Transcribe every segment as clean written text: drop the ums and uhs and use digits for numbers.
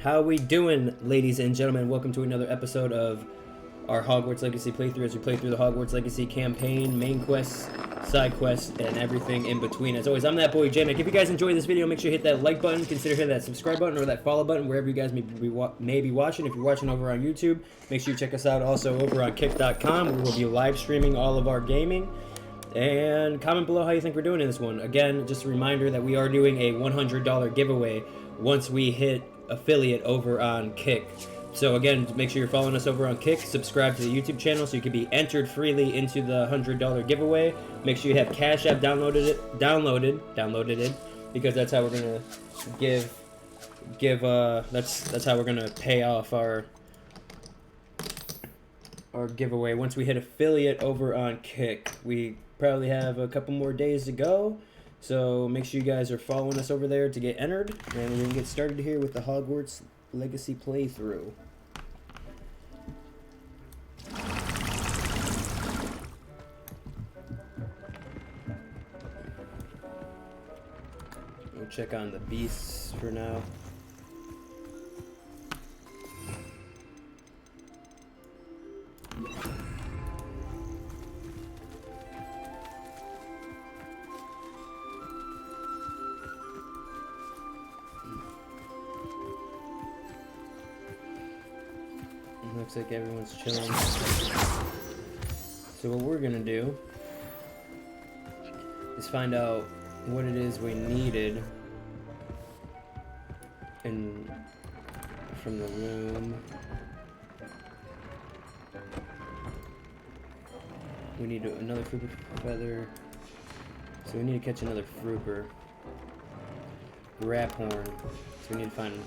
How we doing, ladies and gentlemen? Welcome to another episode of our Hogwarts Legacy playthrough as we play through the Hogwarts Legacy campaign, main quests, side quests, and everything in between. As always, I'm that boy, J-Mac. If you guys enjoyed this video, make sure you hit that like button, consider hitting that subscribe button or that follow button wherever you guys may be watching. If you're watching over on YouTube, make sure you check us out also over on kick.com, where we'll be live streaming all of our gaming. And comment below how you think we're doing in this one. Again, just a reminder that we are doing a $100 giveaway once we hit affiliate over on Kick. So again, make sure you're following us over on Kick, subscribe to the YouTube channel so you can be entered freely into the $100 giveaway. Make sure you have Cash App downloaded, because that's how we're gonna that's how we're gonna pay off our giveaway. Once we hit affiliate over on Kick, we probably have a couple more days to go. So make sure you guys are following us over there to get entered, and we're gonna get started here with the Hogwarts Legacy playthrough. We'll check on the beasts for now. Looks like everyone's chilling. So what we're gonna do is find out what it is we needed from the room. We need another Frooper feather. So we need to catch another Frooper. Graphorn. So we need to find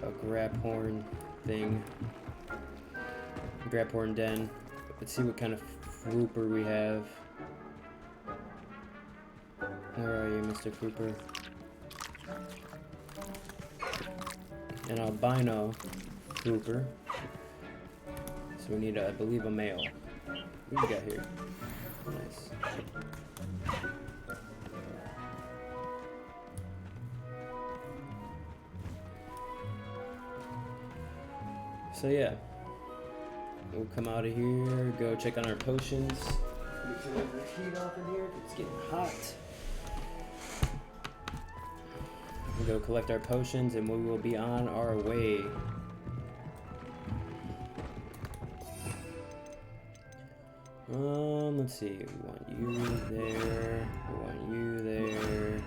a Graphorn thing. Graphorn den. Let's see what kind of Frooper we have. Where are you, Mr. Frooper? An albino Frooper. So we need, I believe, a male. What do we got here? Nice. So yeah, we'll come out of here, go check on our potions. Get some of the heat off in here, it's getting hot. We'll go collect our potions and we will be on our way. Let's see, we want you there, we want you there.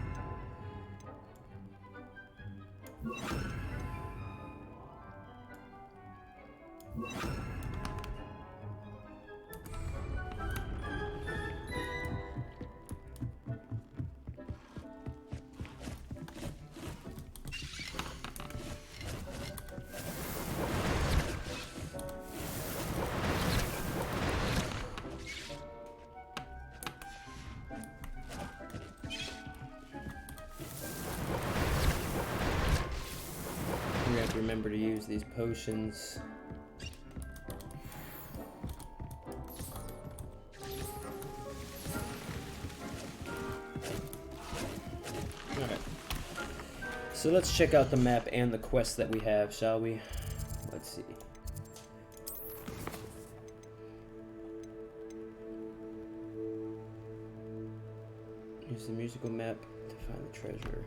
We have to remember to use these potions. Alright. So let's check out the map and the quests that we have, shall we? Let's see. Use the musical map to find the treasure.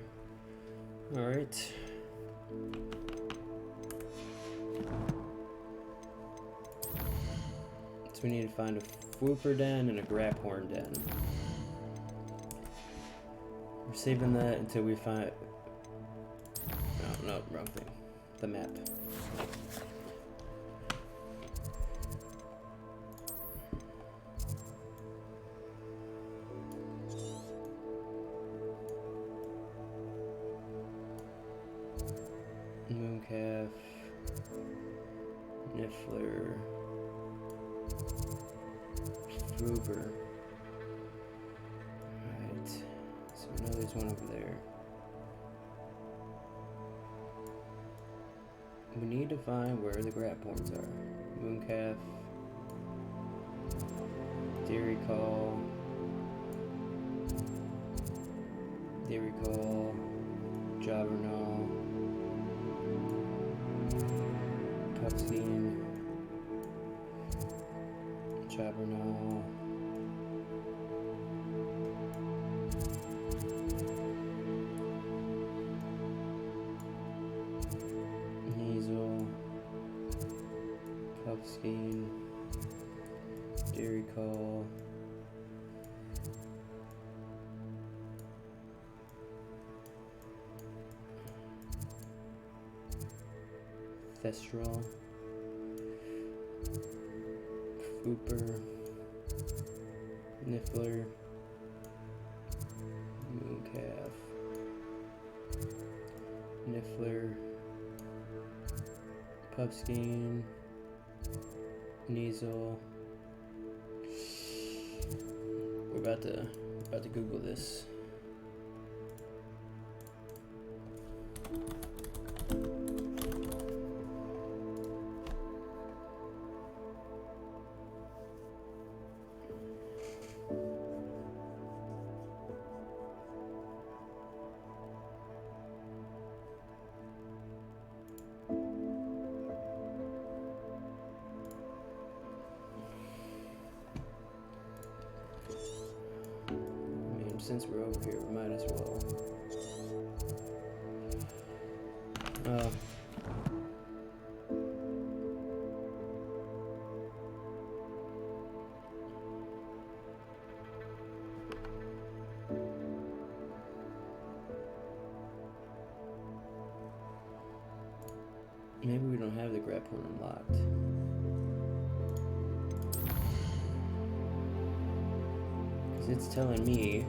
Alright. So we need to find a Frooper den and a Graphorn den. We're saving that until we find... No, wrong thing. The map. Mooncalf. Niffler. Frooper. Alright. So we know there's one over there. We need to find where the Graphorns are. Mooncalf. Dairy Call. Dairy Call. Jobberknoll. Puffskein, Jabbernaw, Hazel, Puffskein, Dairy Call, Thestral, Fooper, Niffler, Mooncalf, Niffler, Puffskein, Neasel. We're about to Google this. Since we're over here, we might as well. Maybe we don't have the Graphorn unlocked. Because it's telling me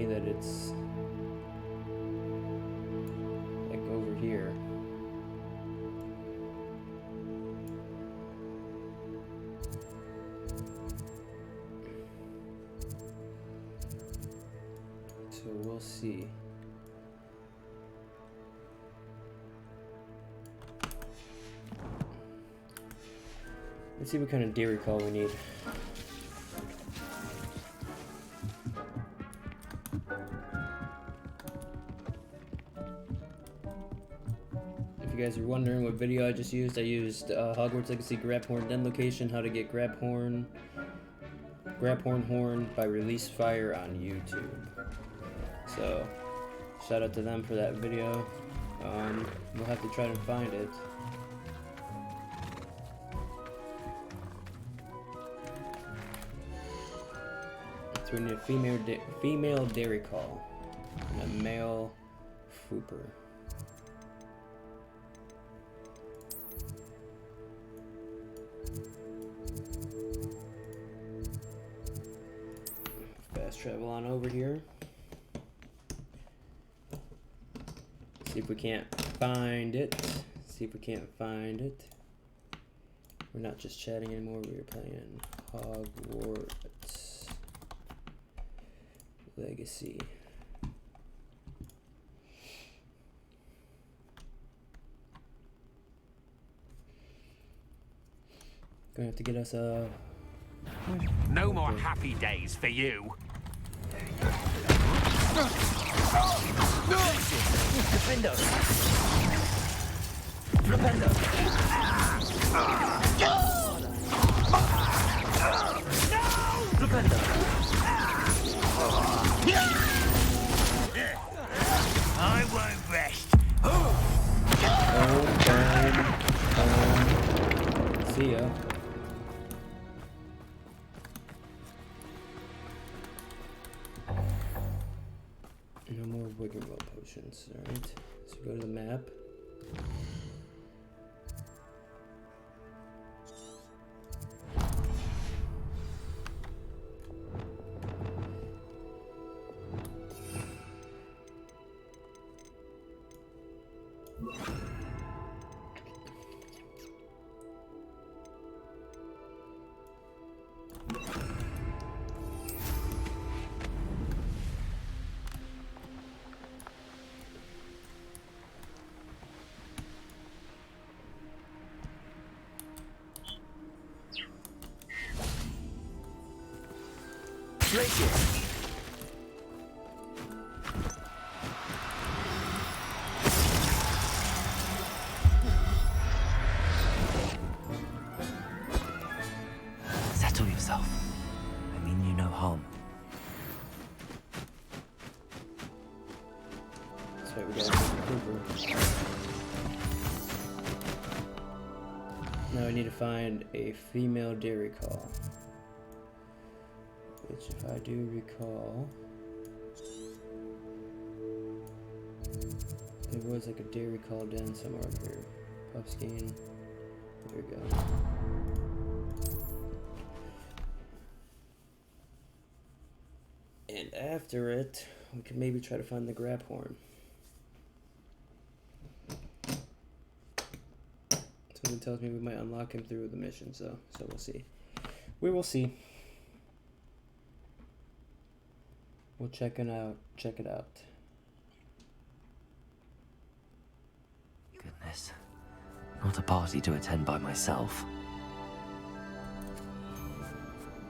that it's like over here. So we'll see. Let's see what kind of dairy call we need. If you guys are wondering what video I used Hogwarts Legacy Graphorn Den Location, how to get Graphorn Horn by Release Fire on YouTube. So, shout out to them for that video. We'll have to try to find it. So we need a female dairy call and a male fooper. Fast travel on over here. See if we can't find it. We're not just chatting anymore, we're playing Hogwarts Legacy. Gonna have to get us a... No more happy days for you. Defender! Defender! Defender! I won't rest. See ya. No more Wiggenwell potions, alright. So go to the map. Glacier. Settle yourself. I mean you no harm. That's right, we gotta take the Cooper. Now I need to find a female dairy call. Which, if I do recall, there was like a dairy call down somewhere up here. Puffskein. There we go. And after it, we can maybe try to find the grab horn. Something tells me we might unlock him through the mission, so we'll see. We will see. We'll check it out. Goodness. Not a party to attend by myself.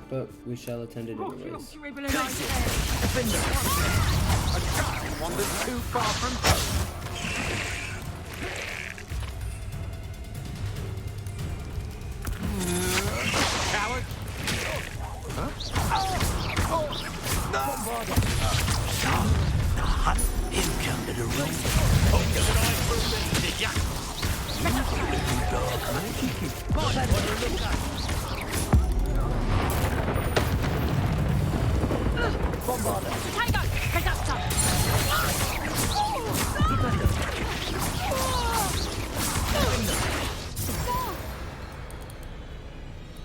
But we shall attend it anyways. A child wanders too far from home. Coward! The hunt encountered a room.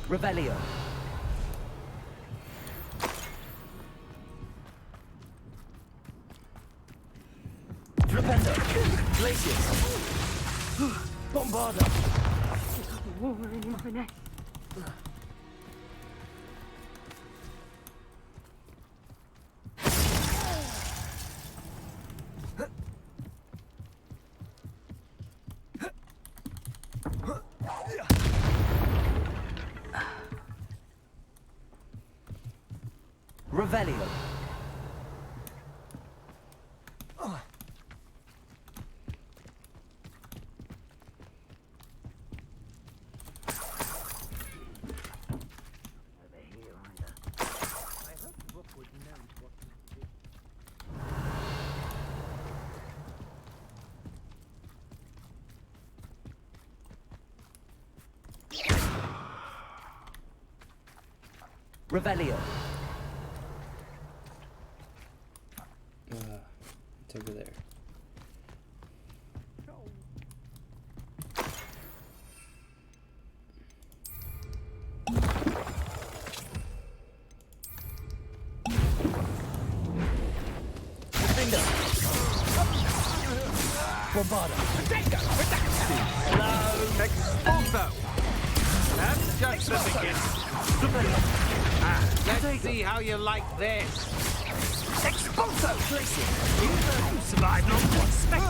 Revelio. Flipendo. Glaciers. Bombarda. Revelio. Revelio. It's over there. Bombarda. Hello, Expulso. That's just the beginning. Let's see how you like this. Expulso! You survived long one spec.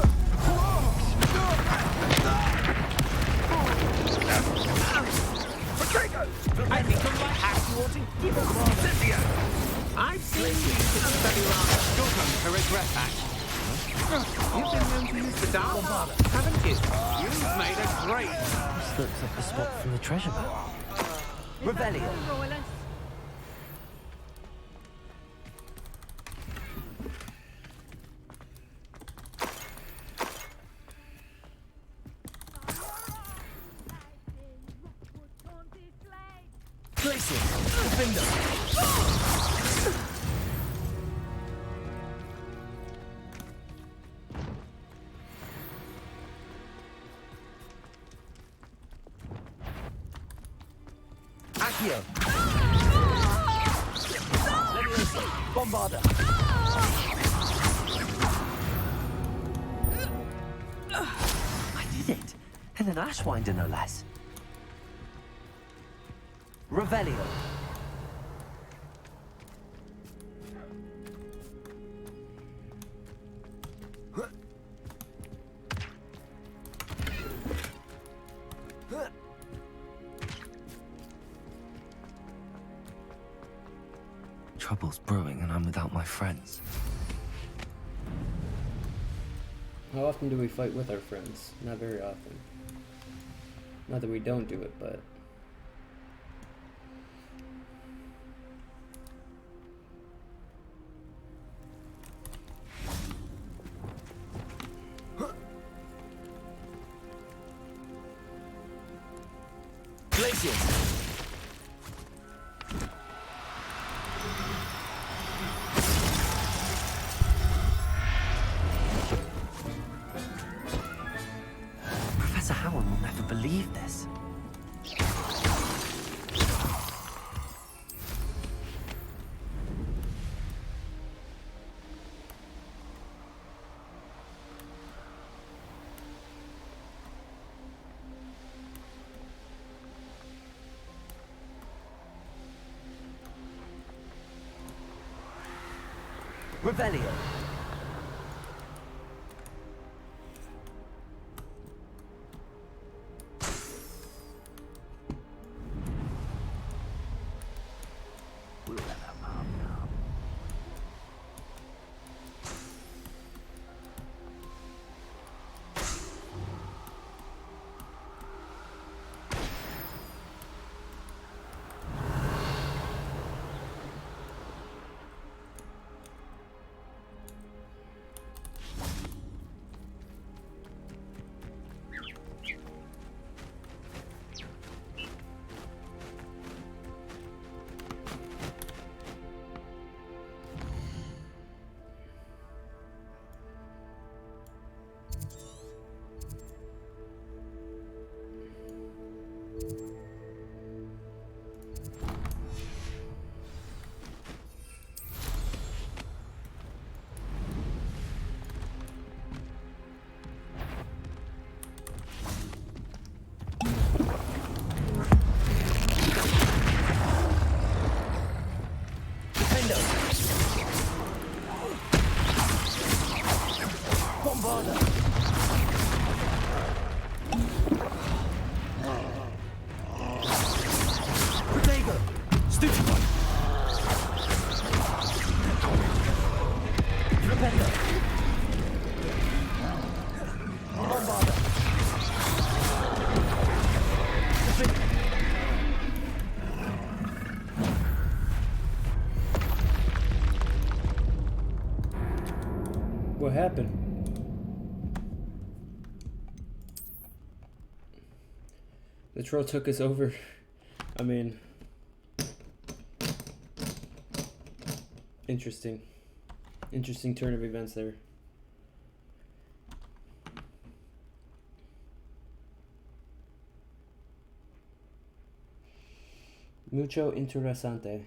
I think I might have you wanting people from Cynthia. I've seen you use it study around children to regret that. You've been known to use the dark, haven't you? You've made a great. This looks like the spot from the treasure map. Revelio. Accio. Bombarda. I did it. And an Ashwinder, no less. Revelio. trouble's brewing and I'm without my friends. How often do we fight with our friends? Not very often. Not that we don't do it, but... Professor Howard will never believe this. Rebellion. What happened? The troll took us over. I mean... Interesting. Interesting turn of events there. Mucho interesante.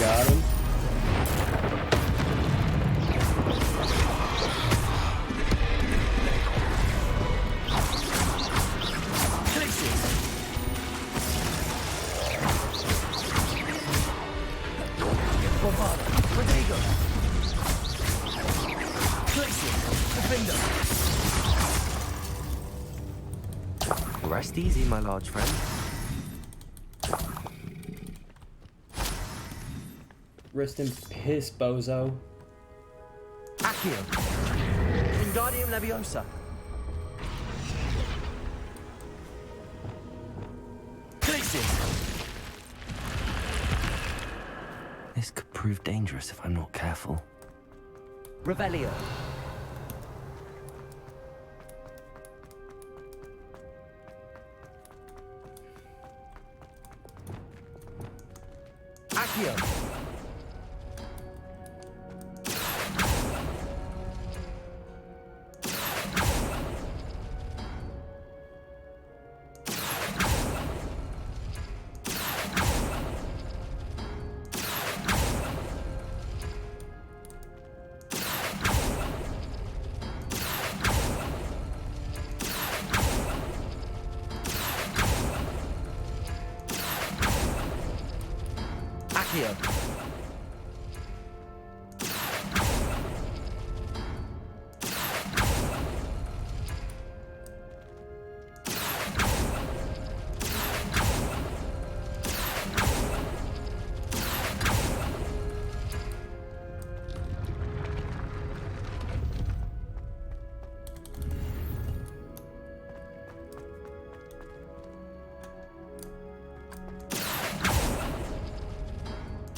Got him. Rest easy, my large friend. Rest in piss, bozo. Accio. Wingardium Leviosa. Glacius. This could prove dangerous if I'm not careful. Revelio. Accio. Accio.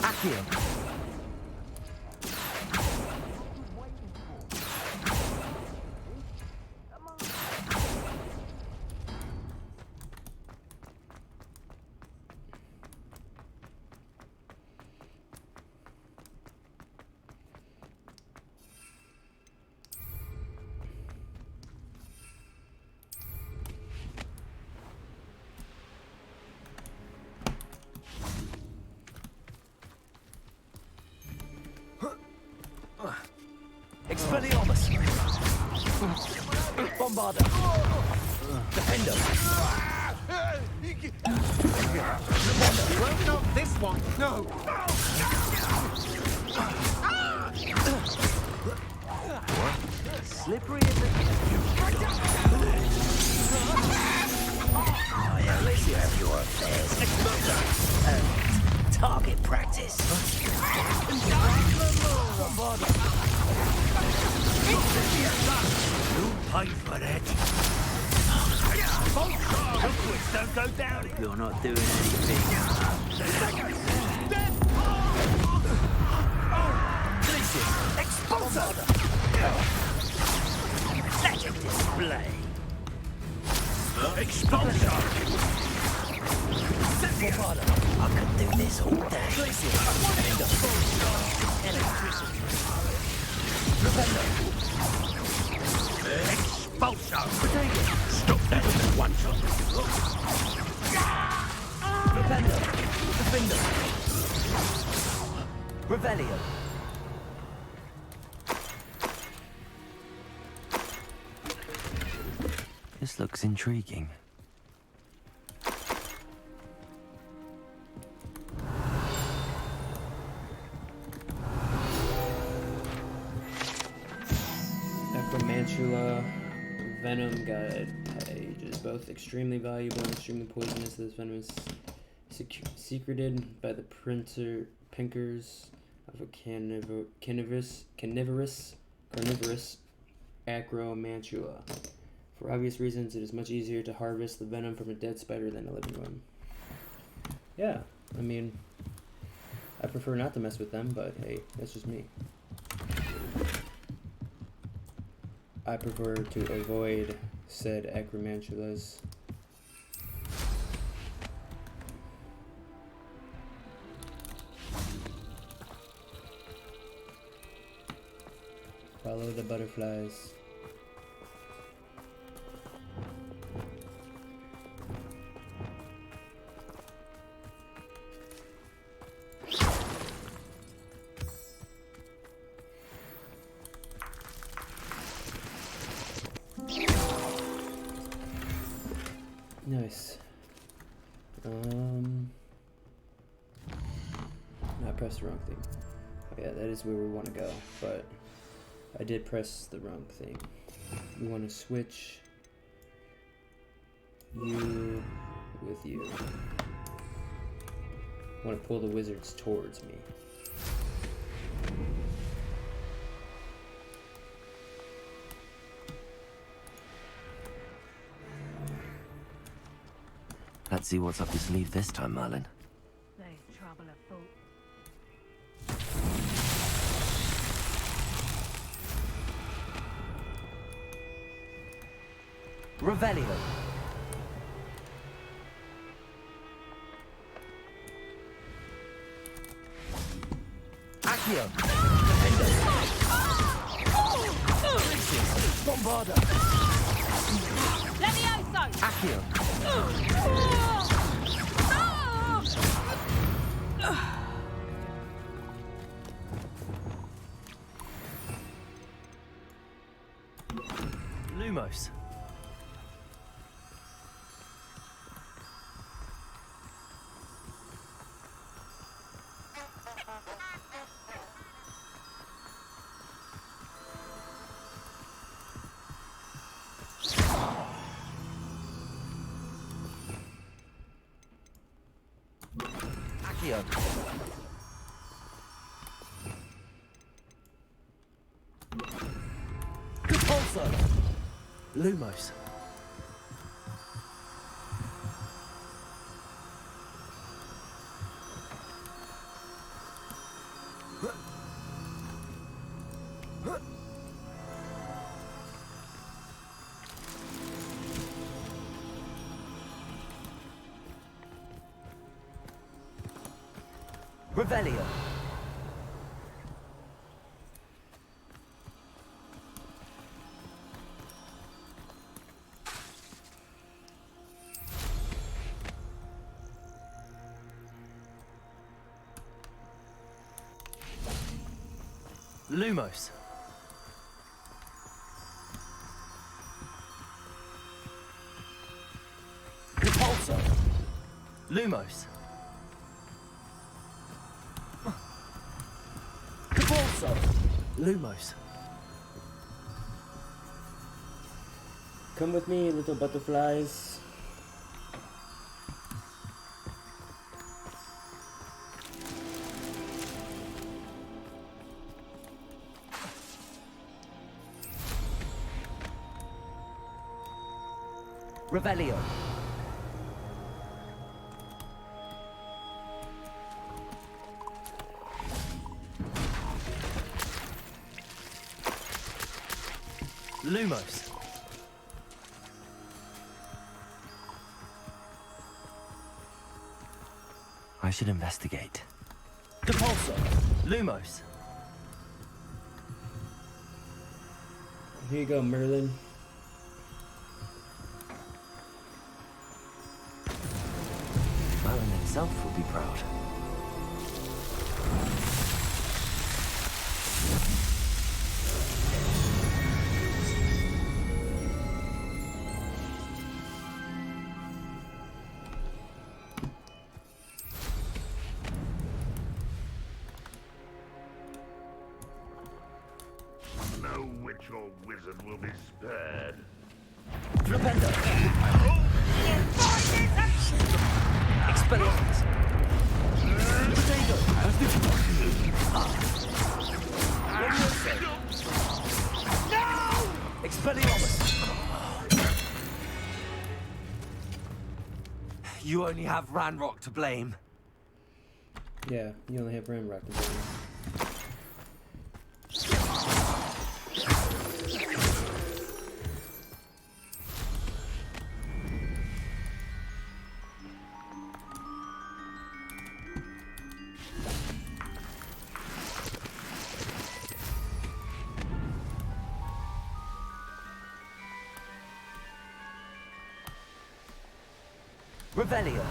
Accio. Expelliarmus! Bombarda! Defender! Well, not this one. No. Slippery as a... I'll let you have your affairs. Target practice. Bombarda! You pay for that. Hogwarts don't go down if you're not doing anything. Expulsor! Legend display. Expulsor! I could do this all day. Electricity. Expulsor! Stop that at one shot. Defender! Defender! Revelio! This looks intriguing. Necromantula Venom Guide pages, both extremely valuable and extremely poisonous. This venom is secreted by the pinkers of a carnivorous Acromantula. For obvious reasons, it is much easier to harvest the venom from a dead spider than a living one. Yeah, I mean, I prefer not to mess with them, but hey, that's just me. I prefer to avoid said acromantulas. Follow the butterflies. Nice. I pressed the wrong thing. Oh, yeah, that is where we want to go, but I did press the wrong thing. We want to switch You with you. I want to pull the wizards towards me. Let's see what's up your sleeve this time, Merlin. There's trouble afoot. Revelio. Accio. Bombarda. Levioso! Accio. Lumos. Accio. Compulso. Lumos. Revelio. Lumos. Repulso. Lumos. Repulso. Lumos. Come with me, little butterflies. Revelio. Lumos. I should investigate. Depulso. Lumos. Here you go, Merlin. Merlin himself will be proud. No witch or wizard will be spared. Flipendo. Expelliarmus. Potato. No! Expelliarmus. You only have Ranrock to blame. Yeah, you only have Ramrock to blame. Revelio.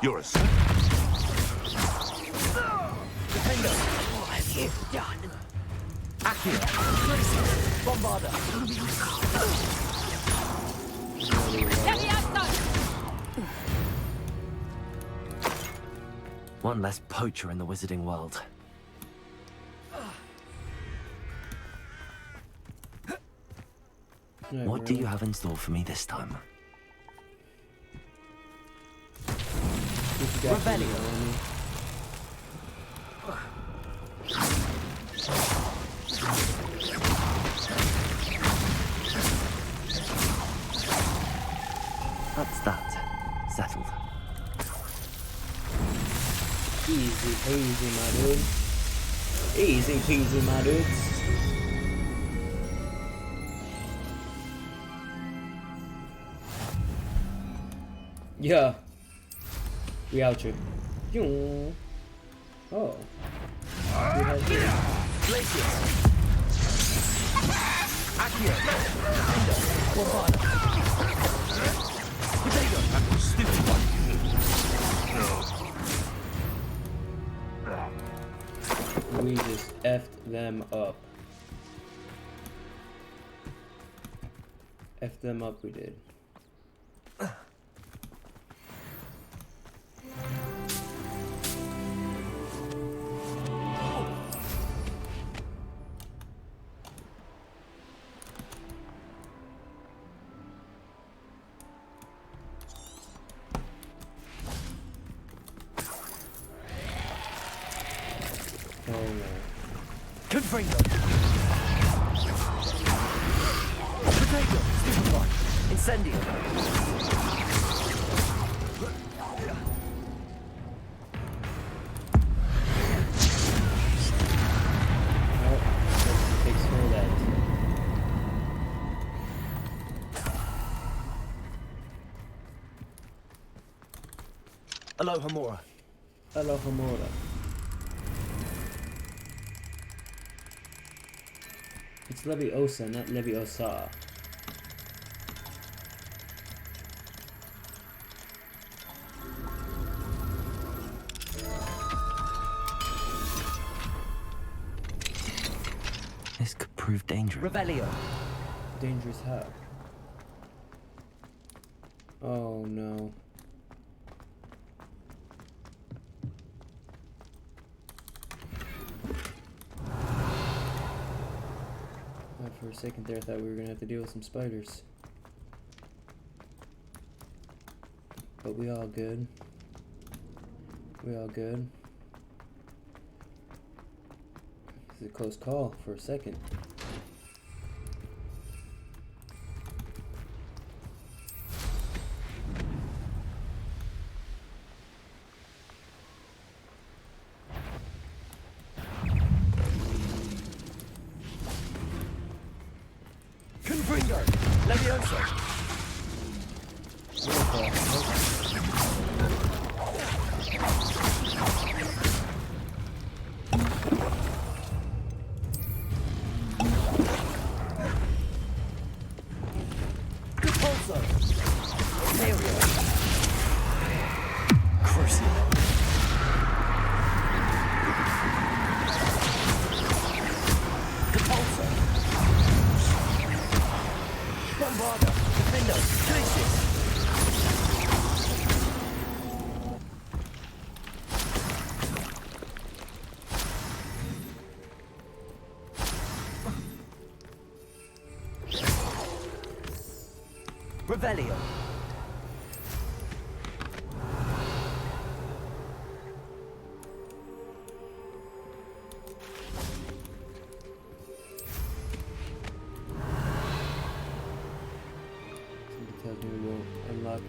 You're a son. Defendo. What have you done? Accio. Bombarda. One less poacher in the wizarding world. Yeah, What do you have in store for me this time? Rebellion. That's that. Settled. Easy peasy, my dude. Easy peasy, my dudes. Yeah. We out you. Oh. We just effed them up. Effed them up, we did. Oh no. Confringo! Potato! Stupefy! Incendio! Oh, that takes care of that. Aloha Mora. Aloha Mora. It's Leviosa, not Leviosa. This could prove dangerous. Revelio. Dangerous how? Oh no. For a second there, I thought we were gonna have to deal with some spiders. But we all good. We all good. This is a close call for a second. Confringo! Leviosa! Repulso! Ontario! Crucible! Repulso! Bombarda! Defendo! Glacius! Revelio! Somebody tells me we won't unlock.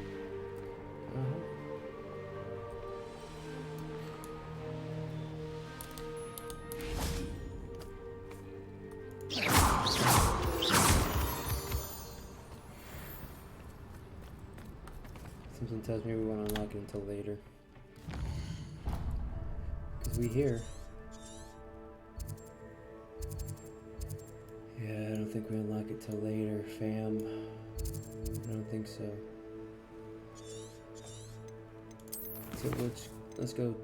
Something tells me we won't unlock it until later. Because we here. Yeah, I don't think we unlock it till later, fam. I don't think so. So let's go.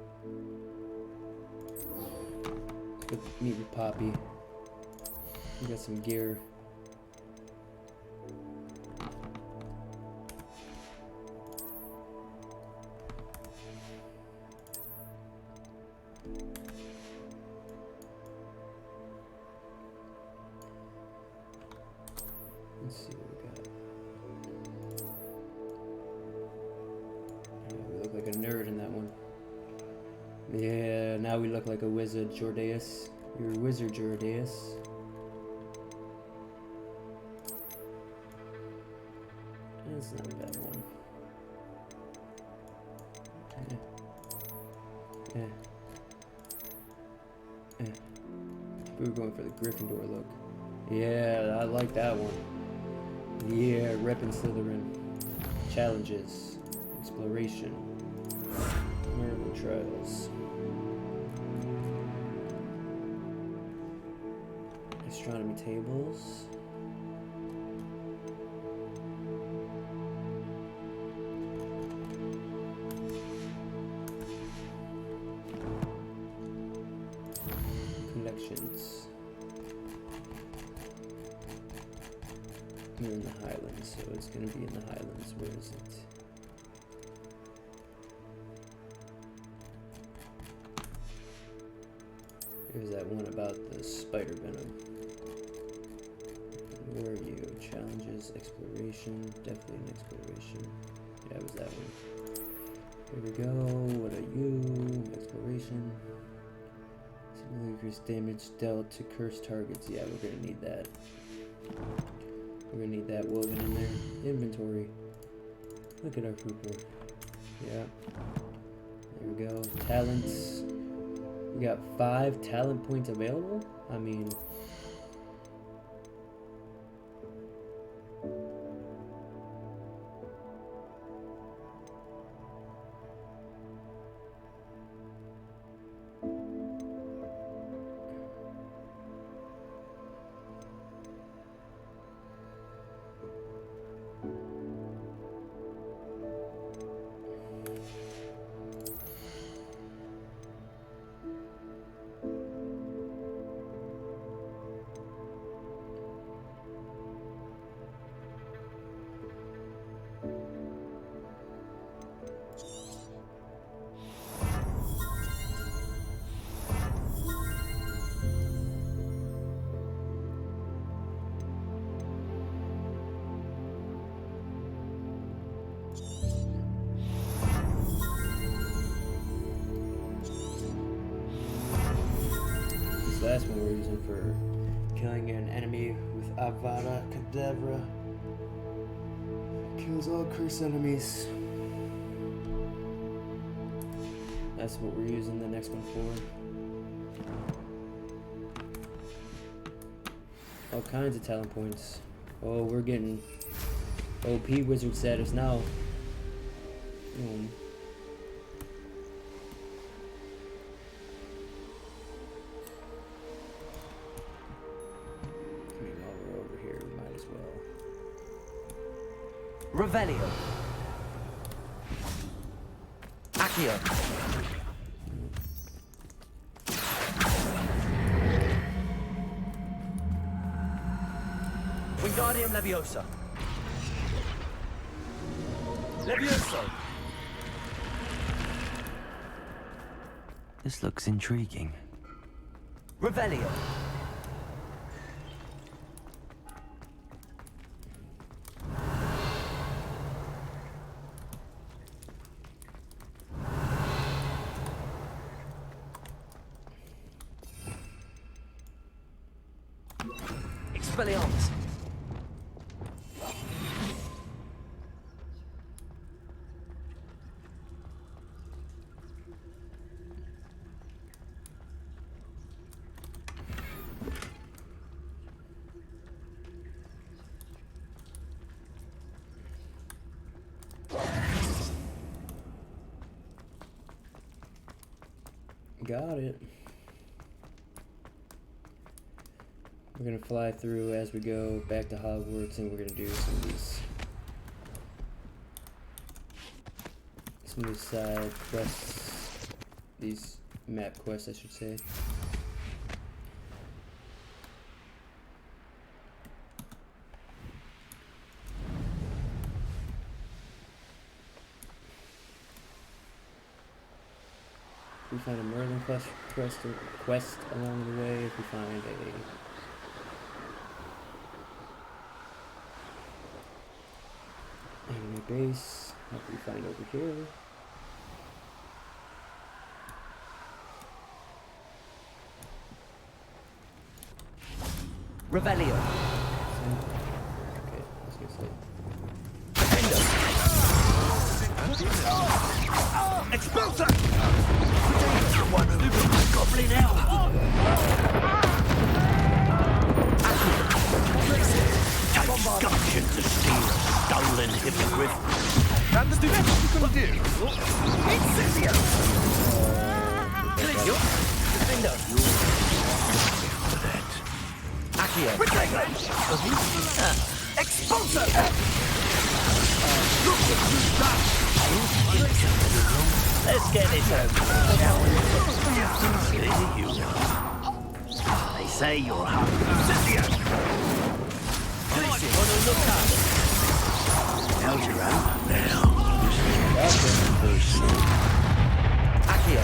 Let's go meet with Poppy. We got some gear. now we look like a wizard, Jordaeus. You're a wizard, Jordaeus. That's not a bad one. We were going for the Gryffindor look. Yeah, I like that one. Yeah, reppin' Slytherin. Challenges. Exploration. Murder trials. Astronomy tables. Collections. We're in the Highlands, so it's gonna be in the Highlands. Where is it? There's that one about the spider venom. Where are you? Challenges, exploration, definitely an exploration. Yeah, it was that one. Here we go. What are you? Exploration. Significantly increased damage dealt to cursed targets. Yeah, we're gonna need that. We're gonna need that woven in there. Inventory. Look at our pooper. Yeah. There we go. Talents. We got 5 talent points available. I mean, that's what we're using for killing an enemy with Avada Kedavra. Kills all cursed enemies. That's what we're using the next one for. All kinds of talent points. Oh, we're getting OP wizard status now. Revelio. Accio. Wingardium Leviosa. Levioso. This looks intriguing. Revelio. Expelliarmus. Got it. We're gonna fly through as we go back to Hogwarts, and we're gonna do some of these side quests, these map quests, I should say. If we find a Merlin quest along the way, if we find a enemy base, what do we find over here? Revelio. Okay, let's get started. Expulsor! The one who lives in my goblin hell! Takes gumption to steal a stolen hippogriff. That's the best you can do. Incendio! Clicio! Defender! Accio! Expulsor! Look what you've done! Let's get this over, shall we? Easy, you. They say you're hungry. Incendio! Clicio, on the lookout. How's your own now? Accio!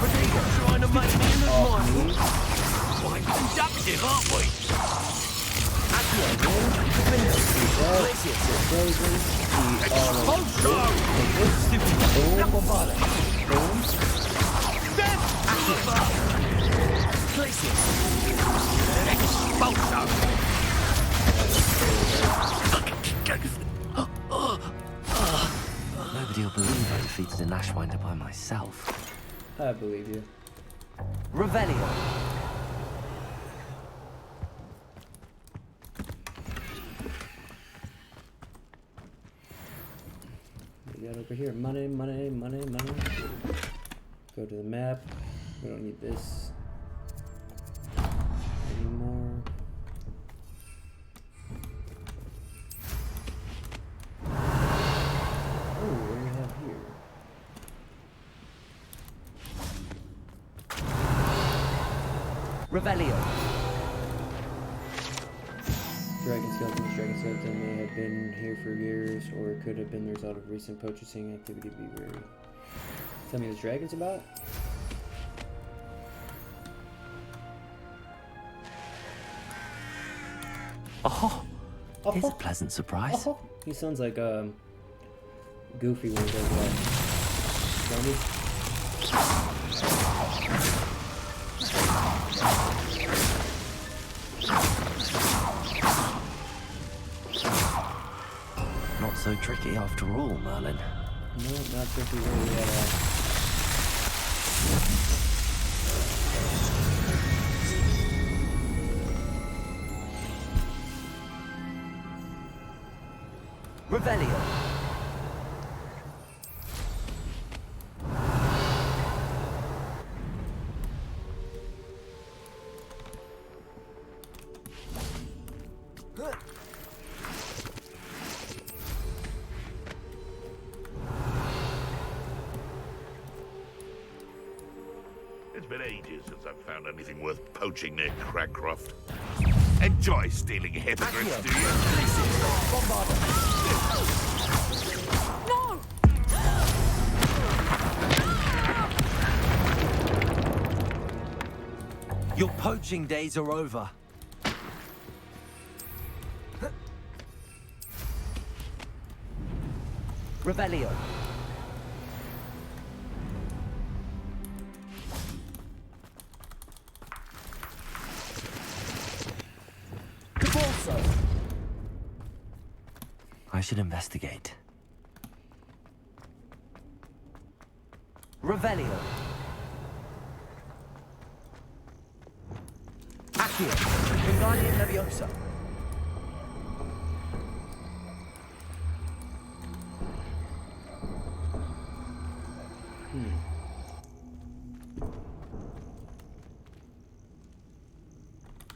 Rodrigo, trying to make me look mindful. Quite conductive, aren't we? Accio, Nobody will believe I defeated an Ashwinder by myself. I believe you. Revelio. We got over here. Money, money, money, money. Go to the map. We don't need this anymore. Oh, what do we have here? Revelio. Dragon skeleton may have been here for years, or it could have been the result of recent poaching activity. Be wary. Tell me the dragon's about? Oh, here's a pleasant surprise. Oh, he sounds like Goofy when he does that. Funny. Not so tricky after all, Merlin. No, not tricky really at all. Revelio. It's been ages since I've found anything worth poaching near Cragcroft. Enjoy stealing hippogriffs, do you? No! Your poaching days are over. Revelio. I should investigate. Revelio. Accio. Wingardium Leviosa.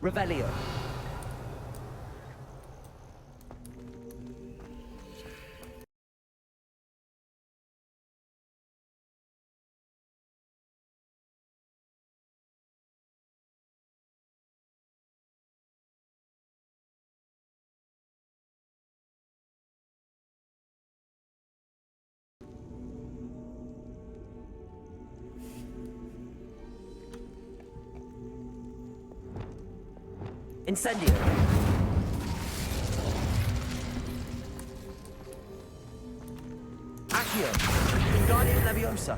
Revelio. Incendio. Accio. Wingardium Leviosa.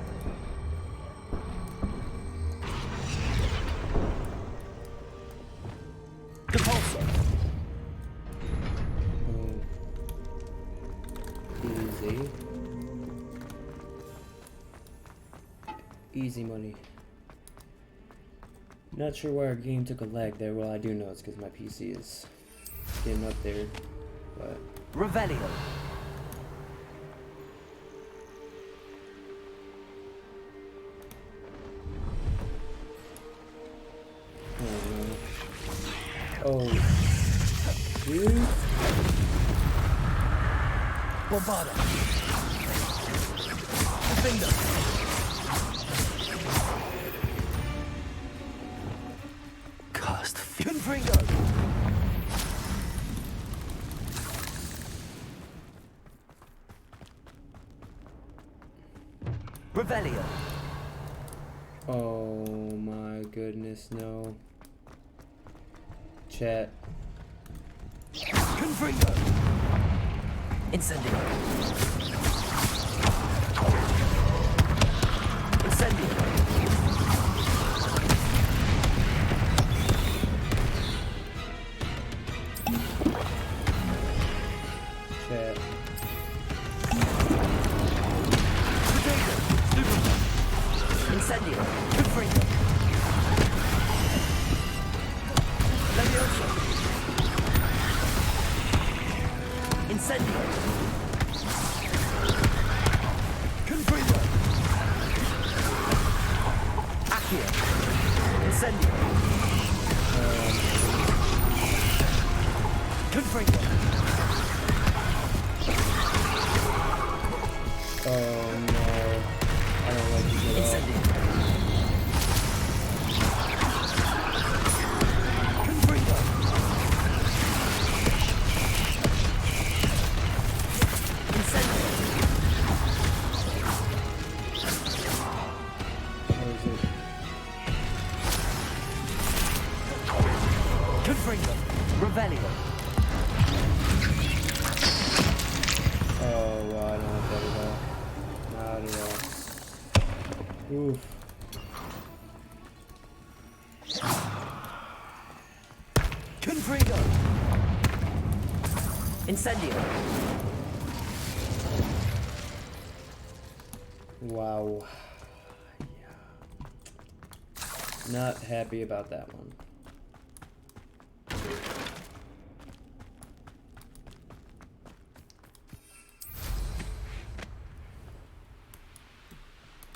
easy. Easy money. Not sure why our game took a lag there. Well, I do know it's because my PC is getting up there. But Revelio. oh, dude. Bombarda. Defender. Cast Confringo. Revelio. Oh my goodness, no. Chat. Confringo. Incendio. Incendio. Chat. Incendio. Confringo. Levioso. Incendio. Confringo. Accio. Incendio. Confringo. Oh no. I don't like this at all. Incendio. Confringo. Incendio. What is it? Confringo. Revelio. Oh wow, I don't like that at all. Not at all. Oof. Confringo. Incendio. Wow. Yeah. Not happy about that one.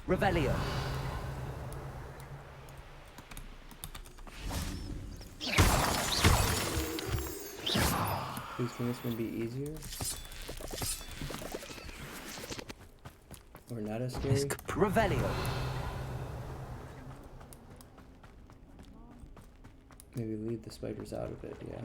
Revelio. Please, can this one be easier? Or not as scary? Revelio. Maybe leave the spiders out of it, yeah.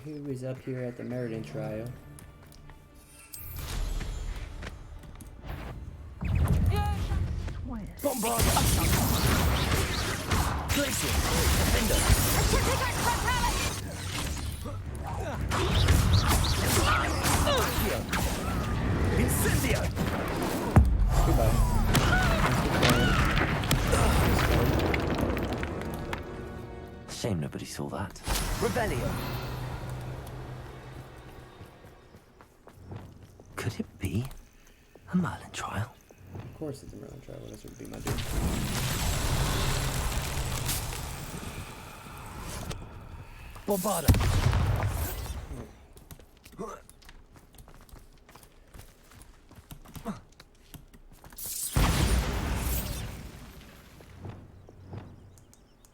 Who is up here at the Meriden trial? Bombarda. Glacier. Defender. Accio. Incendio. Goodbye. Shame nobody saw that. Revelio. Could it be a Merlin trial? Of course it's a Merlin trial. What else would be my dude? Bombarda.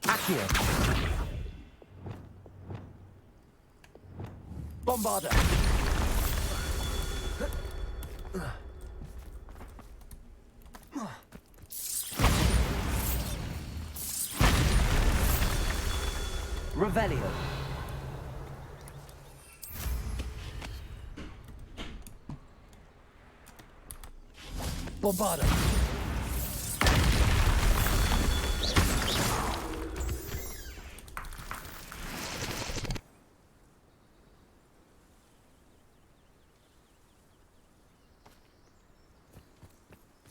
Accio. Bombarda. Revelio. Bombarda.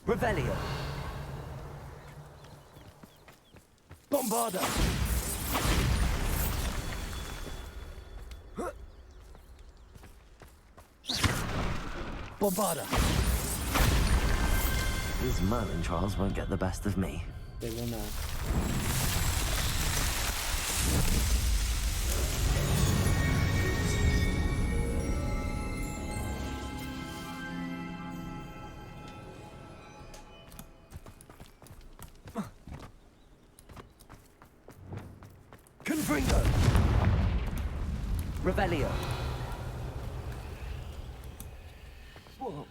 Revelio. Bombarda. Bombarda. These Merlin trials won't get the best of me. They will not. Confringo. Revelio. Whoa.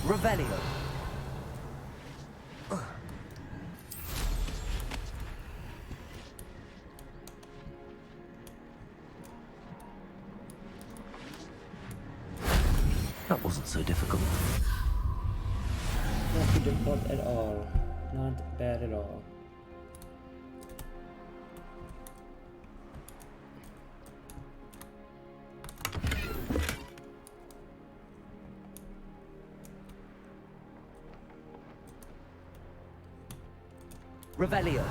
Revelio. That wasn't so difficult. Not too difficult at all. Not bad at all. Revelio.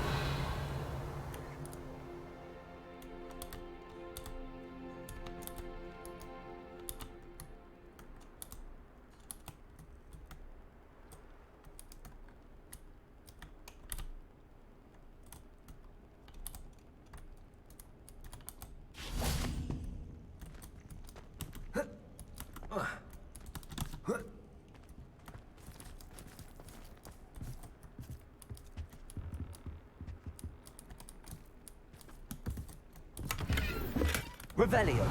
Revelio.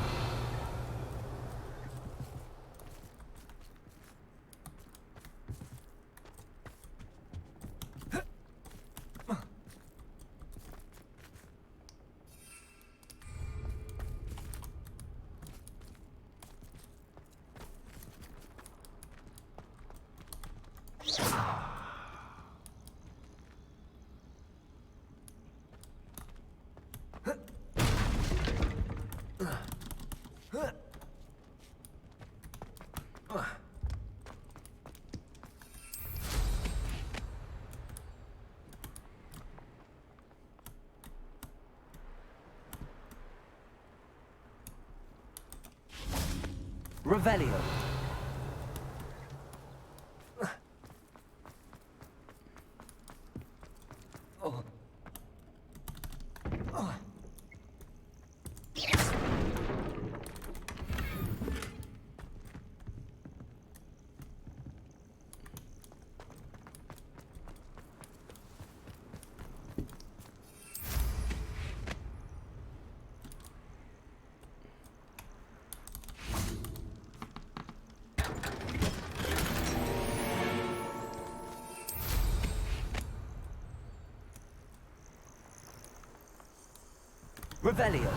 Revelio. Revelio.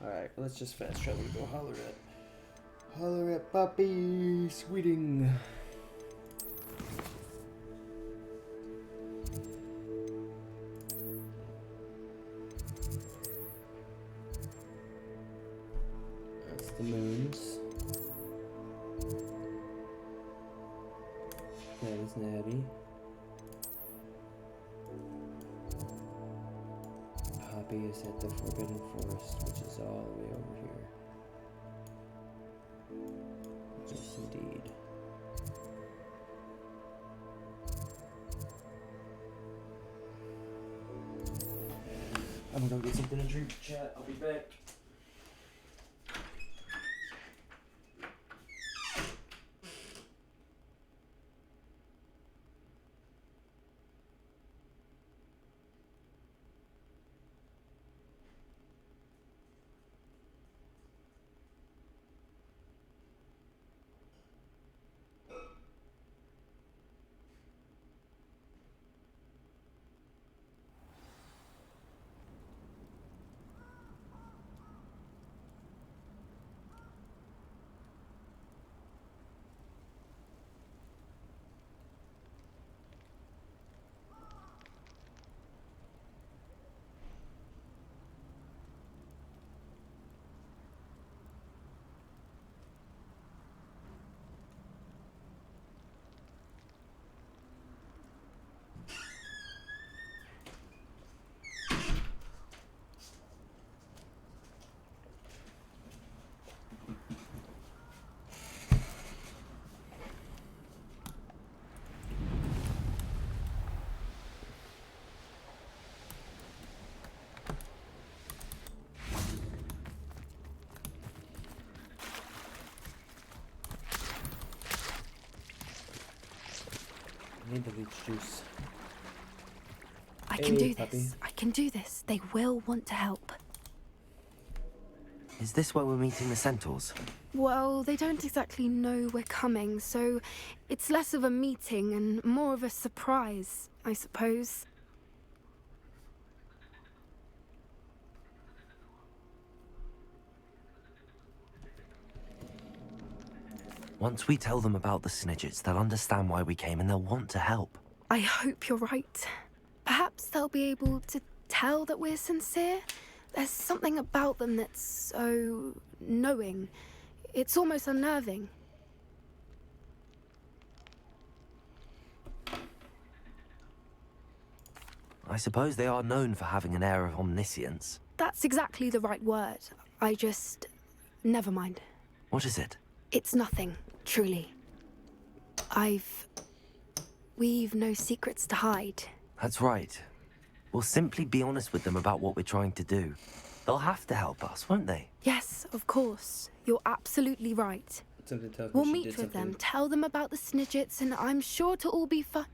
Alright, let's just fast travel to go holler at. Holler at Poppy Sweeting. copy is at the Forbidden Forest, which is all the way over here. Yes, indeed. I'm gonna go get something to drink, chat. I'll be back. I need the leech juice. I can do puppy. this. I can do this. They will want to help. Is this where we're meeting the centaurs? Well, they don't exactly know we're coming, so it's less of a meeting and more of a surprise, I suppose. Once we tell them about the Snidgets, they'll understand why we came and they'll want to help. I hope you're right. Perhaps they'll be able to tell that we're sincere. There's something about them that's so knowing. It's almost unnerving. I suppose they are known for having an air of omniscience. That's exactly the right word. Never mind. What is it? It's nothing, truly. We've no secrets to hide. That's right. We'll simply be honest with them about what we're trying to do. They'll have to help us, won't they? Yes, of course. You're absolutely right. Something tells me We'll she meet did with them, something. tell them about the Snidgets, and I'm sure to all be fine.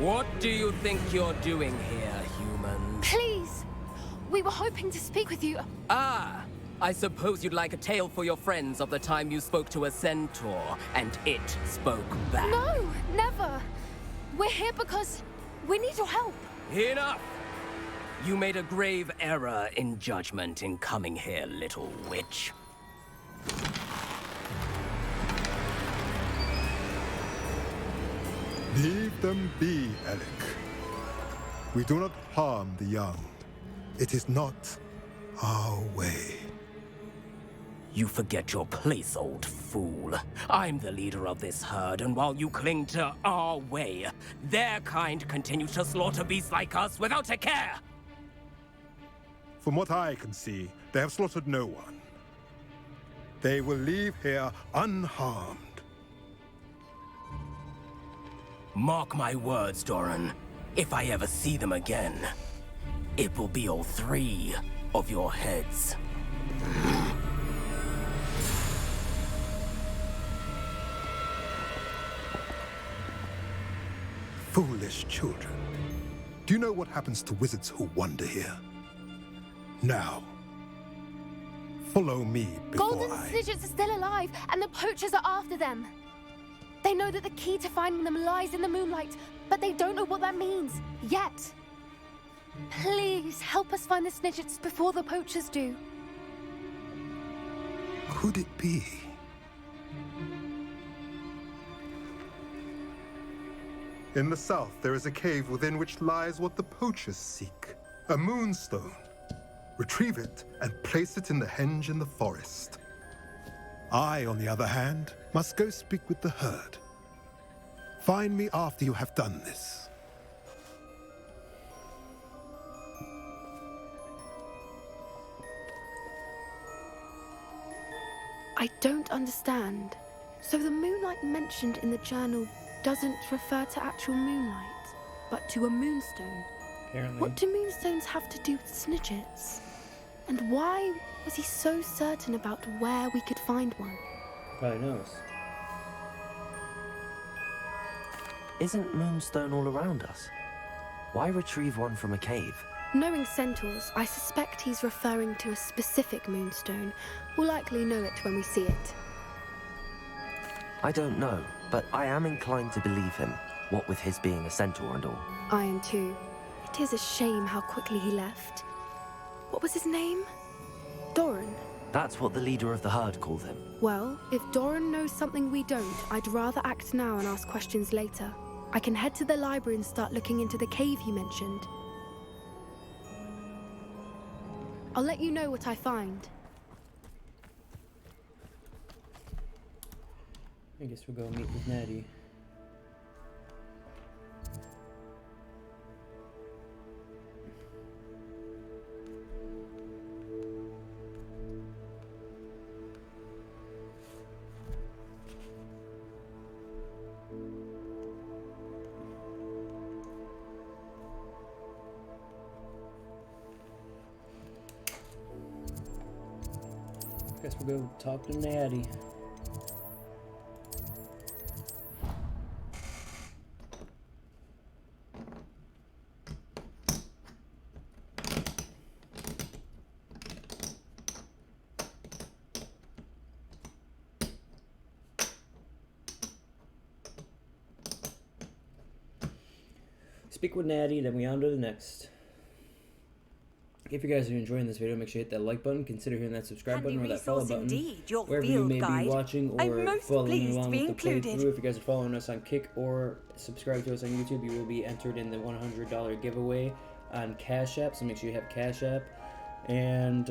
What do you think you're doing here, humans? Please! We were hoping to speak with you. Ah, I suppose you'd like a tale for your friends of the time you spoke to a centaur, and it spoke back. No, never. We're here because we need your help. Enough! You made a grave error in judgment in coming here, little witch. Leave them be, Alec. We do not harm the young. It is not our way. You forget your place, old fool. I'm the leader of this herd, and while you cling to our way, their kind continue to slaughter beasts like us without a care! From what I can see, they have slaughtered no one. They will leave here unharmed. Mark my words, Doran. If I ever see them again, it will be all three of your heads. Foolish children. Do you know what happens to wizards who wander here? Now, follow me before Golden I... Snidgets are still alive, and the poachers are after them. They know that the key to finding them lies in the moonlight, but they don't know what that means, yet. Please, help us find the Snidgets before the poachers do. Could it be? In the south, there is a cave within which lies what the poachers seek. A moonstone. Retrieve it and place it in the henge in the forest. I, on the other hand, must go speak with the herd. Find me after you have done this. I don't understand. So the moonlight mentioned in the journal doesn't refer to actual moonlight, but to a moonstone. Apparently. What do moonstones have to do with snidgets? And why was he so certain about where we could find one? Probably knows. Isn't Moonstone all around us? Why retrieve one from a cave? Knowing centaurs, I suspect he's referring to a specific moonstone. We'll likely know it when we see it. I don't know, but I am inclined to believe him, what with his being a centaur and all. I am too. It is a shame how quickly he left. What was his name? Doran. That's what the leader of the herd called him. Well, if Doran knows something we don't, I'd rather act now and ask questions later. I can head to the library and start looking into the cave you mentioned. I'll let you know what I find. I guess we'll go meet with Natty. Guess we'll go talk to Natty. Speak with Natty, then we on to the next. If you guys are enjoying this video, make sure you hit that like button, consider hitting that subscribe button or that follow button. Indeed, your wherever you field may guide. be watching or I'm most following pleased along to be with the included. playthrough. If you guys are following us on Kick or subscribe to us on YouTube, you will be entered in the $100 giveaway on Cash App, so make sure you have Cash App. And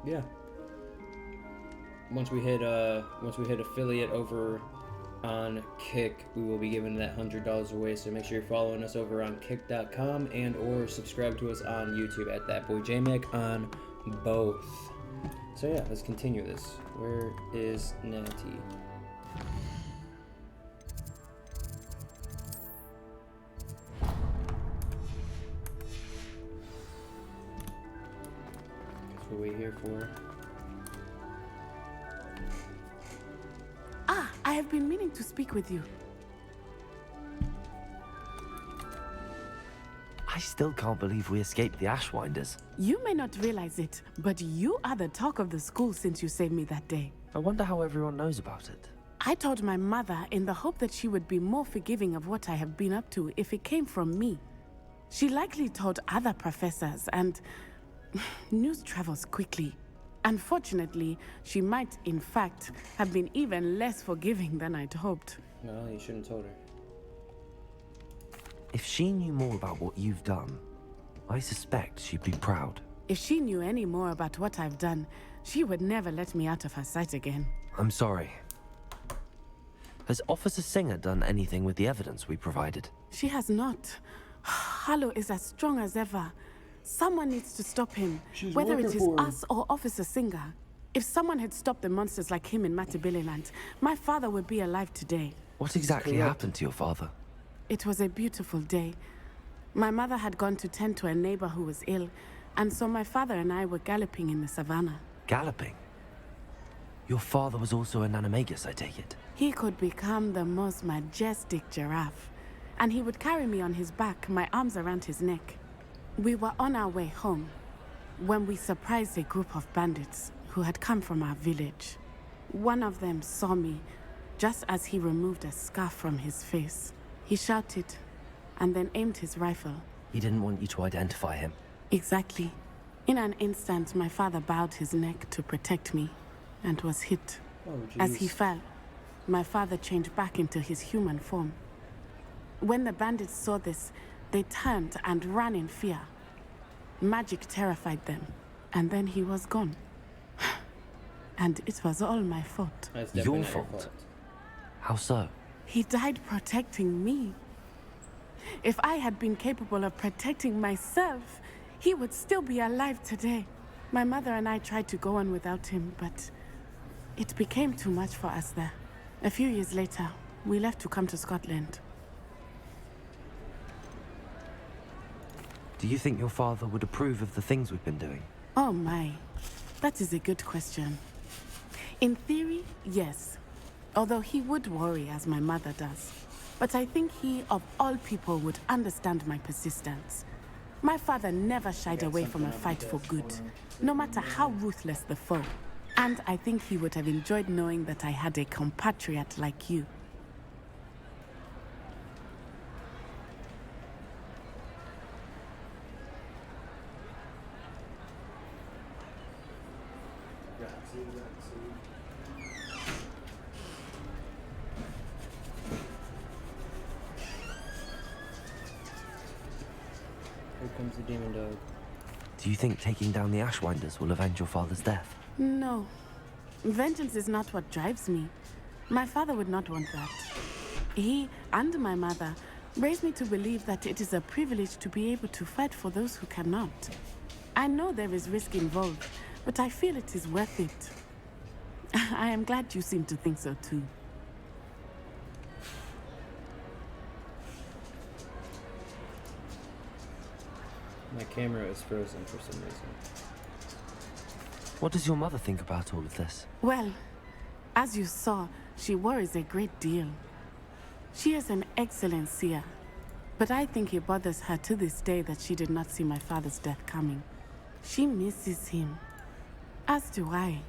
yeah. Once we hit affiliate over on Kick, we will be giving that $100 away, so make sure you're following us over on kick.com and or subscribe to us on YouTube at That Boy JMac on both. So yeah, let's continue this. Where is Natty? That's what we're here for. Ah, I have been meaning to speak with you. I still can't believe we escaped the Ashwinders. You may not realize it, but you are the talk of the school since you saved me that day. I wonder how everyone knows about it. I told my mother in the hope that she would be more forgiving of what I have been up to if it came from me. She likely told other professors, and news travels quickly. Unfortunately, she might, in fact, have been even less forgiving than I'd hoped. Well, you shouldn't have told her. If she knew more about what you've done, I suspect she'd be proud. If she knew any more about what I've done, she would never let me out of her sight again. I'm sorry. Has Officer Singer done anything with the evidence we provided? She has not. Harlow is as strong as ever. Someone needs to stop him, whether it is us or Officer Singer. If someone had stopped the monsters like him in Matabeleland, my father would be alive today. What exactly happened to your father? It was a beautiful day. My mother had gone to tend to a neighbor who was ill, and so my father and I were galloping in the savannah. Galloping? Your father was also an animagus, I take it? He could become the most majestic giraffe, and he would carry me on his back, my arms around his neck. We were on our way home when we surprised a group of bandits who had come from our village. One of them saw me just as he removed a scarf from his face. He shouted and then aimed his rifle. He didn't want you to identify him. Exactly. In an instant, my father bowed his neck to protect me and was hit. Oh, as he fell, my father changed back into his human form. When the bandits saw this, they turned and ran in fear. Magic terrified them, and then he was gone. And it was all my fault. That's definitely Your not your fault? How so? He died protecting me. If I had been capable of protecting myself, he would still be alive today. My mother and I tried to go on without him, but it became too much for us there. A few years later, we left to come to Scotland. Do you think your father would approve of the things we've been doing? Oh my, that is a good question. In theory, yes. Although he would worry, as my mother does. But I think he, of all people, would understand my persistence. My father never shied away from a fight for good, no matter how ruthless the foe. And I think he would have enjoyed knowing that I had a compatriot like you. Here comes the demon dog. Do you think taking down the Ashwinders will avenge your father's death? No. Vengeance is not what drives me. My father would not want that. He and my mother raised me to believe that it is a privilege to be able to fight for those who cannot. I know there is risk involved, but I feel it is worth it. I am glad you seem to think so too. My camera is frozen for some reason. What does your mother think about all of this? Well, as you saw, she worries a great deal. She is an excellent seer, but I think it bothers her to this day that she did not see my father's death coming. She misses him, as do I.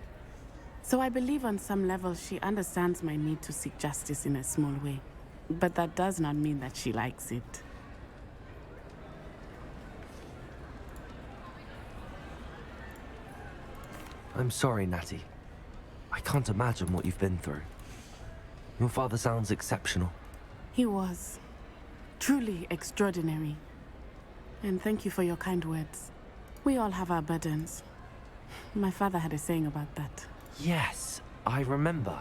So I believe on some level she understands my need to seek justice in a small way. But that does not mean that she likes it. I'm sorry, Natty. I can't imagine what you've been through. Your father sounds exceptional. He was. Truly extraordinary. And thank you for your kind words. We all have our burdens. My father had a saying about that. Yes, I remember.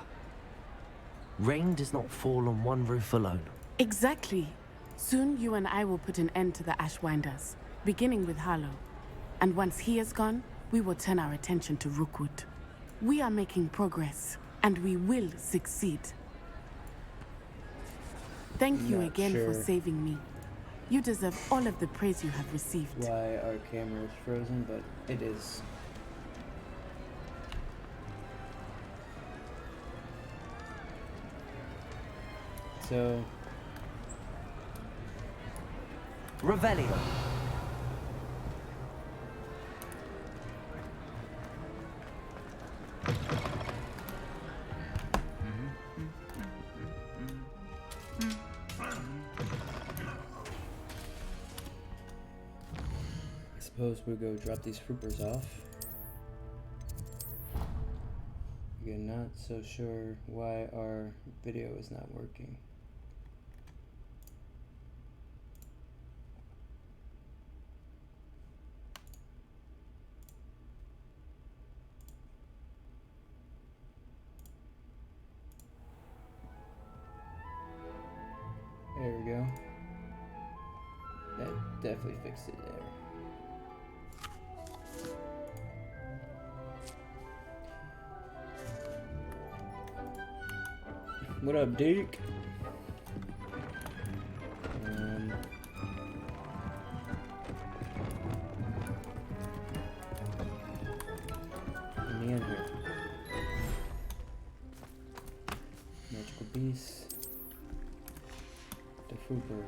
Rain does not fall on one roof alone. Exactly. Soon you and I will put an end to the Ashwinders, beginning with Harlow. And once he is gone, we will turn our attention to Rookwood. We are making progress, and we will succeed. Thank you again for saving me. You deserve all of the praise you have received. Why our camera is frozen, but it is. So, Revelio. I suppose we'll go drop these troopers off. Again, not so sure why our video is not working. There we go. That definitely fixed it there. What up, Deek? Let me in here. Magical beast. The Fooper.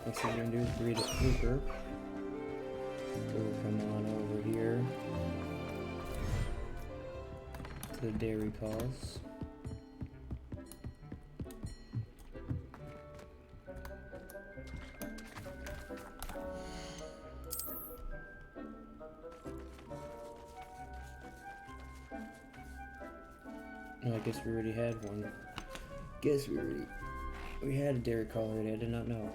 Next thing we're gonna do is breed a flooper. We'll come on over here to the dairy calls. Oh, I guess we already had one. We had a dairy call already. I did not know.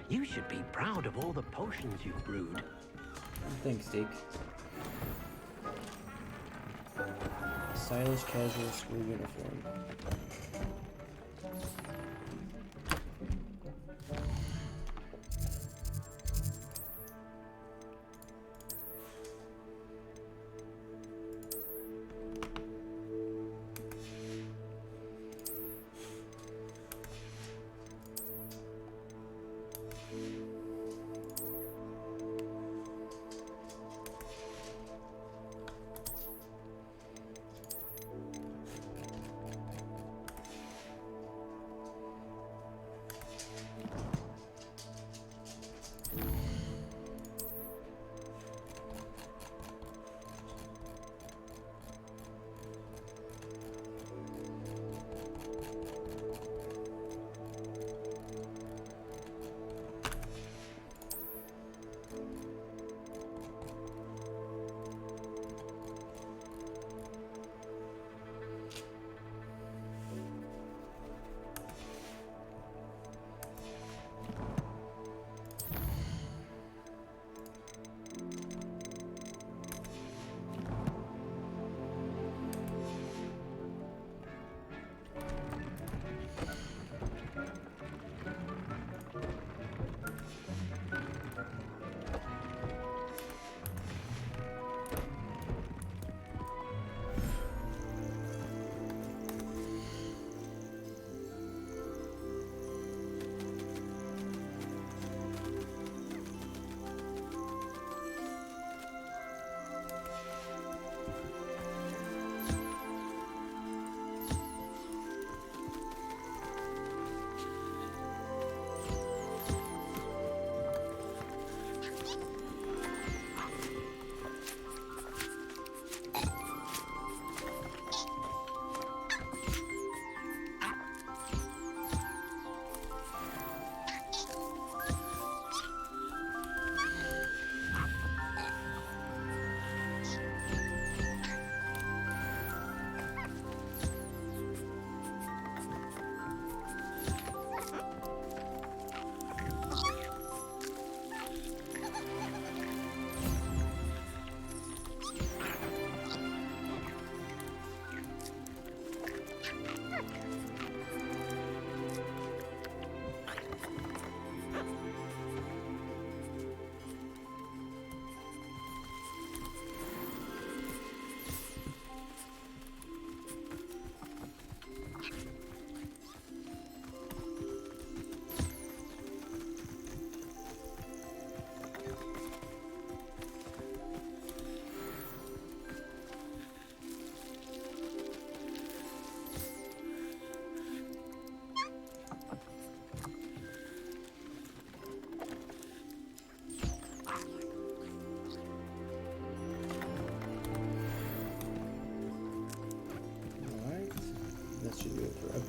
You should be proud of all the potions you've brewed. Thanks, Deek. Stylish casual school uniform.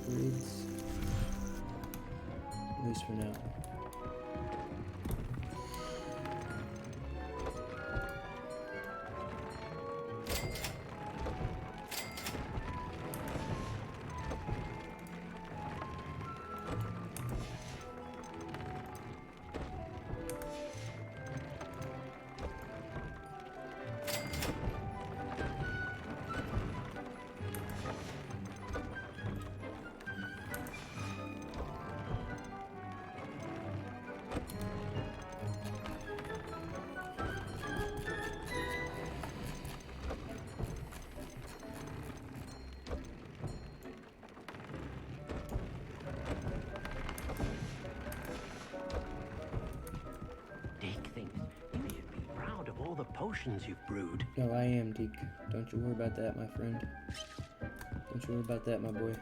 upgrades. At least for now. Deek thinks you should be proud of all the potions you've brewed. No, I am, Deek. Don't you worry about that, my friend. Don't you worry about that, my boy.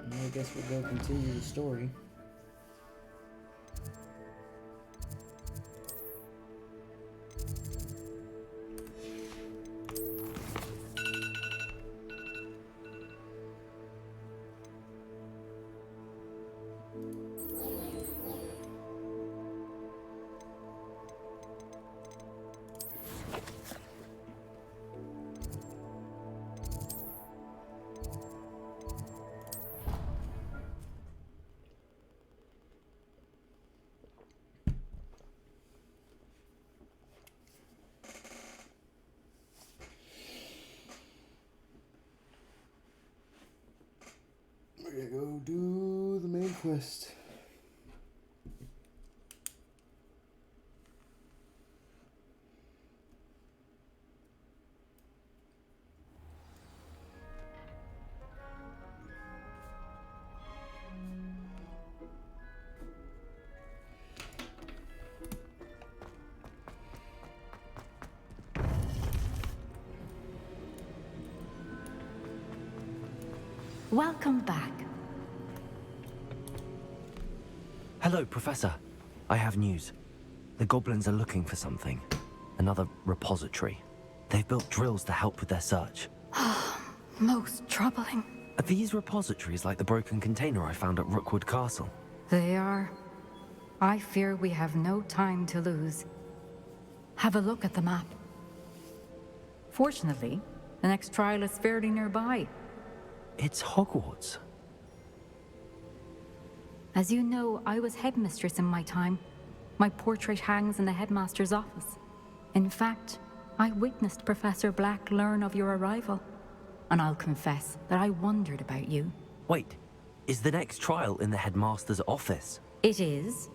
I guess we'll go continue the story. We're gonna go do the main quest. Welcome back. Hello, Professor. I have news. The goblins are looking for something. Another repository. They've built drills to help with their search. Most troubling. Are these repositories like the broken container I found at Rookwood Castle? They are. I fear we have no time to lose. Have a look at the map. Fortunately, the next trial is fairly nearby. It's Hogwarts. As you know, I was headmistress in my time. My portrait hangs in the headmaster's office. In fact, I witnessed Professor Black learn of your arrival. And I'll confess that I wondered about you. Wait, is the next trial in the headmaster's office? It is.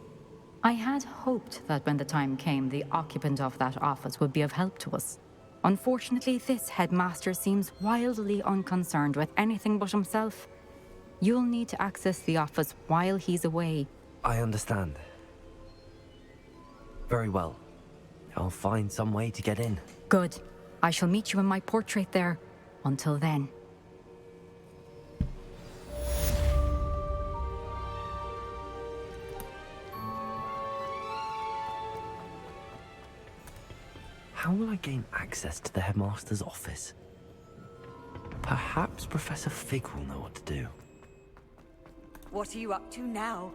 I had hoped that when the time came, the occupant of that office would be of help to us. Unfortunately, this headmaster seems wildly unconcerned with anything but himself. You'll need to access the office while he's away. I understand. Very well. I'll find some way to get in. Good. I shall meet you in my portrait there. Until then. How will I gain access to the headmaster's office? Perhaps Professor Fig will know what to do. What are you up to now?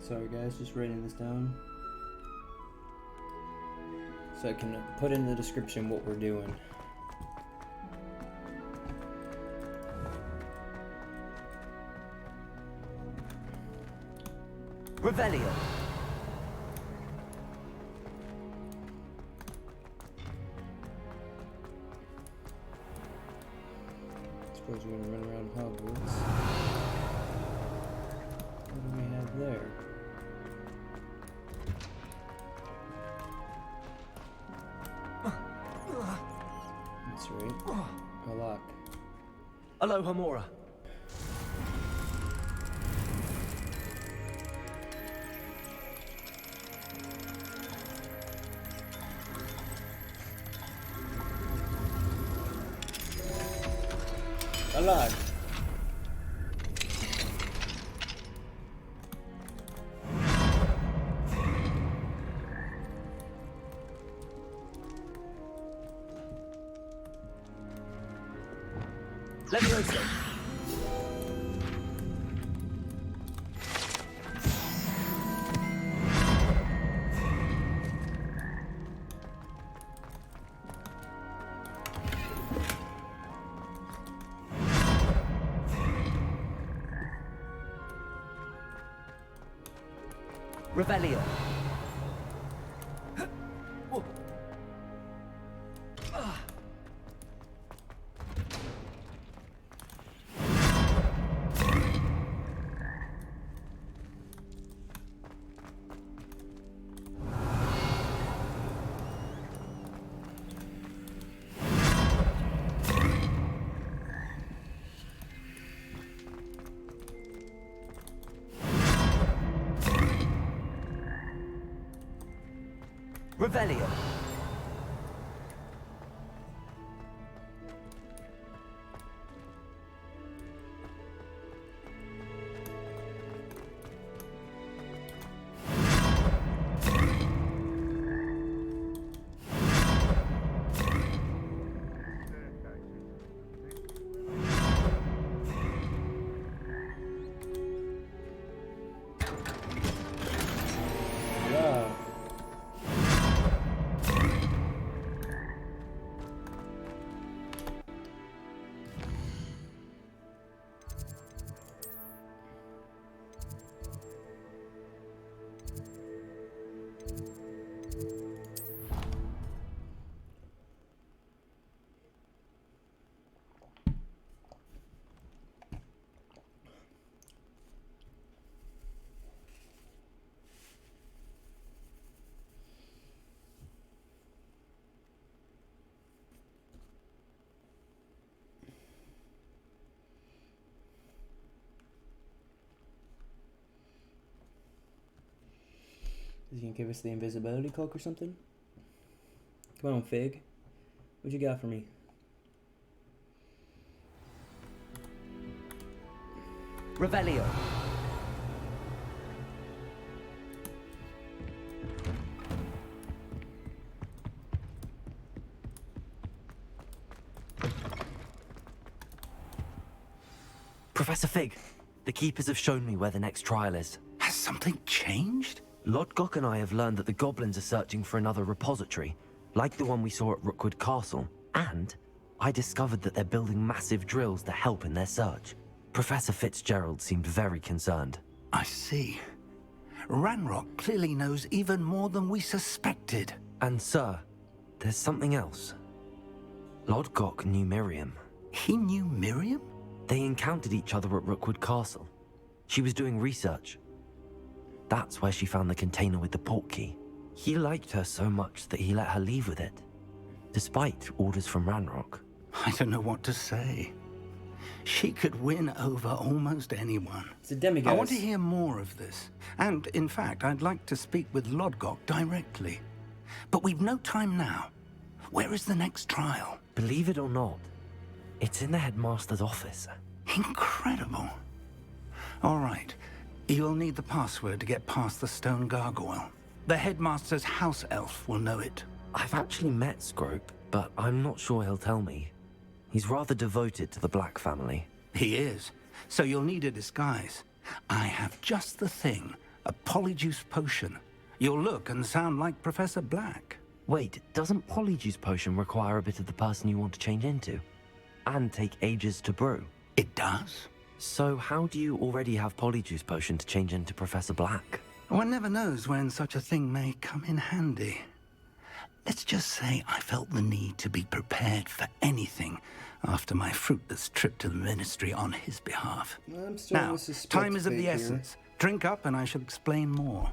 Sorry guys, just writing this down so I can put in the description what we're doing. Revelio. Suppose we're gonna run around Hogwarts. What do we have there? That's right. A lock. Aloha Mora. A lock. Levioso. Revelio. Revelio. Wow. Is he gonna give us the invisibility cloak or something? Come on, Fig. What you got for me? Revelio. Professor Fig, the Keepers have shown me where the next trial is. Has something changed? Lodgok and I have learned that the goblins are searching for another repository, like the one we saw at Rookwood Castle. And I discovered that they're building massive drills to help in their search. Professor Fitzgerald seemed very concerned. I see. Ranrock clearly knows even more than we suspected. And sir, there's something else. Lodgok knew Miriam. He knew Miriam? They encountered each other at Rookwood Castle. She was doing research. That's where she found the container with the port key. He liked her so much that he let her leave with it, despite orders from Ranrock. I don't know what to say. She could win over almost anyone. It's a demigod. I want to hear more of this. And, in fact, I'd like to speak with Lodgok directly. But we've no time now. Where is the next trial? Believe it or not, it's in the headmaster's office. Incredible. All right. You'll need the password to get past the stone gargoyle. The headmaster's house elf will know it. I've actually met Scrope, but I'm not sure he'll tell me. He's rather devoted to the Black family. He is. So you'll need a disguise. I have just the thing. A polyjuice potion. You'll look and sound like Professor Black. Wait, doesn't polyjuice potion require a bit of the person you want to change into? And take ages to brew? It does. So how do you already have polyjuice potion to change into Professor Black? One never knows when such a thing may come in handy. Let's just say I felt the need to be prepared for anything after my fruitless trip to the ministry on his behalf. Now, time is of the essence. Drink up and I shall explain more.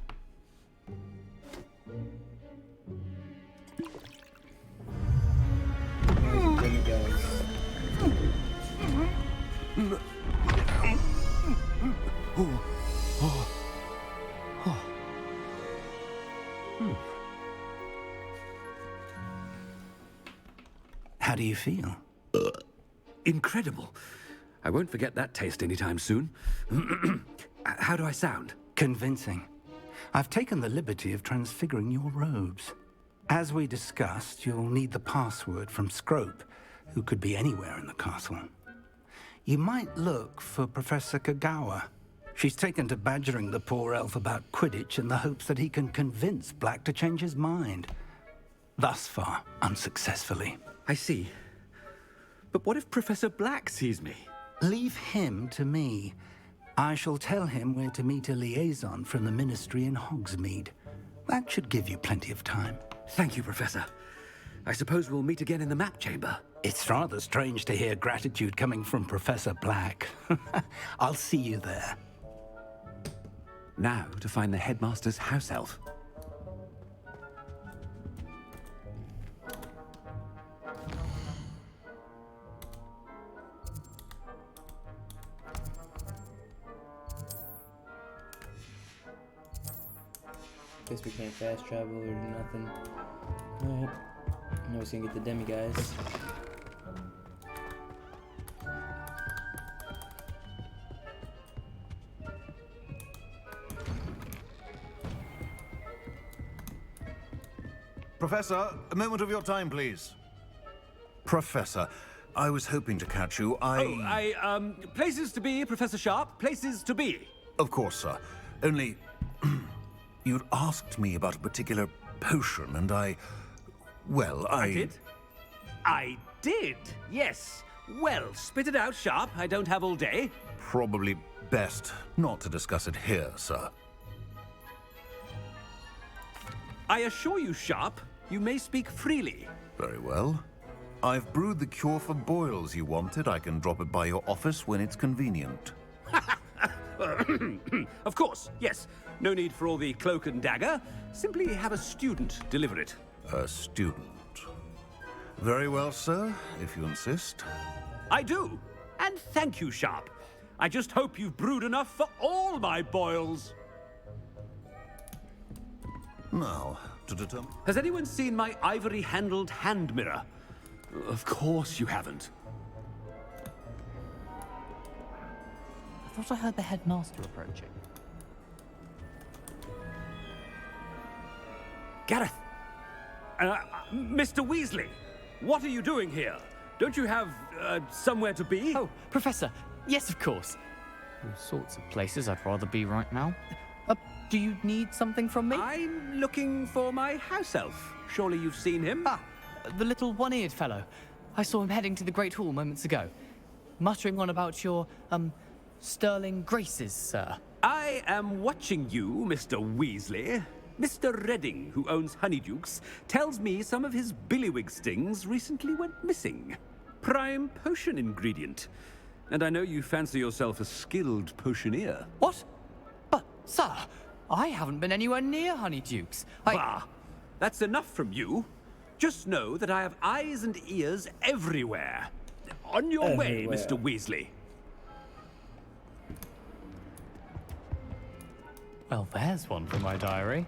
How do you feel? Incredible. I won't forget that taste anytime soon. How do I sound? Convincing. I've taken the liberty of transfiguring your robes. As we discussed, you'll need the password from Scrope, who could be anywhere in the castle. You might look for Professor Kagawa. She's taken to badgering the poor elf about Quidditch in the hopes that he can convince Black to change his mind. Thus far, unsuccessfully. I see. But what if Professor Black sees me? Leave him to me. I shall tell him where to meet a liaison from the ministry in Hogsmeade. That should give you plenty of time. Thank you, Professor. I suppose we'll meet again in the map chamber. It's rather strange to hear gratitude coming from Professor Black. I'll see you there. Now to find the headmaster's house elf. Guess we can't fast travel or do nothing. Alright. Now we're gonna get the demi-guys. Professor, a moment of your time, please. Professor, I was hoping to catch you. Places to be, Professor Sharp. Places to be. Of course, sir. Only... You'd asked me about a particular potion, and I did? I did, yes. Well, spit it out, Sharp. I don't have all day. Probably best not to discuss it here, sir. I assure you, Sharp, you may speak freely. Very well. I've brewed the cure for boils you wanted. I can drop it by your office when it's convenient. Of course, yes. No need for all the cloak and dagger. Simply have a student deliver it. A student. Very well, sir, if you insist. I do. And thank you, Sharp. I just hope you've brewed enough for all my boils. Now, to determine... Has anyone seen my ivory-handled hand mirror? Of course you haven't. I thought I heard the headmaster approaching. Gareth! Mr. Weasley! What are you doing here? Don't you have, somewhere to be? Oh, Professor, Yes, of course. All sorts of places I'd rather be right now. Do you need something from me? I'm looking for my house elf. Surely you've seen him? Ah, the little one-eared fellow. I saw him heading to the Great Hall moments ago, muttering on about your, sterling graces, sir. I am watching you, Mr. Weasley. Mr. Redding, who owns Honeydukes, tells me some of his billywig stings recently went missing. Prime potion ingredient. And I know you fancy yourself a skilled potioneer. What? But, sir, I haven't been anywhere near Honeydukes. Bah! That's enough from you. Just know that I have eyes and ears everywhere. On your way, Mr. Weasley. Well, there's one for my diary.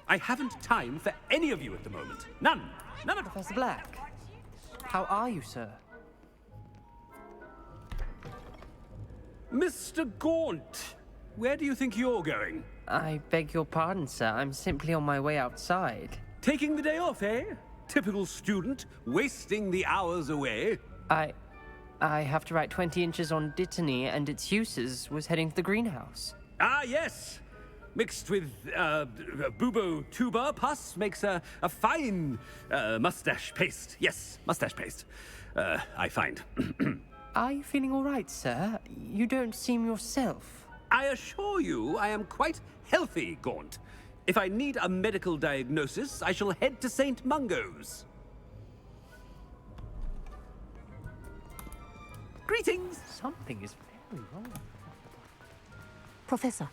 I haven't time for any of you at the moment. None. None of Professor Black, how are you, sir? Mr. Gaunt, where do you think you're going? I beg your pardon, sir. I'm simply on my way outside. Taking the day off, eh? Typical student, wasting the hours away. I have to write 20 inches on Dittany and its uses. Was heading to the greenhouse. Ah, yes. Mixed with bubo tuber pus makes a fine mustache paste. Yes, mustache paste. I find. Are you feeling all right, sir? You don't seem yourself. I assure you I am quite healthy, Gaunt. If I need a medical diagnosis, I shall head to St. Mungo's. Greetings! Something is very wrong. Professor,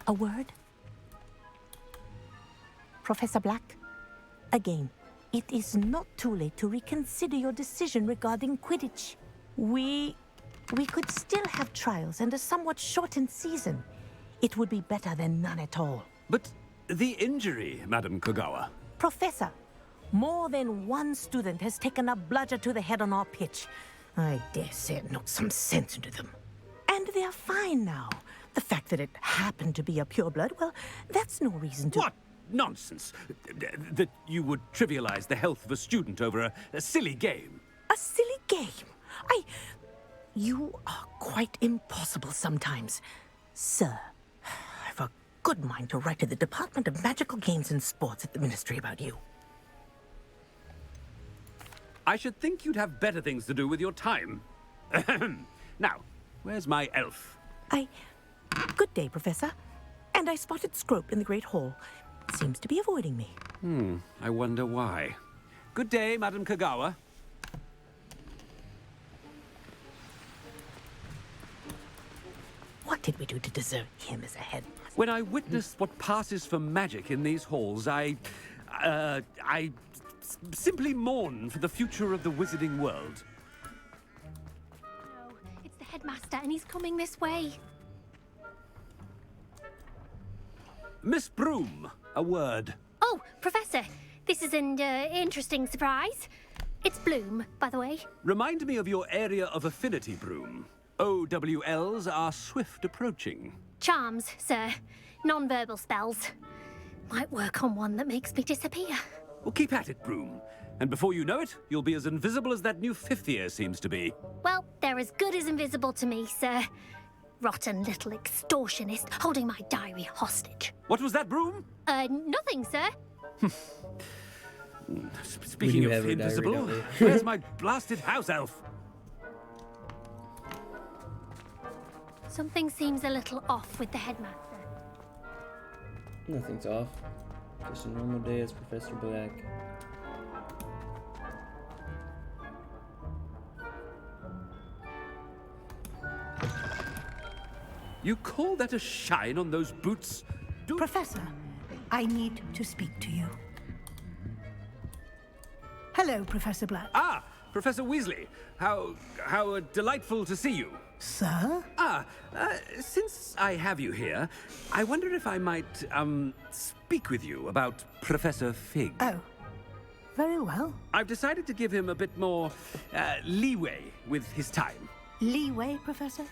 a word? Professor Black, again, it is not too late to reconsider your decision regarding Quidditch. We could still have trials and a somewhat shortened season. It would be better than none at all. But the injury, Madam Kogawa. Professor, more than one student has taken a bludger to the head on our pitch. I dare say it knocked some sense into them. And they're fine now. The fact that it happened to be a pureblood, well, that's no reason to... What nonsense! That you would trivialize the health of a student over a silly game. A silly game? You are quite impossible sometimes. Sir, I've a good mind to write to the Department of Magical Games and Sports at the Ministry about you. I should think you'd have better things to do with your time. Now, where's my elf? Good day, Professor. And I spotted Scrope in the Great Hall. Seems to be avoiding me. I wonder why. Good day, Madam Kogawa. What did we do to deserve him as a headmaster? When I witness what passes for magic in these halls, I simply mourn for the future of the wizarding world. No, it's the headmaster and he's coming this way. Miss Broom, a word. Oh, Professor, this is an interesting surprise. It's Bloom, by the way. Remind me of your area of affinity, Broom. OWLs are swift approaching. Charms, sir. Non-verbal spells. Might work on one that makes me disappear. Well, keep at it, Broom. And before you know it, you'll be as invisible as that new fifth year seems to be. Well, they're as good as invisible to me, sir. Rotten little extortionist holding my diary hostage. What was that, Broom? Nothing, sir. Speaking of invisible, where's my blasted house elf? Something seems a little off with the headmaster. Nothing's off. Just a normal day as Professor Black. You call that a shine on those boots? Professor, I need to speak to you. Hello, Professor Black. Ah, Professor Weasley. How delightful to see you. Sir? Since I have you here, I wonder if I might, speak with you about Professor Fig. Oh, very well. I've decided to give him a bit more, leeway with his time. Leeway, Professor?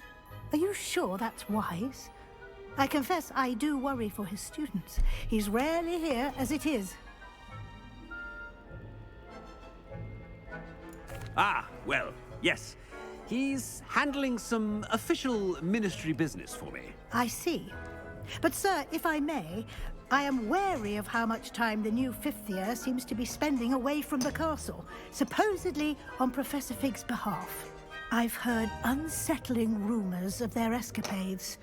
Are you sure that's wise? I confess I do worry for his students. He's rarely here as it is. Ah, well, yes. He's handling some official ministry business for me. I see. But sir, if I may, I am wary of how much time the new fifth year seems to be spending away from the castle, supposedly on Professor Fig's behalf. I've heard unsettling rumors of their escapades.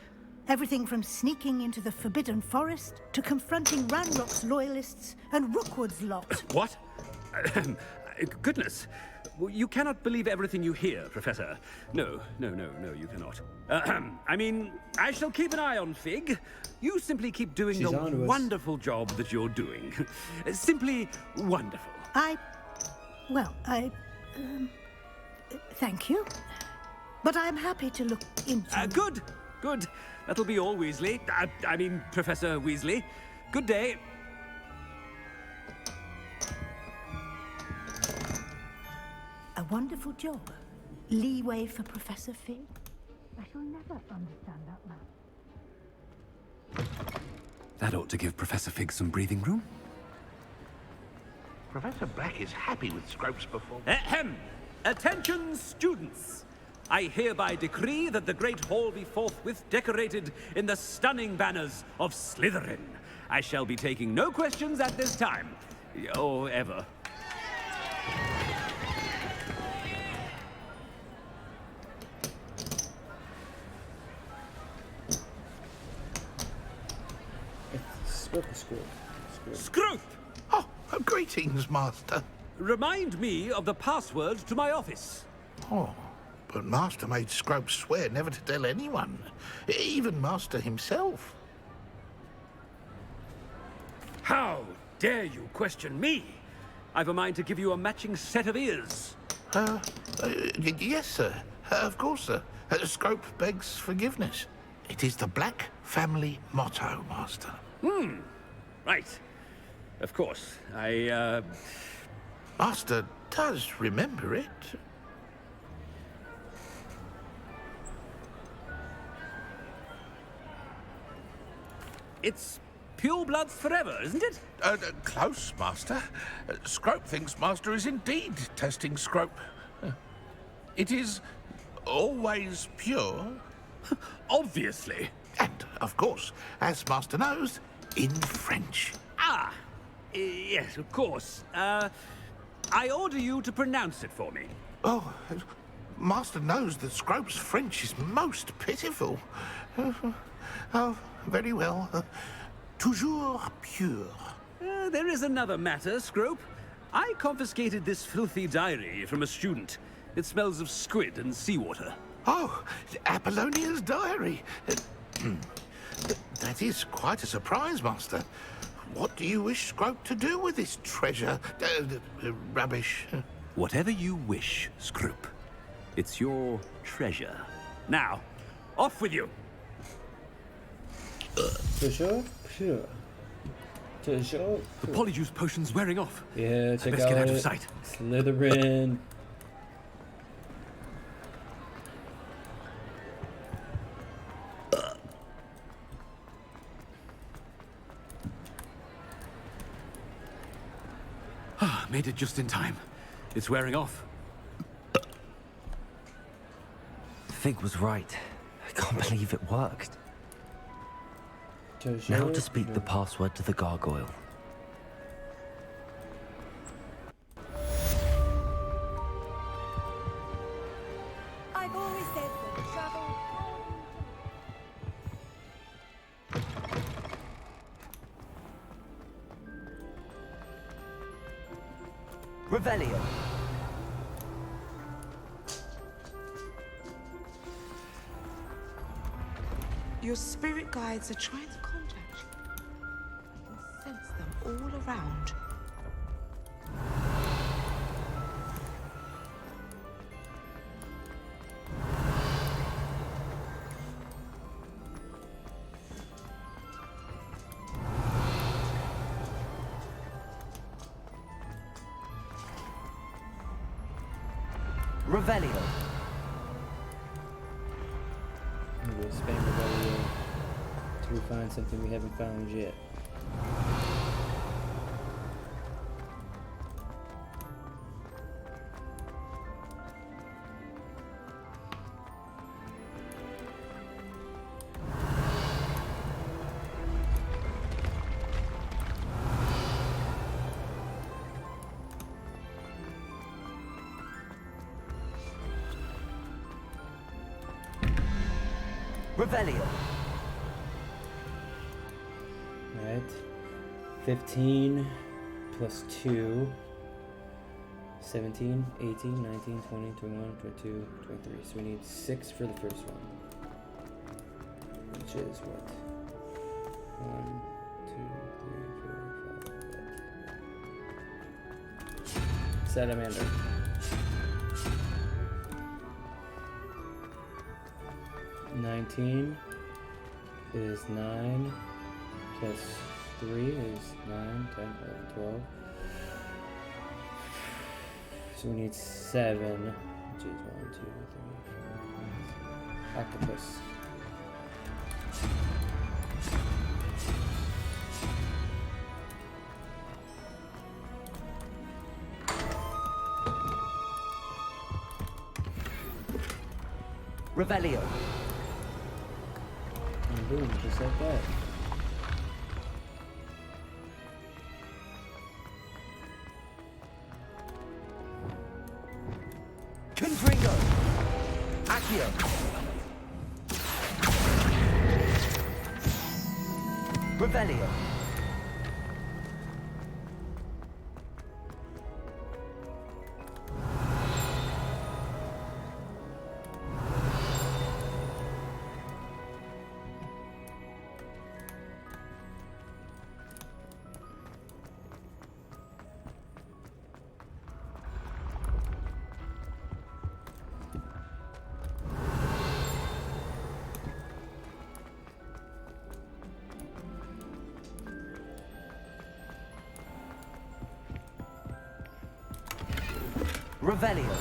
Everything from sneaking into the Forbidden Forest to confronting Ranrock's loyalists and Rookwood's lot. What? Goodness. You cannot believe everything you hear, Professor. No, you cannot. I mean, I shall keep an eye on Fig. You simply keep doing the wonderful job that you're doing. Simply wonderful. Thank you. But I'm happy to look into... Good. That'll be all, Weasley. I mean, Professor Weasley. Good day. A wonderful job. Leeway for Professor Fig. I shall never understand that man. That ought to give Professor Fig some breathing room. Professor Black is happy with Scrope's performance. Ahem! Attention, students! I hereby decree that the Great Hall be forthwith decorated in the stunning banners of Slytherin. I shall be taking no questions at this time. Or ever. Scrope! Oh, greetings, Master. Remind me of the password to my office. Oh, but Master made Scrope swear never to tell anyone, even Master himself. How dare you question me? I've a mind to give you a matching set of ears. Yes, sir. Of course, sir. Scrope begs forgiveness. It is the Black family motto, Master. Right. Of course. Master does remember it. It's pure bloods forever, isn't it? Close, Master. Scrope thinks Master is indeed testing Scrope. It is always pure. Obviously. And, of course, as Master knows, in French. Ah! Yes, of course. I order you to pronounce it for me. Oh, Master knows that Scrope's French is most pitiful. Oh, very well. Toujours pure. There is another matter, Scrope. I confiscated this filthy diary from a student. It smells of squid and seawater. Oh, Apollonia's diary. That is quite a surprise, Master. What do you wish Scrope to do with this treasure? Rubbish. Whatever you wish, Scrope. It's your treasure. Now, off with you. Treasure? Pure. Treasure? The polyjuice potion's wearing off. Yeah, check Let's out get out of sight. Slytherin. Made it just in time. It's wearing off. Fig was right. I can't believe it worked. Treasure? Now to speak the password to the gargoyle. I've always said that travel... Revelio. Your spirit guides are trying to contact you. I can sense them all around. Revelio. spam Revelio till we find something we haven't found yet. Revelio. Alright. 15 plus 2. 17, 18, 19, 20, 21, 22, 23. So we need 6 for the first one. Which is what? 1, 2, 3, 4, 5, 6. Salamander. $19 is 9 plus 3 is 9, 10, 11, 12. So we need 7, which is 1, 2, 3, 4, 5. Octopus. Revelio. And boom, just like that. Confringo. Accio. Revelio. Revelio.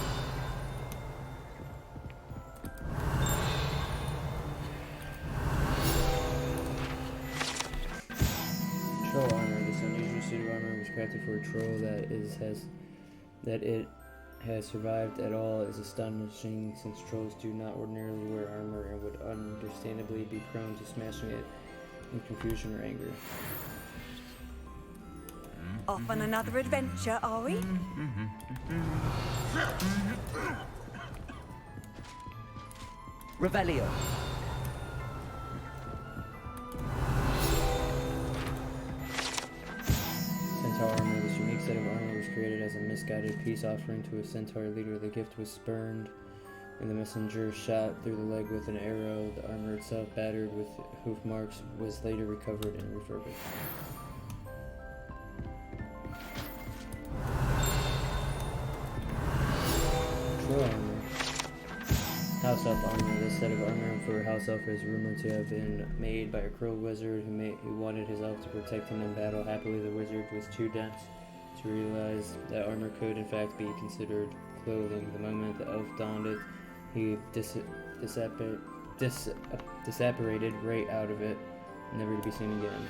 Troll armor. This unusual suit of armor was crafted for a troll that it has survived at all is astonishing, since trolls do not ordinarily wear armor and would understandably be prone to smashing it in confusion or anger. Off on another adventure, are we? Revelio. Centaur armor. This unique set of armor was created as a misguided peace offering to a centaur leader. The gift was spurned when the messenger shot through the leg with an arrow. The armor itself, battered with hoof marks, was later recovered and refurbished. Troll armor. House elf armor. This set of armor for house elf is rumored to have been made by a cruel wizard who wanted his elf to protect him in battle. Happily, the wizard was too dense to realize that armor could in fact be considered clothing. The moment the elf donned it, he disapparated right out of it, never to be seen again.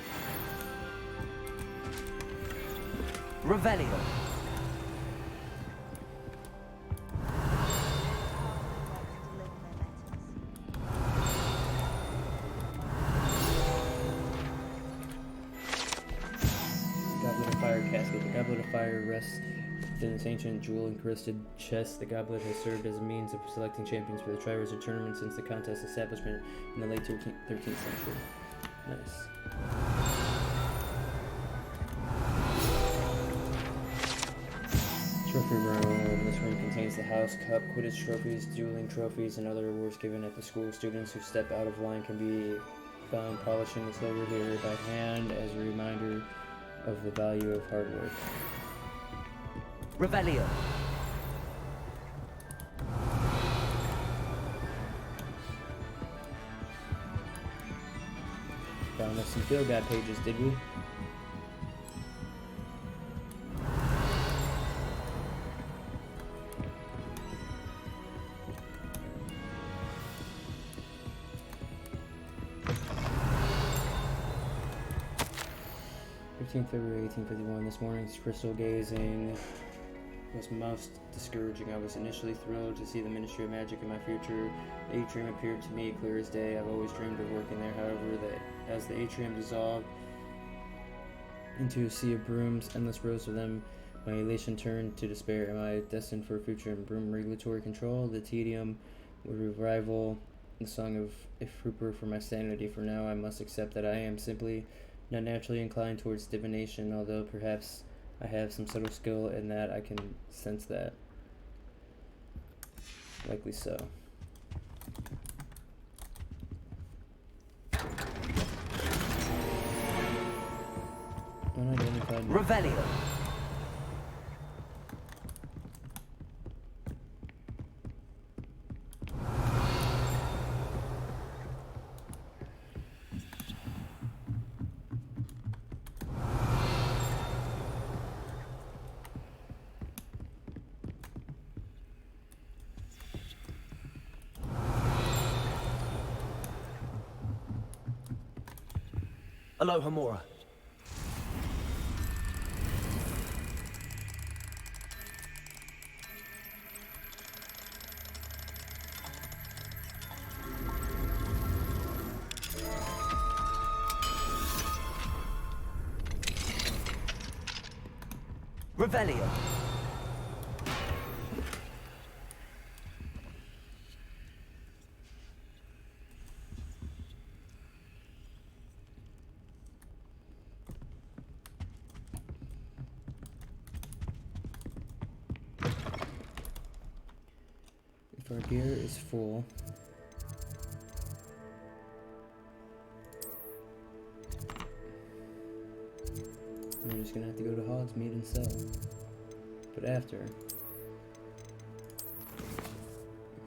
Revelio. Casket. The Goblet of Fire rests within this ancient jewel-encrusted chest. The goblet has served as a means of selecting champions for the Triwizard Tournament since the contest's establishment in the late 13th century. Nice. Trophy room. This room contains the House Cup, Quidditch trophies, dueling trophies, and other awards given at the school. Students who step out of line can be found polishing the silver here by hand as a reminder of the value of hard work. Revelio. Found us some field guide pages, did we? 13th February 1851. This morning's crystal gazing was most discouraging. I was initially thrilled to see the Ministry of Magic in my future. The atrium appeared to me clear as day. I've always dreamed of working there. However, that as the atrium dissolved into a sea of brooms, endless rows of them, my elation turned to despair. Am I destined for a future in broom regulatory control? The tedium would rival the song of Ifruper for my sanity. For now, I must accept that I am simply not naturally inclined towards divination, although perhaps I have some subtle skill in that. I can sense that. Likely so. Unidentified. Revelio. Aloha Mora. Revelio. If our gear is full, we're just gonna have to go to Hogsmeade and sell. But after,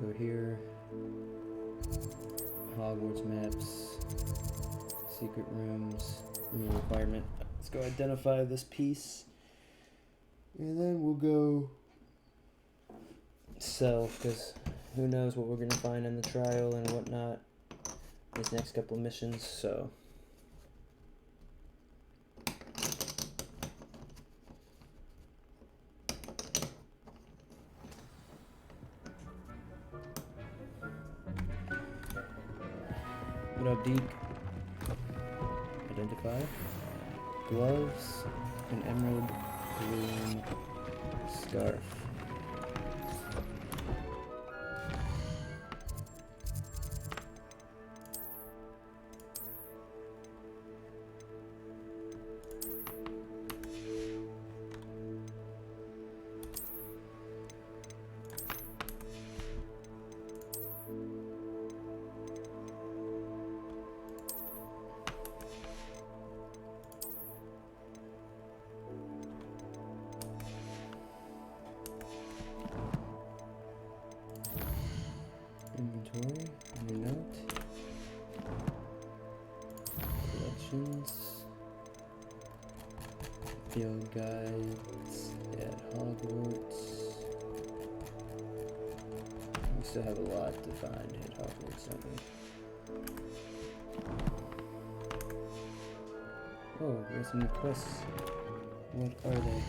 go here, Hogwarts maps, secret rooms, room requirement. Let's go identify this piece, and then we'll go sell, because who knows what we're gonna find in the trial and whatnot these next couple missions. So what up, Deek? Identify. Gloves, an emerald green scarf. Inventory, new note, collections, field guides at Hogwarts. We still have a lot to find at Hogwarts, don't we? Oh, there's some new quests. What are they?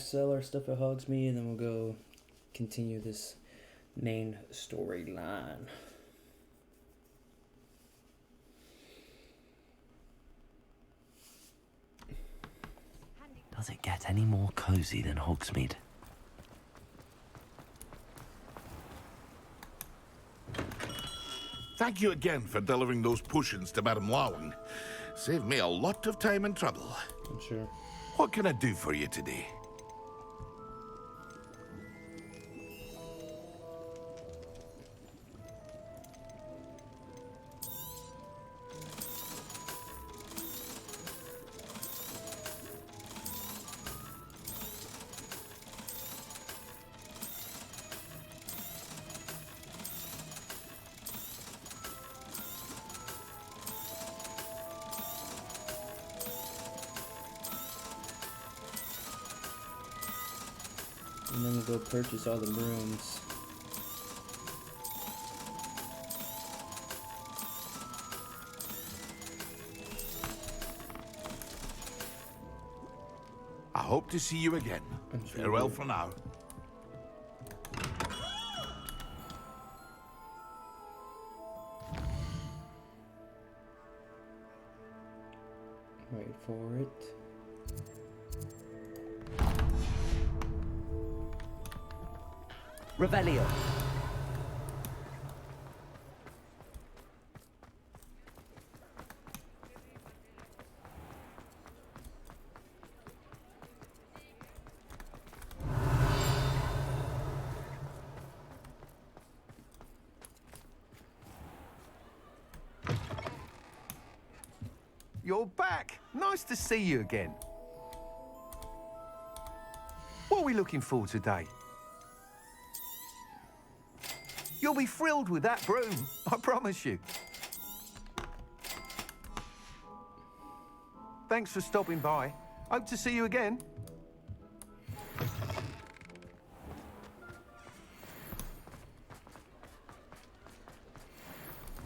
sell our stuff at Hogsmeade, and then we'll go continue this main storyline. Does it get any more cozy than Hogsmeade? Thank you again for delivering those potions to Madame Lawing. Saved me a lot of time and trouble. I'm sure. What can I do for you today? And then we'll go purchase all the brooms. I hope to see you again. Farewell for now. Wait for it. Revelio. You're back. Nice to see you again. What are we looking for today? You'll be thrilled with that broom, I promise you. Thanks for stopping by. Hope to see you again.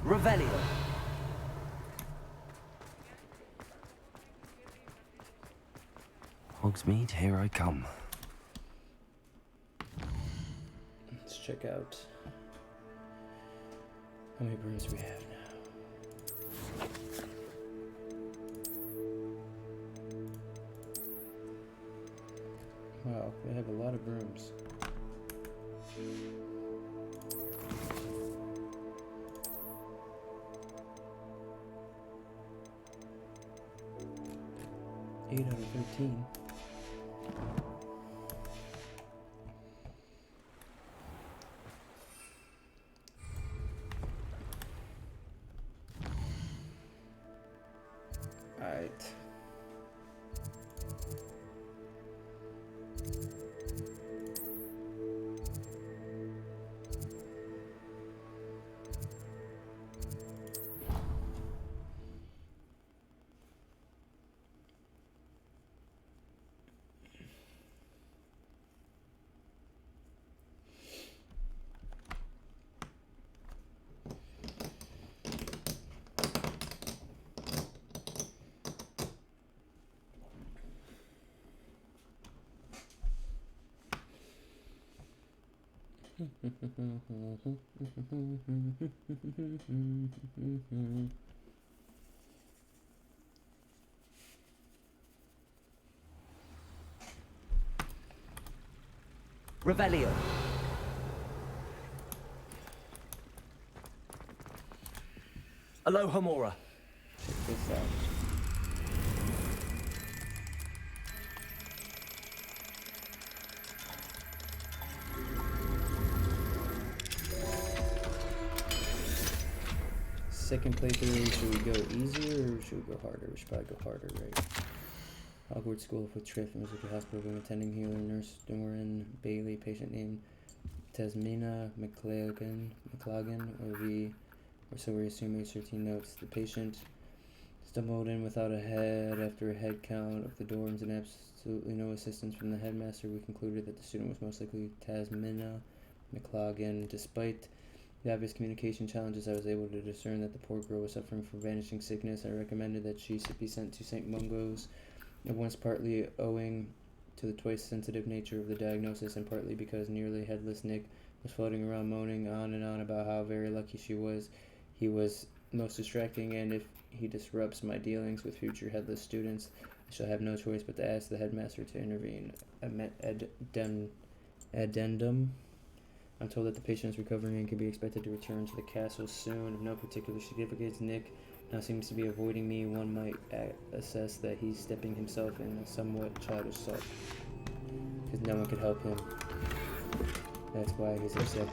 Revelio. Hogsmeade, here I come. Let's check out how many brooms we have now. Wow, we have a lot of brooms. Eight out of 13. Alright. Revelio. Aloha Mora. Check this out. Second playthrough, should we go easier or should we go harder? We should probably go harder, right? Hogwarts School for Triff, Missouri Hospital, room attending healer, nurse Doran Bailey, patient named Tasmina McLagan, or so we assume age 13 notes. The patient stumbled in without a head after a head count of the dorms and absolutely no assistance from the headmaster. We concluded that the student was most likely Tasmina McLagan. Despite the obvious communication challenges, I was able to discern that the poor girl was suffering from vanishing sickness. I recommended that she be sent to St. Mungo's, at once partly owing to the twice sensitive nature of the diagnosis, and partly because nearly headless Nick was floating around moaning on and on about how very lucky she was. He was most distracting, and if he disrupts my dealings with future headless students, I shall have no choice but to ask the headmaster to intervene. Addendum. I'm told that the patient is recovering and can be expected to return to the castle soon. Of no particular significance, Nick now seems to be avoiding me. One might assess that he's stepping himself in a somewhat childish sulk, because no one could help him. That's why he's upset.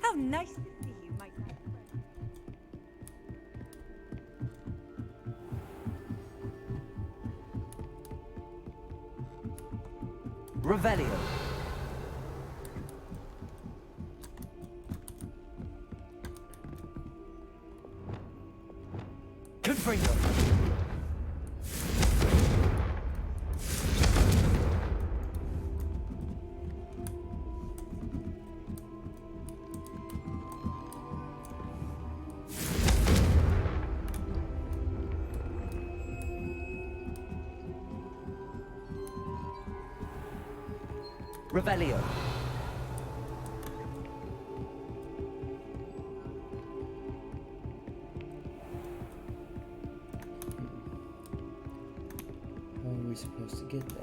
How nice to see you, my friend. Revelio. Confringo. Revelio. How are we supposed to get that?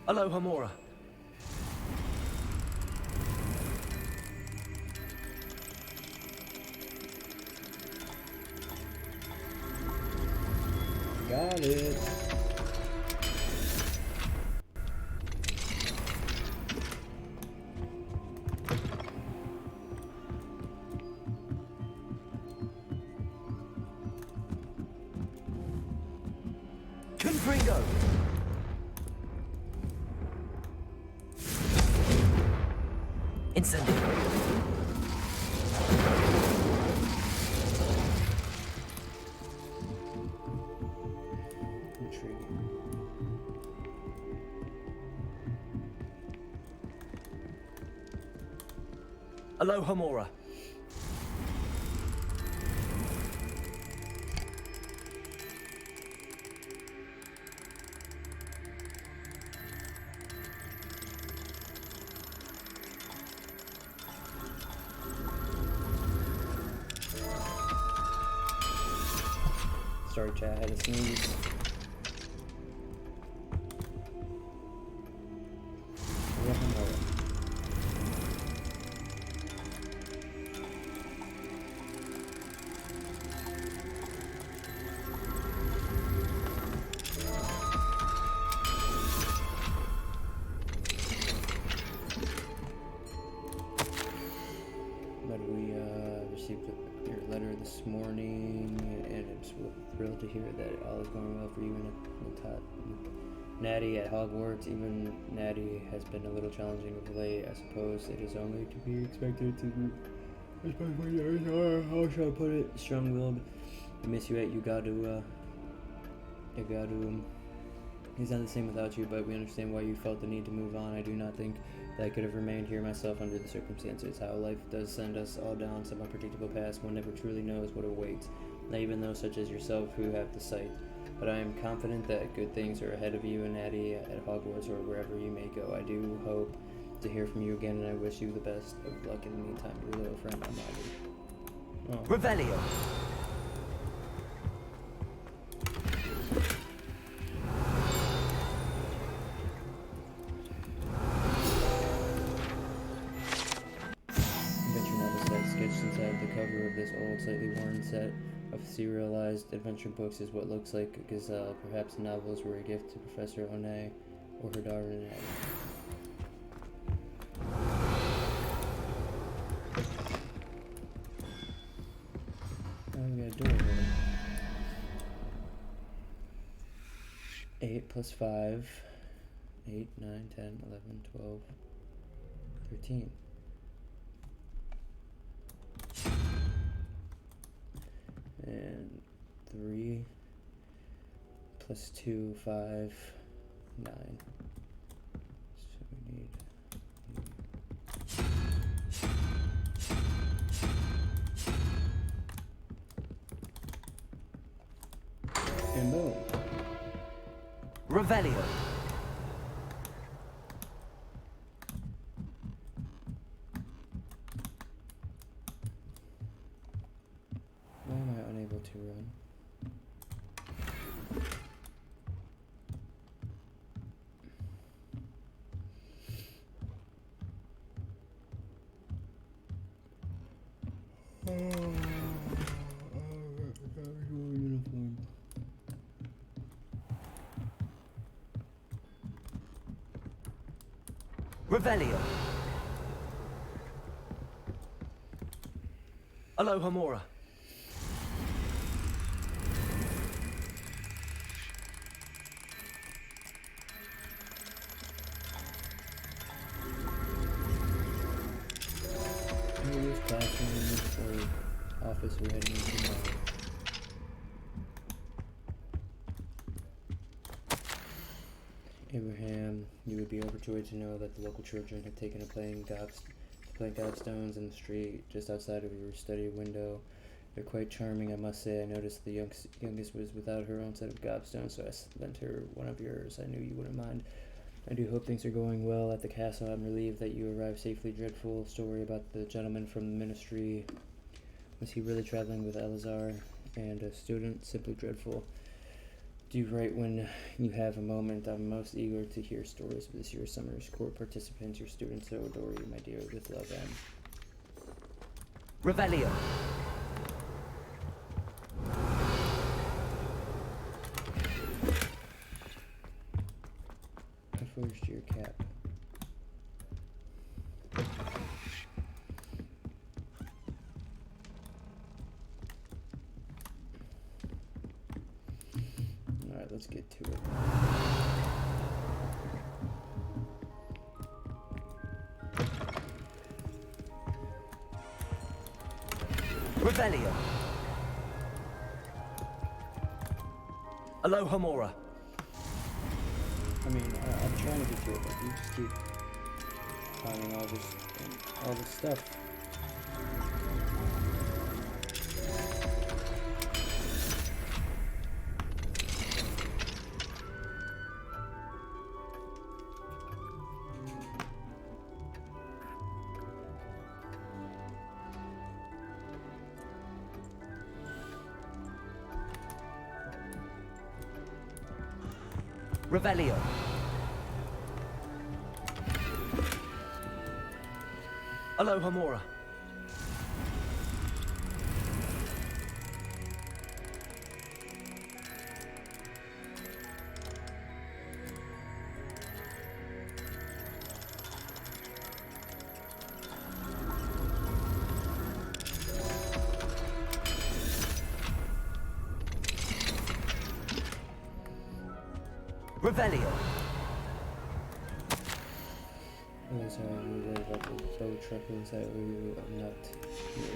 Aloha Mora. Got it. Confringo. Incendio. Aloha Mora. Sorry, chat, I had to sneeze. Aloha Mora. But we received your letter this morning, and I'm thrilled to hear that all is going well for you and Natty at Hogwarts. Even Natty has been a little challenging of late. I suppose it is only to be expected to be. How shall I put it? Strong-willed. I miss you at Ugadu. He's not the same without you, but we understand why you felt the need to move on. I do not think that I could have remained here myself under the circumstances. How life does send us all down some unpredictable paths. One never truly knows what awaits. Not even those such as yourself who have the sight. But I am confident that good things are ahead of you and Natty at Hogwarts or wherever you may go. I do hope to hear from you again, and I wish you the best of luck in the meantime. Your little friend, Amadi. Oh. Revelio. Adventure novel set sketched inside the cover of this old, slightly worn set of serialized adventure books is what looks like a gazelle. Perhaps the novels were a gift to Professor Onay or her daughter Natty. Oh, we got a door here. 8 plus 5. 8, 9, 10, 11, 12, 13. And 3 plus 2, 5, 9. And boom. Revelio. Why am I unable to run? Uniform. Revelio. Alohomora. Use classroom or office we're heading into now. Abraham, you would be overjoyed to know that the local children have taken to playing gobstones in the street just outside of your study window. They're quite charming, I must say. I noticed the youngest was without her own set of gobstones, so I lent her one of yours. I knew you wouldn't mind. I do hope things are going well at the castle. I'm relieved that you arrived safely. Dreadful story about the gentleman from the ministry. Was he really traveling with Elazar and a student? Simply dreadful. Do write when you have a moment. I'm most eager to hear stories of this year's summer's court participants. Your students so adore you, my dear. With love, Anne. Revelio. I forged your cap. Alright, let's get to it. Revelio. Alohomora. I mean, I'm trying to get to it, but you just keep finding all this stuff. Revelio. Alohomora. Revelio. Those are you worried about the bow truckers that we are not here.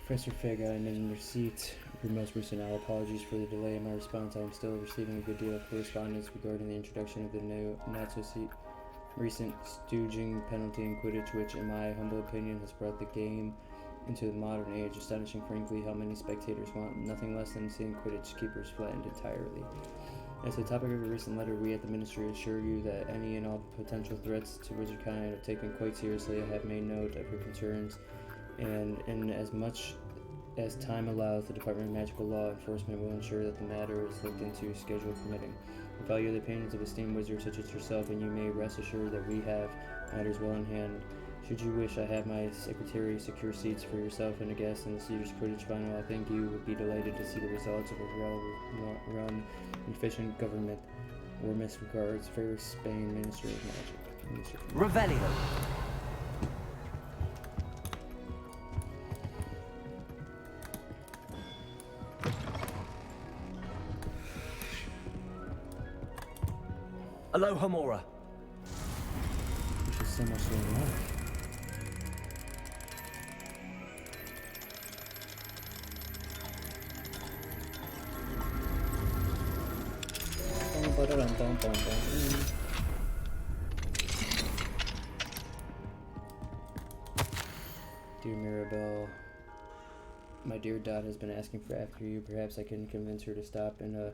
Professor Fig, I am in receipt of your most recent apologies for the delay in my response. I am still receiving a good deal of correspondence regarding the introduction of the new recent stooging penalty in Quidditch, which in my humble opinion has brought the game into the modern age. Astonishing, frankly, how many spectators want nothing less than seeing Quidditch keepers flattened entirely. As the topic of a recent letter, we at the Ministry assure you that any and all potential threats to wizardkind are taken quite seriously. I have made note of your concerns, and in as much as time allows, the Department of Magical Law Enforcement will ensure that the matter is looked into, schedule permitting. We value the opinions of esteemed wizards such as yourself, and you may rest assured that we have matters well in hand. Should you wish, I have my secretary secure seats for yourself and a guest in the Cedars Quidditch final. I think you would be delighted to see the results of a well-run, efficient government. Warmest regards, Ferris Spain, Minister of Magic. Revelio. Alohomora. Which is so much going on. Dear Mirabelle, my dear Dot has been asking for after you. Perhaps I can convince her to stop and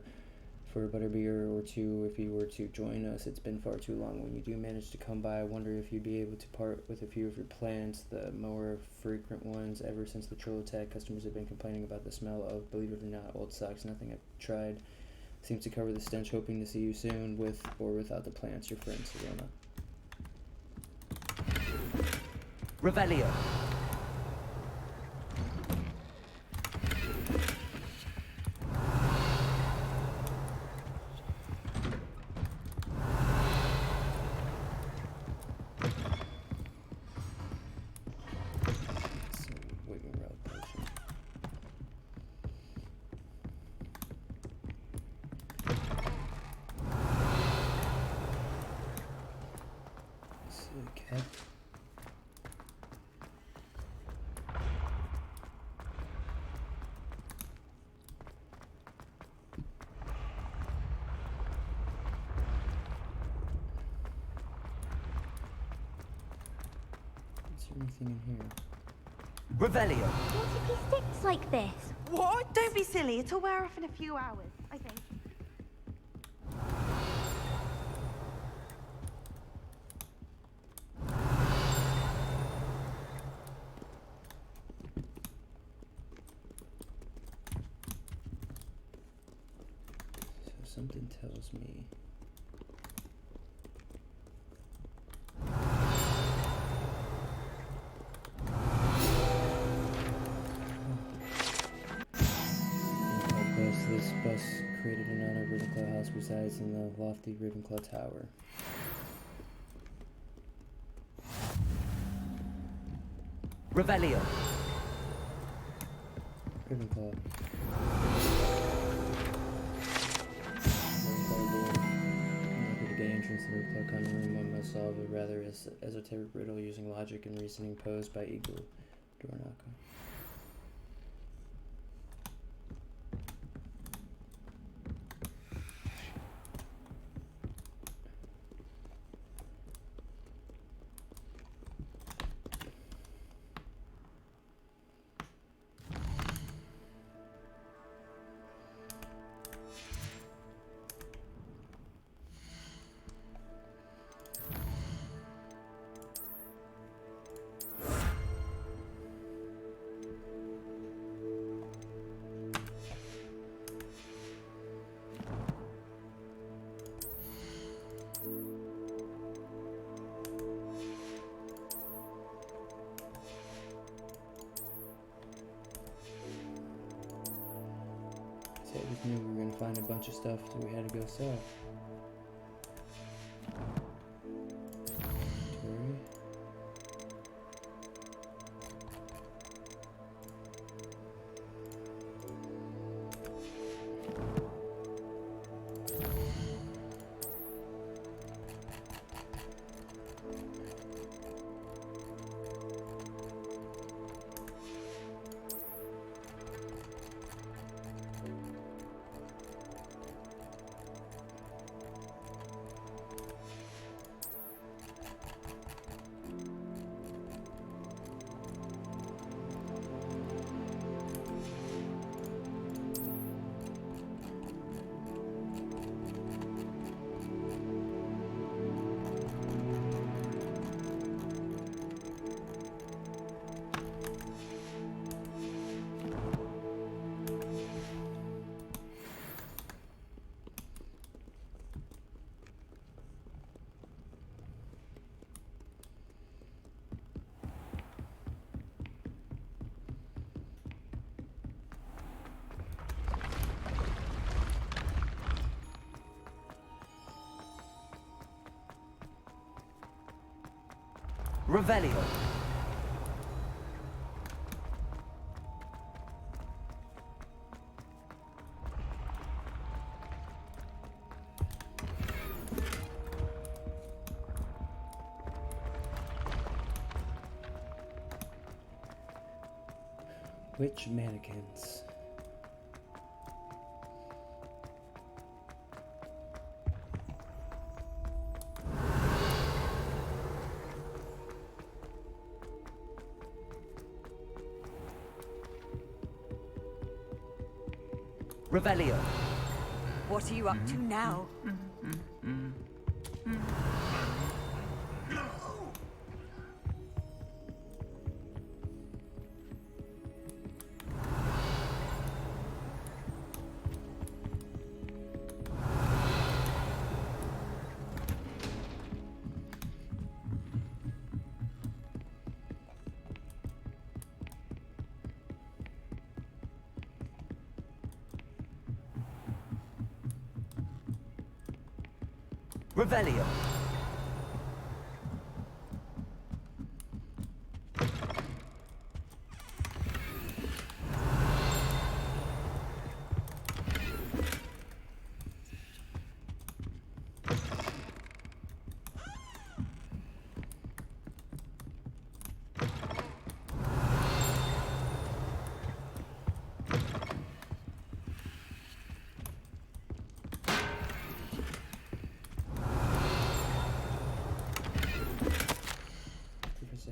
for a butterbeer or two if you were to join us. It's been far too long. When you do manage to come by, I wonder if you'd be able to part with a few of your plants, the more frequent ones. Ever since the troll attack, customers have been complaining about the smell of, believe it or not, old socks. Nothing I've tried seems to cover the stench. Hoping to see you soon, with or without the plants. Your friend, Serena. Revelio. Anything in here? Revelio. What if he sticks like this? What? Don't be silly. It'll wear off in a few hours, I think. So something tells me. This bus, created in honor of Ravenclaw House, resides in the lofty Ravenclaw Tower. Revelio. Ravenclaw. To gain entrance to the Ravenclaw common room, one must solve a rather esoteric riddle using logic and reasoning posed by Eagle Dornaka. I just knew we were gonna find a bunch of stuff that we had to go sell. Tori. Revelio. Which mannequins? Revelio. What are you up to now? Revelio.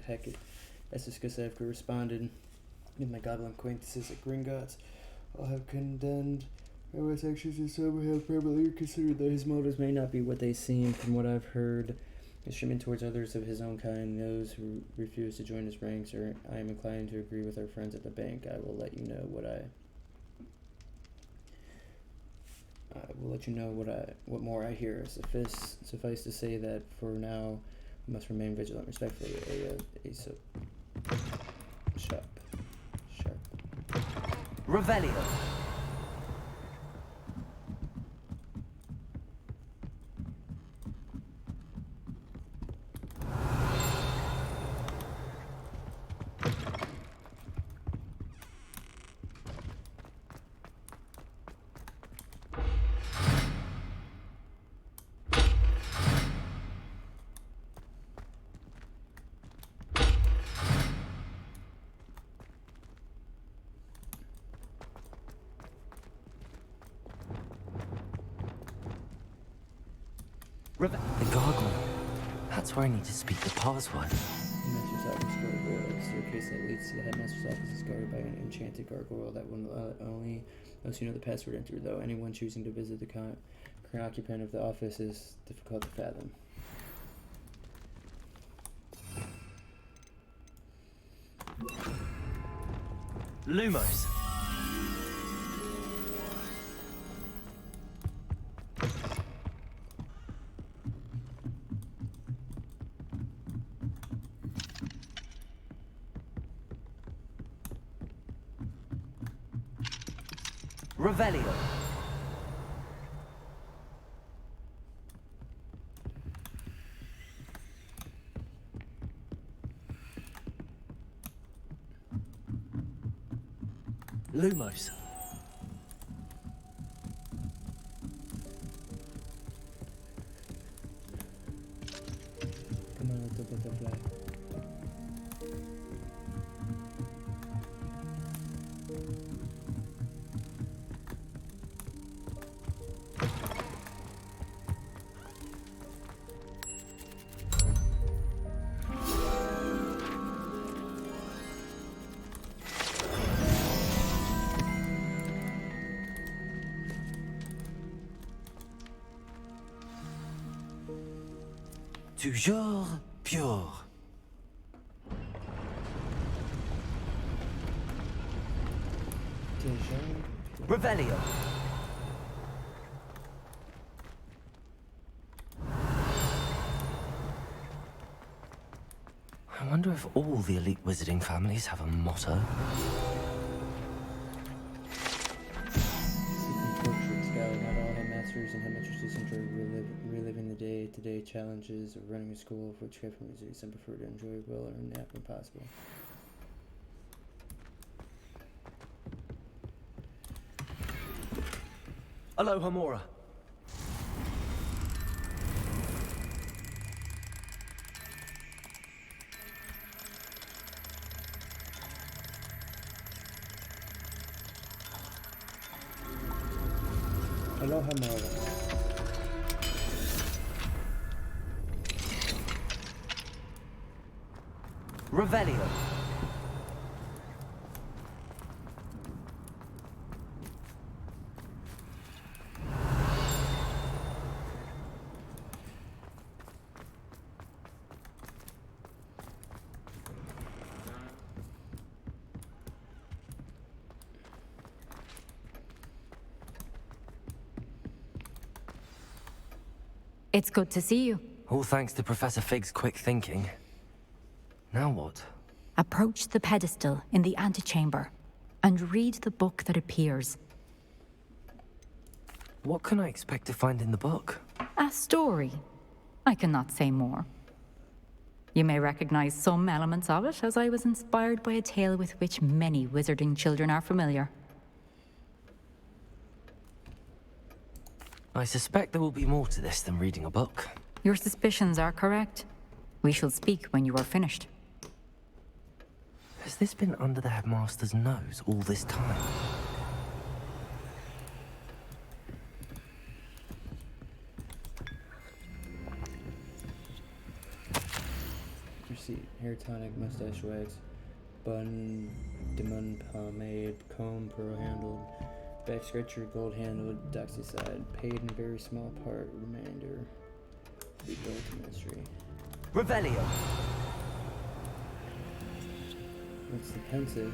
Heck, Escusevka responded, "In my goblin acquaintances at Gringotts, all have condemned Hogwarts actions and some have primarily considered that his motives may not be what they seem. From what I've heard, his treatment towards others of his own kind, those who refuse to join his ranks, or I am inclined to agree with our friends at the bank. I will let you know what more I hear. Suffice to say that for now, we must remain vigilant. Respectfully, Aesop. Sharp. Revelio. The gargoyle. That's where I need to speak the password. The Headmaster's office gargoyle. The staircase that leads to the Headmaster's office is guarded by an enchanted gargoyle that will only those who know the password enter, though anyone choosing to visit the current occupant of the office is difficult to fathom. Lumos. Revelio. Lumos. Come on, little butterfly. Toujours pure. Revelio. I wonder if all the elite wizarding families have a motto. Not all headmasters and headmistresses enjoy reliving the day-to-day challenges of running a school, of which careful wizards some prefer to enjoy well or nap when possible. Aloha Mora. Aloha Mora. Revelio. It's good to see you. All thanks to Professor Fig's quick thinking. Now what? Approach the pedestal in the antechamber and read the book that appears. What can I expect to find in the book? A story. I cannot say more. You may recognize some elements of it, as I was inspired by a tale with which many wizarding children are familiar. I suspect there will be more to this than reading a book. Your suspicions are correct. We shall speak when you are finished. Has this been under the headmaster's nose all this time? Receipt, hair tonic, mustache wax, bun, demon pomade, comb, pearl handled, back scratcher, gold handled, doxycide, paid in very small part, remainder, be billed to ministry. Revelio! What's the pensive?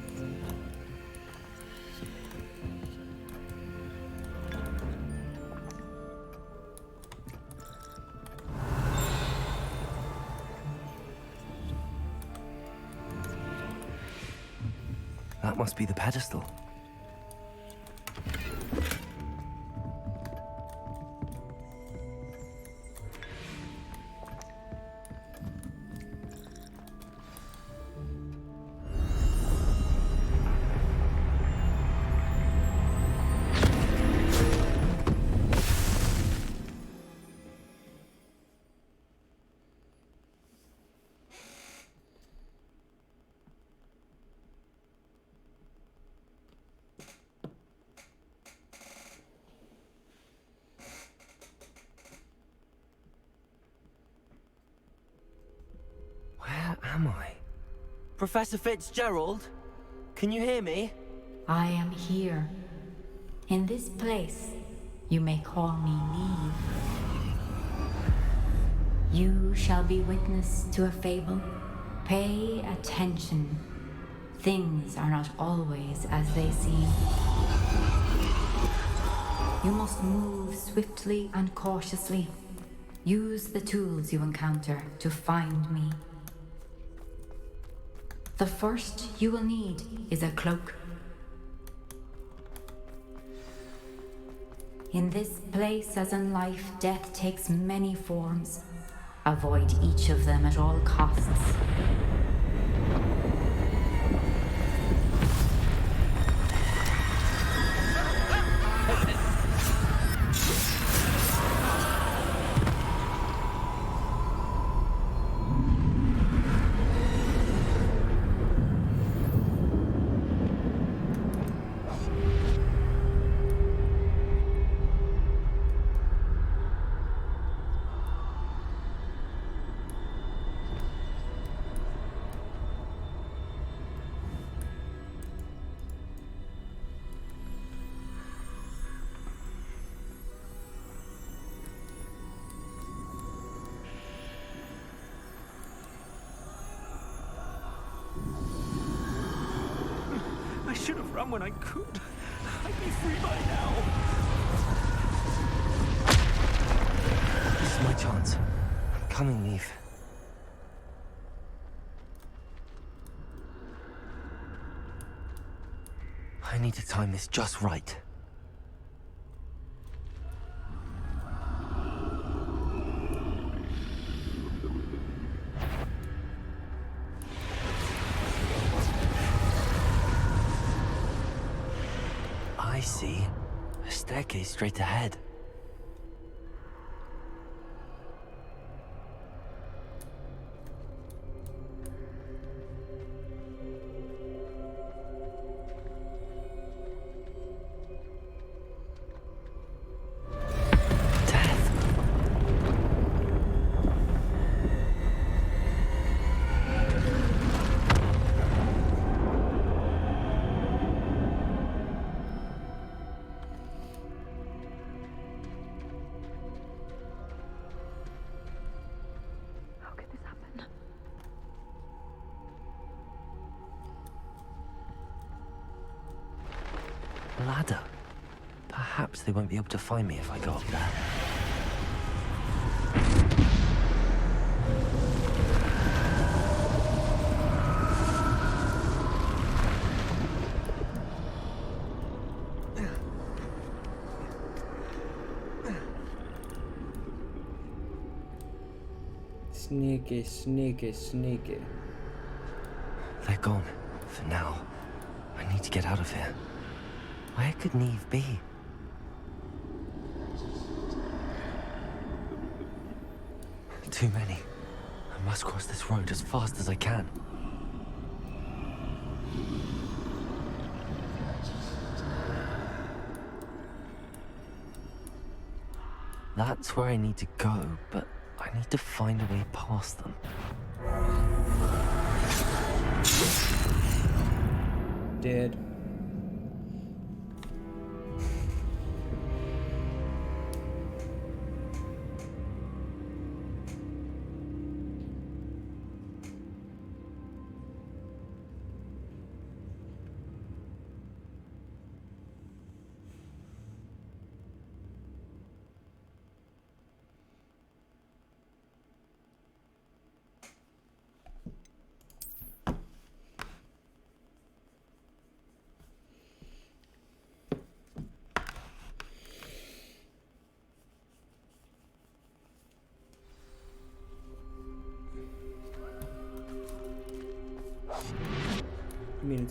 That must be the pedestal. Where am I? Professor Fitzgerald? Can you hear me? I am here. In this place, you may call me Niamh. You shall be witness to a fable. Pay attention. Things are not always as they seem. You must move swiftly and cautiously. Use the tools you encounter to find me. The first you will need is a cloak. In this place, as in life, death takes many forms. Avoid each of them at all costs. I should have run when I could. I'd be free by now. This is my chance. I'm coming, Niamh. I need to time this just right. I see. A staircase straight ahead. Ladder. Perhaps they won't be able to find me if I go up there. Sneaky, sneaky, sneaky. They're gone. For now. I need to get out of here. Where could Niamh be? Too many. I must cross this road as fast as I can. That's where I need to go, but I need to find a way past them. Dead.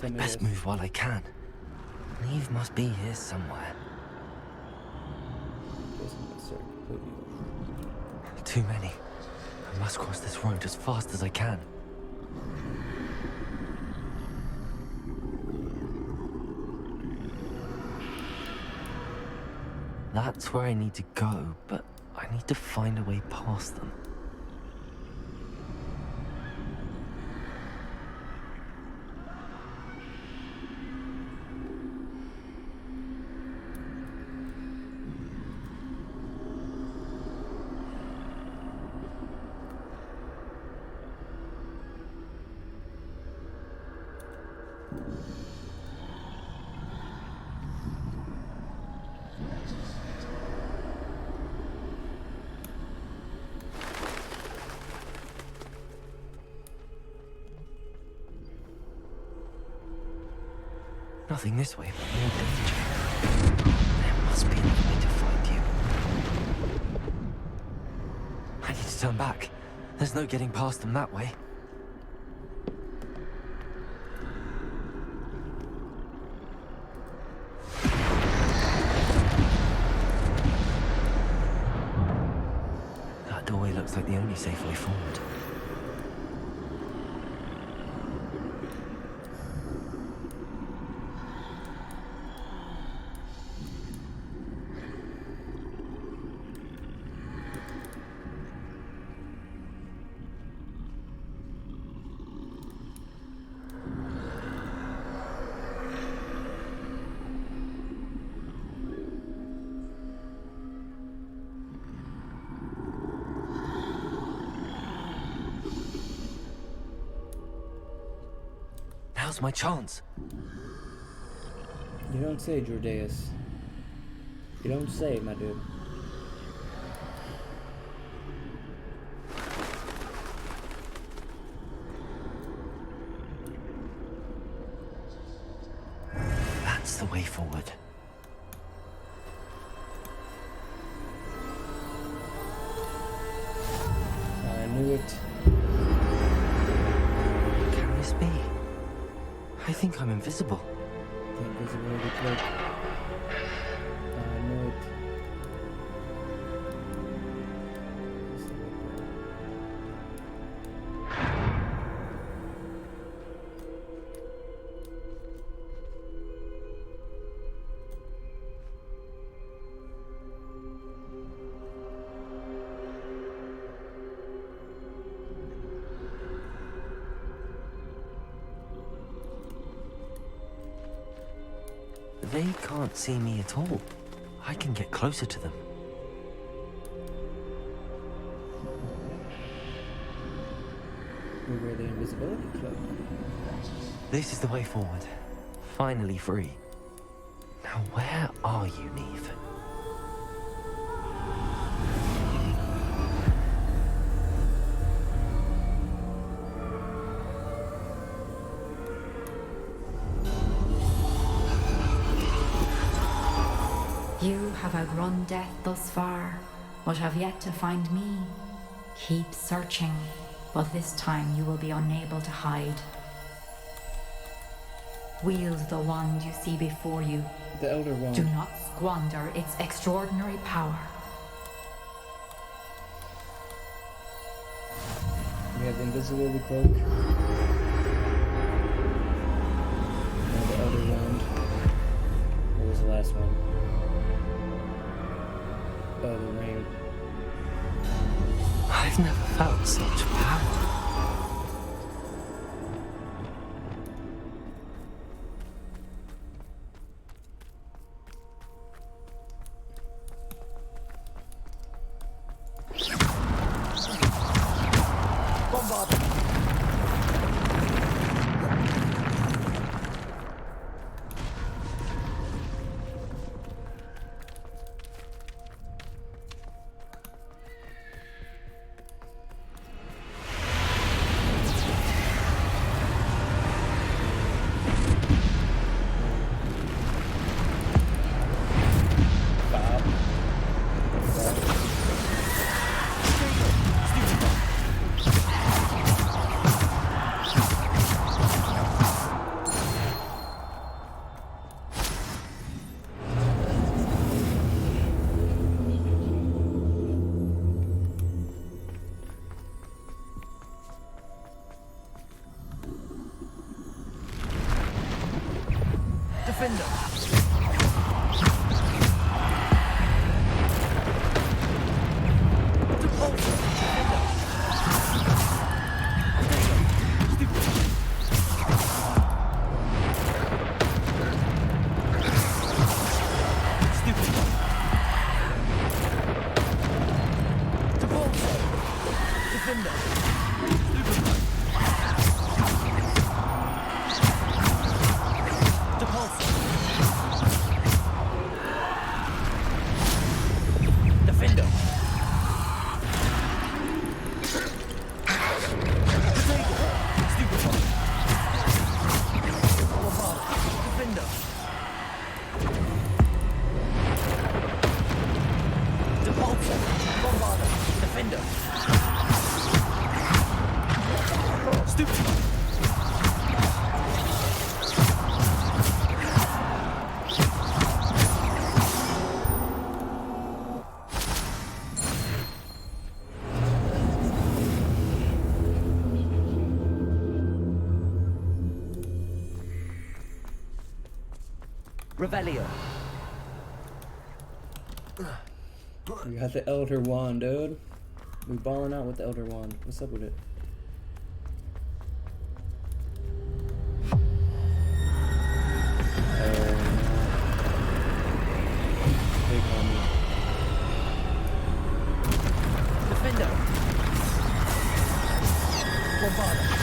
I'd best move while I can. Niamh must be here somewhere. Too many. I must cross this road as fast as I can. That's where I need to go, but I need to find a way past them. Nothing this way, but more danger. There must be another way to find you. I need to turn back. There's no getting past them that way. That doorway looks like the only safe way forward. Now's my chance. You don't say, Jordaeus. You don't say, my dude. That's the way forward. I knew it. Can this be? I think I'm invisible. Invisibility cloak. I knew it. They can't see me at all. I can get closer to them. We wear the invisibility cloak. This is the way forward. Finally free. Now where are you, Niamh? You have outrun death thus far, but have yet to find me. Keep searching, but this time you will be unable to hide. Wield the wand you see before you. The Elder Wand. Do not squander its extraordinary power. We have the Invisibility Cloak. Now the Elder Wand. What was the last one? Oh, the Ring. I've never felt such power. Revelio. We got the Elder Wand, dude. We balling out with the Elder Wand. What's up with it? Big homie. Defender. Bombarda.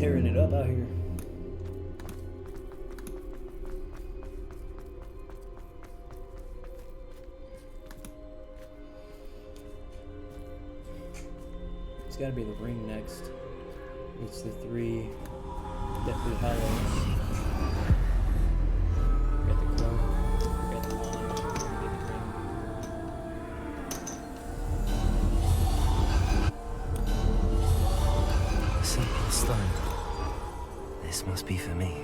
tearing it up out here. It's gotta be the ring next. It's the 3 Deathly Hallows. Got the cloak, got the wand, got the ring. A simple stone. This must be for me.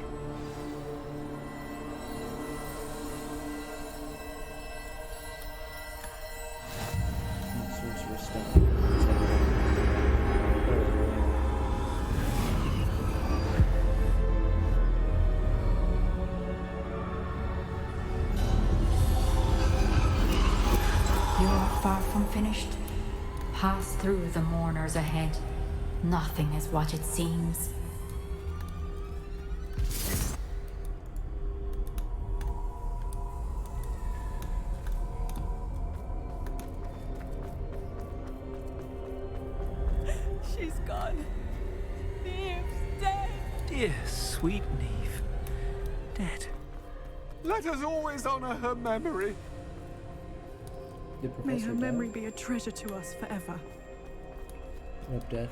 Sorcerer's Stone. You're far from finished. Pass through the mourners ahead. Nothing is what it seems. She's gone. Niamh's dead. Dear, sweet Niamh. Dead. Let us always honor her memory. Did May Professor her die? memory be a treasure to us forever. Of death.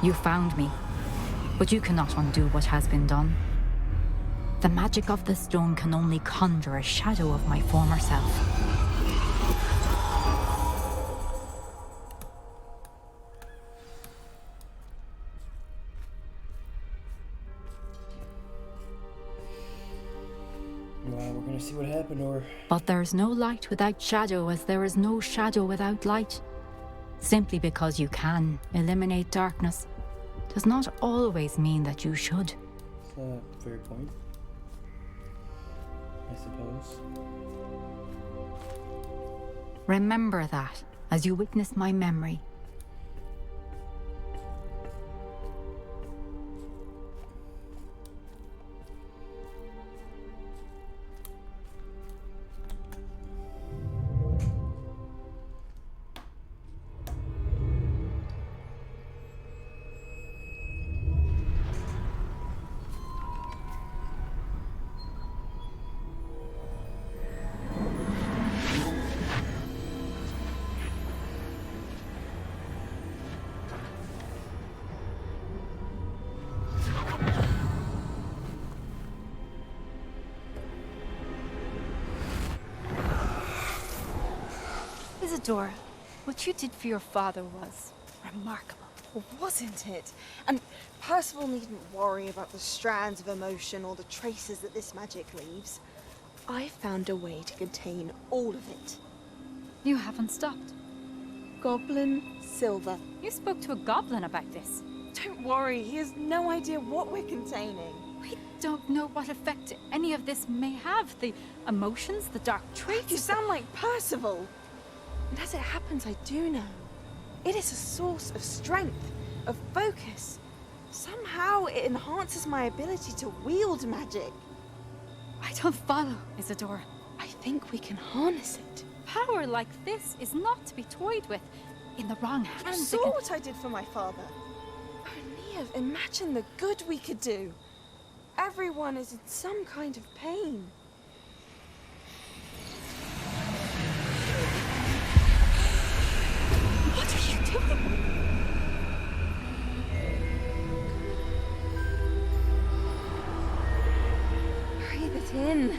You found me, but you cannot undo what has been done. The magic of the stone can only conjure a shadow of my former self. Well, we're gonna see what happened, or But there is no light without shadow, as there is no shadow without light. Simply because you can eliminate darkness does not always mean that you should. it's a fair point, I suppose. Remember that as you witness my memory. Isadora, what you did for your father was remarkable. Well, wasn't it? And Percival needn't worry about the strands of emotion or the traces that this magic leaves. I found a way to contain all of it. You haven't stopped. Goblin silver. You spoke to a goblin about this. Don't worry, he has no idea what we're containing. We don't know what effect any of this may have. The emotions, the dark traits. You sound like Percival. And as it happens, I do know. It is a source of strength, of focus. Somehow it enhances my ability to wield magic. I don't follow, Isadora. I think we can harness it. Power like this is not to be toyed with. In the wrong You hands. saw what I did for my father. Oh, Niamh, imagine the good we could do. Everyone is in some kind of pain. What are you doing? Breathe it in.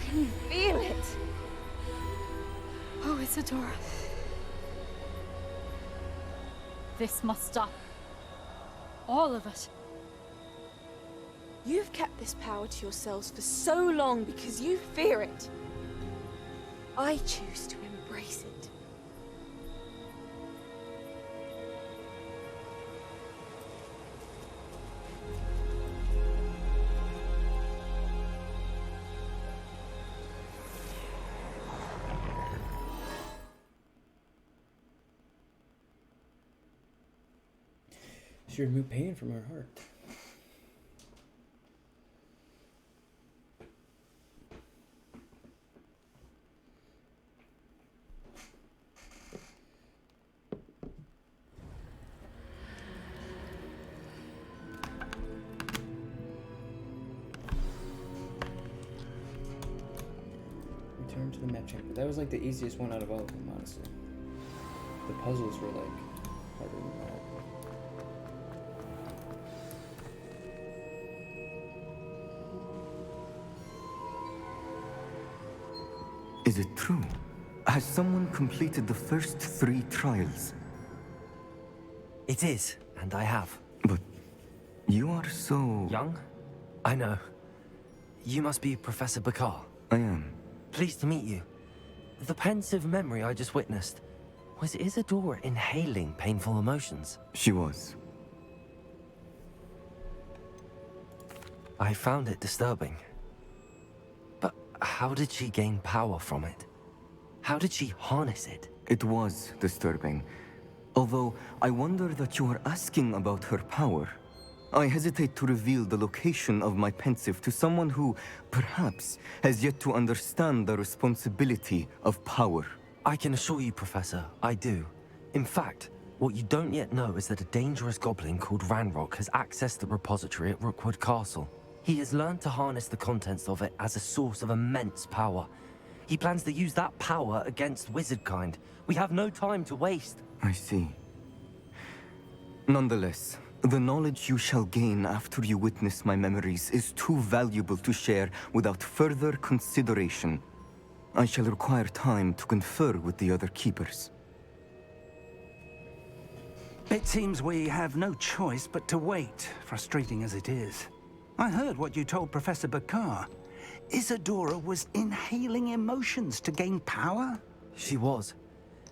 Can you feel it? Oh, Isadora. This must stop. All of it. You've kept this power to yourselves for so long because you fear it. I choose to embrace it. She removed pain from her heart. Return to the map chamber. That was like the easiest one out of all of them, honestly. The puzzles were like harder than that. Is it true? Has someone completed the first 3 trials? It is, and I have. But you are so... Young? I know. You must be Professor Bakar. I am. Pleased to meet you. The pensive memory I just witnessed, was Isadora inhaling painful emotions? She was. I found it disturbing. But how did she gain power from it? How did she harness it? It was disturbing. Although, I wonder that you are asking about her power. I hesitate to reveal the location of my pensive to someone who, perhaps, has yet to understand the responsibility of power. I can assure you, Professor, I do. In fact, what you don't yet know is that a dangerous goblin called Ranrock has accessed the repository at Rookwood Castle. He has learned to harness the contents of it as a source of immense power. He plans to use that power against wizardkind. We have no time to waste. I see. Nonetheless, the knowledge you shall gain after you witness my memories is too valuable to share without further consideration. I shall require time to confer with the other keepers. It seems we have no choice but to wait, frustrating as it is. I heard what you told Professor Bakar. Isadora was inhaling emotions to gain power? She was.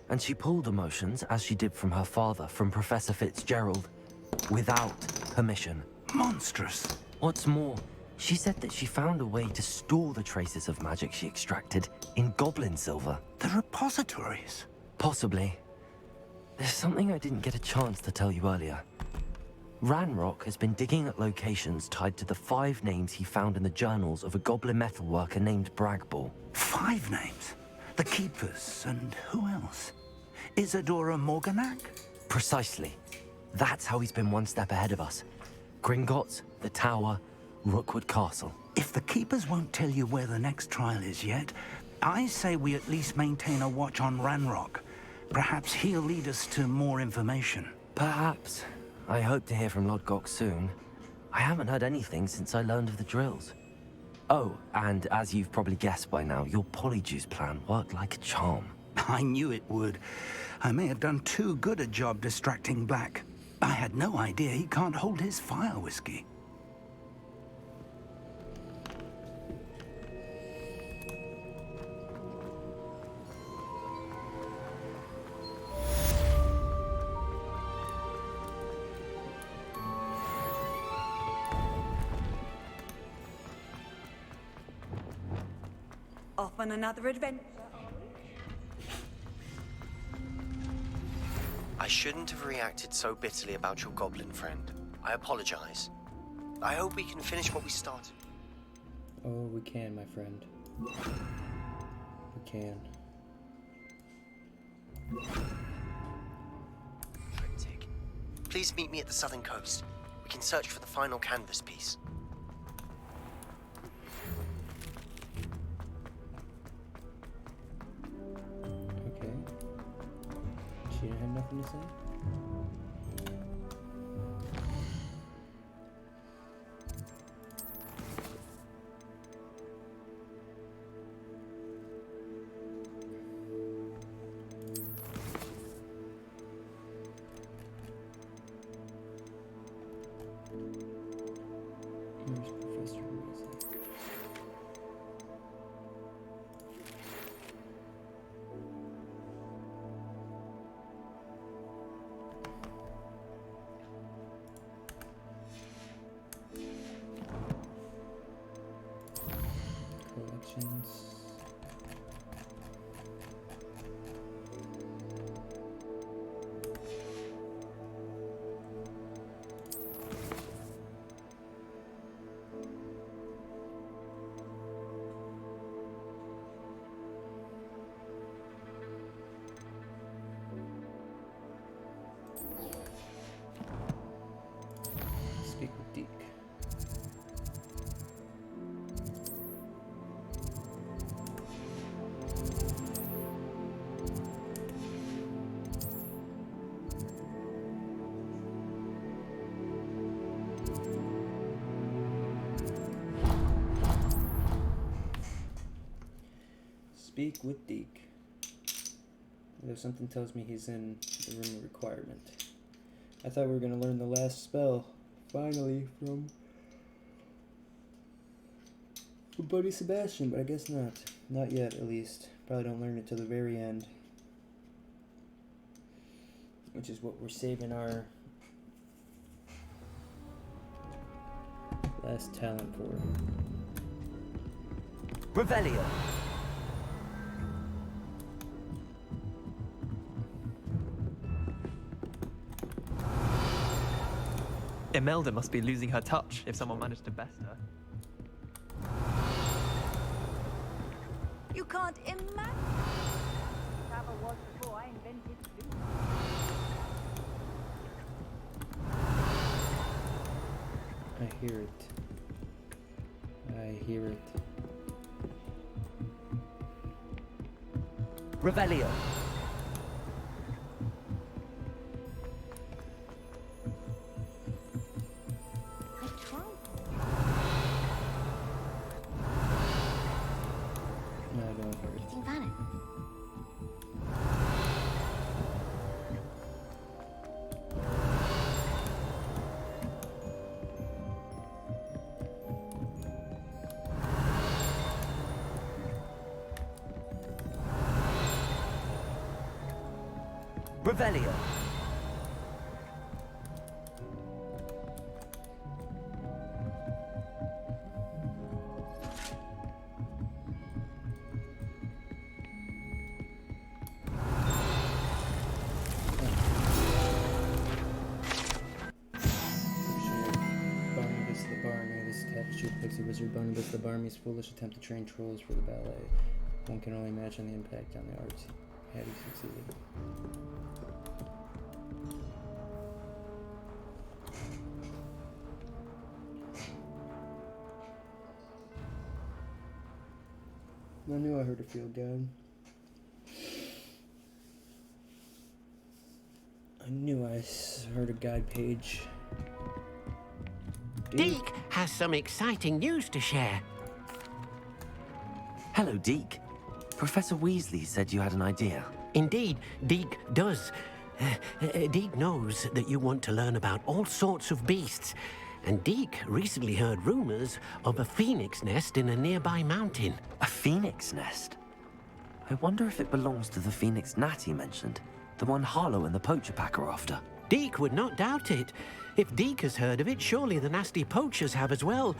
And she pulled emotions, as she did from her father, from Professor Fitzgerald, without permission. Monstrous. What's more, she said that she found a way to store the traces of magic she extracted in goblin silver. The repositories? Possibly. There's something I didn't get a chance to tell you earlier. Ranrock has been digging at locations tied to the 5 names he found in the journals of a goblin metalworker named Bragball. 5 names? The Keepers, and who else? Isadora Morganac? Precisely. That's how he's been one step ahead of us. Gringotts, the Tower, Rookwood Castle. If the Keepers won't tell you where the next trial is yet, I say we at least maintain a watch on Ranrock. Perhaps he'll lead us to more information. Perhaps. I hope to hear from Lodgok soon. I haven't heard anything since I learned of the drills. Oh, and as you've probably guessed by now, your polyjuice plan worked like a charm. I knew it would. I may have done too good a job distracting Black. I had no idea he can't hold his fire whiskey. Off on another adventure. I shouldn't have reacted so bitterly about your goblin friend. I apologize. I hope we can finish what we started. Oh, we can, my friend. We can. Cryptic. Please meet me at the southern coast. We can search for the final canvas piece. Okay. She didn't have nothing to say? Where's Professor Weasley? Speak with Deek. Although something tells me he's in the room of requirement. I thought we were going to learn the last spell, finally, from Buddy Sebastian, but I guess not. Not yet, at least. Probably don't learn it till the very end. Which is what we're saving our last talent for. Revelio. Imelda must be losing her touch if someone managed to best her. You can't imagine. Travel was before I invented food. I hear it. I hear it. Revelio. Revelio. Barnabas the Barmaid. This tapestry depicts the wizard Barnabas the Barmaid's foolish attempt to train trolls for the ballet. One can only imagine the impact on the arts had he succeeded. I knew I heard a field guide. I knew I heard a guide page. Deek has some exciting news to share. Hello, Deek. Professor Weasley said you had an idea. Indeed, Deek does. Deek knows that you want to learn about all sorts of beasts, and Deek recently heard rumors of a phoenix nest in a nearby mountain. A phoenix nest? I wonder if it belongs to the phoenix Natty mentioned, the one Harlow and the poacher pack are after. Deek would not doubt it. If Deek has heard of it, surely the nasty poachers have as well,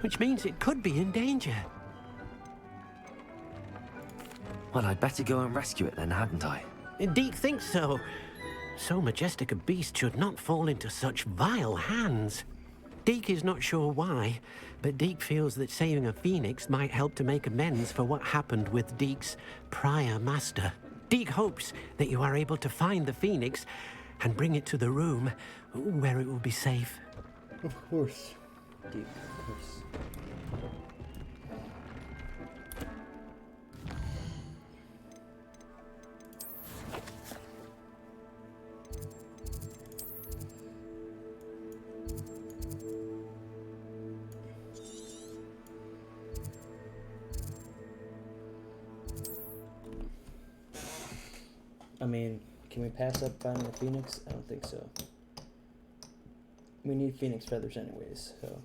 which means it could be in danger. Well, I'd better go and rescue it then, hadn't I? Deek thinks so. So majestic a beast should not fall into such vile hands. Deek is not sure why, but Deek feels that saving a phoenix might help to make amends for what happened with Deek's prior master. Deek hopes that you are able to find the phoenix and bring it to the room where it will be safe. Of course, Deek, of course. I mean, can we pass up finding a phoenix? I don't think so. We need phoenix feathers anyways, so.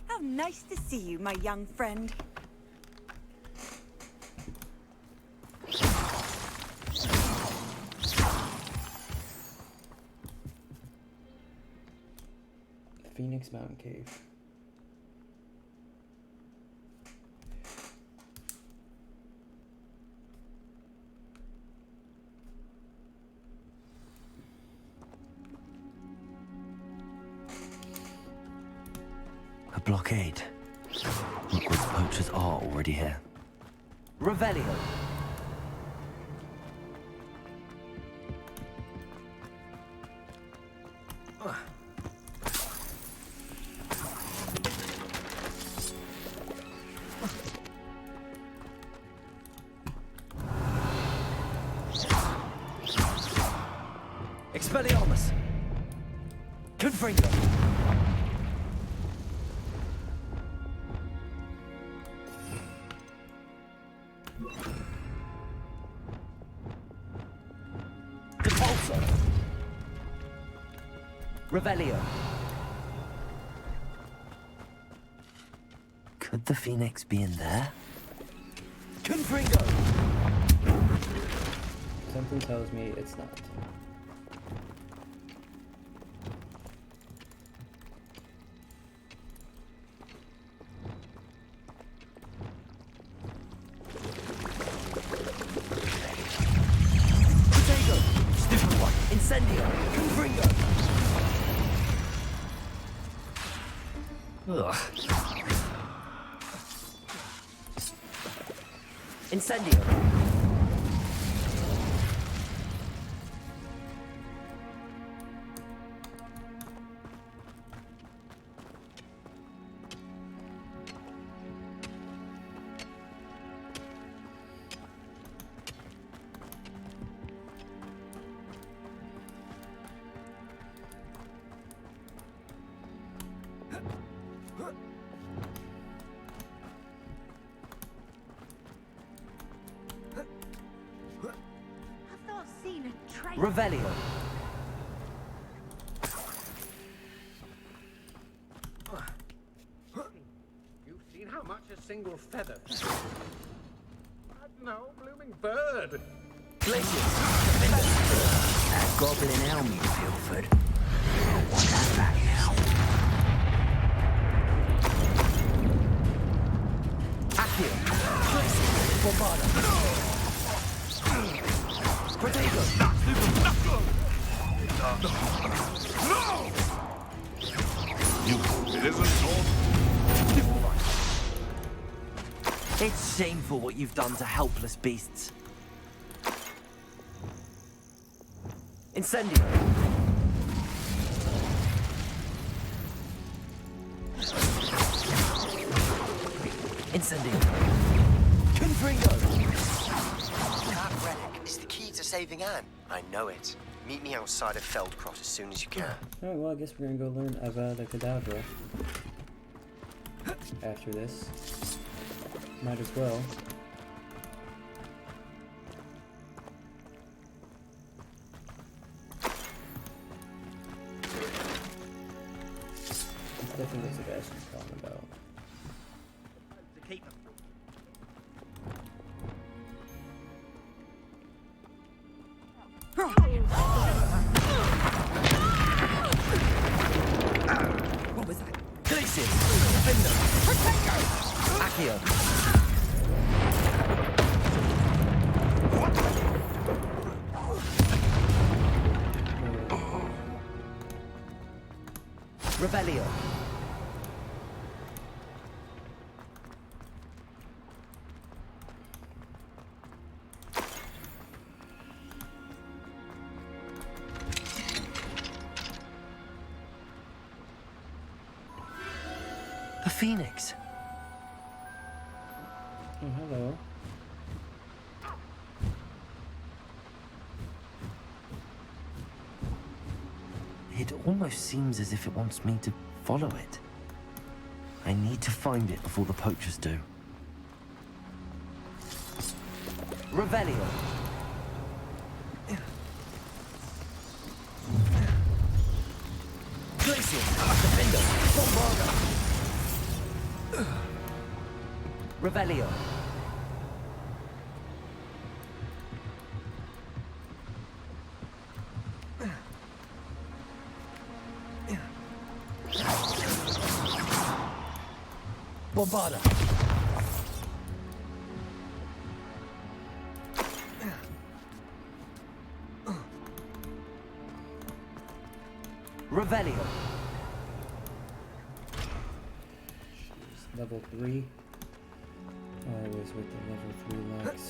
How nice to see you, my young friend. Phoenix Mountain Cave. A blockade. Hogwarts poachers are already here. Revelio. Expelliarmus! Confringo. Depulso. Revelio. Could the Phoenix be in there? Confringo. Something tells me it's not. Potato. Stupid one. Incendio. Confringo. Ugh. Incendio. Revelio. You've seen how much a single feather. No, blooming bird. That goblin helm you pilfered. I want that back now. Accio. Bombarda. Protego. No! It isn't all. It's shameful what you've done to helpless beasts. Incendio. Incendio. Confringo. That relic is the key to saving Anne. I know it. Meet me outside of Feldcroft as soon as you can. Alright, well, I guess we're gonna go learn Avada Kedavra after this. Might as well. That's definitely what Sebastian's talking about. To keep them. What was that? Glacius! Defender! Protego! Accio! Revelio. The Phoenix. Oh, hello. It almost seems as if it wants me to follow it. I need to find it before the poachers do. Revelio. Glacius. Defender. Bombarda. Revelio. Bombarda. Revelio. Level 3. Always with the level 3 likes.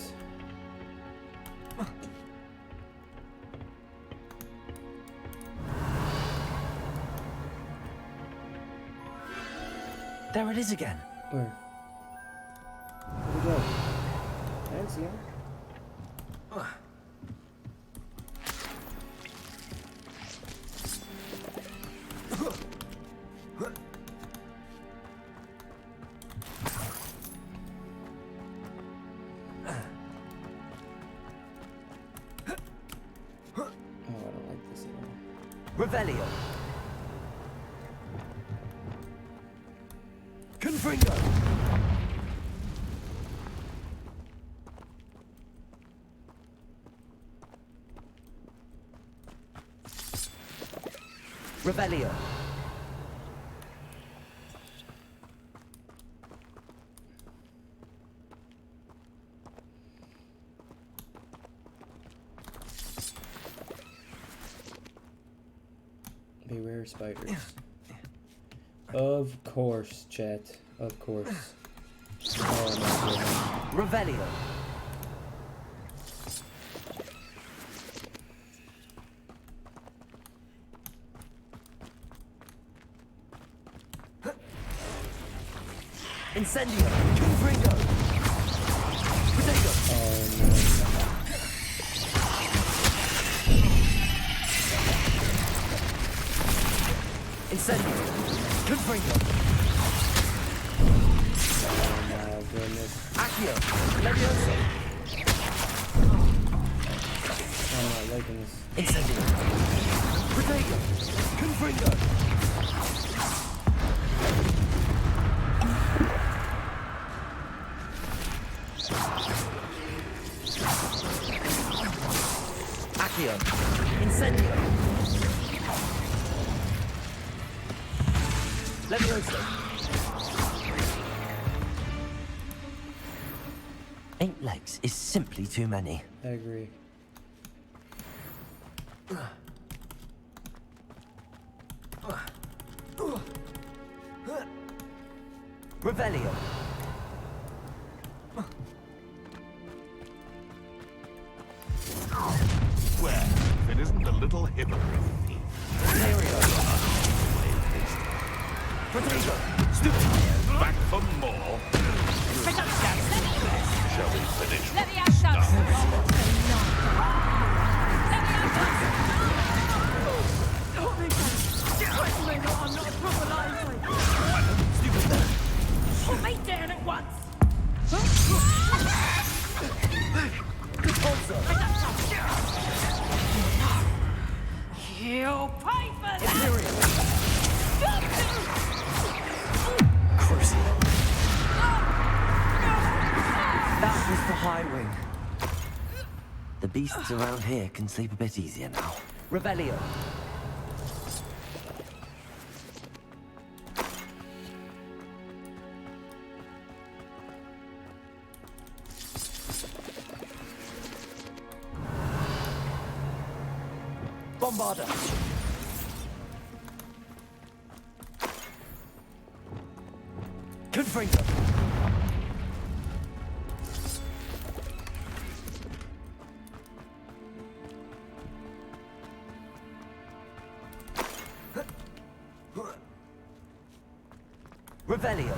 There it is again. Where? Where'd we go? I didn't see him. Revelio. Confringo. Revelio. Beware spiders. Of course, chat. Of course. Oh my goodness. Revelio. Incendio. Confringo. Potato. Oh no. Incendio. Confringo. Oh my goodness. Accio. Levioso. I'm not liking this. Incendio. Potato. Confringo. Accio. Incendio. Levioso. 8 legs is simply too many. I agree. Revelio. Where? If it isn't a little hippogriff thief. Potato. Stupid. Back for more. Shall we finish? Let me have some. I'm not a proper life. Put me down at once. You'll pay for that. Crucial. That was the high wing. The beasts around here can sleep a bit easier now. Revelio. Bombarda. Confringo. Revelio.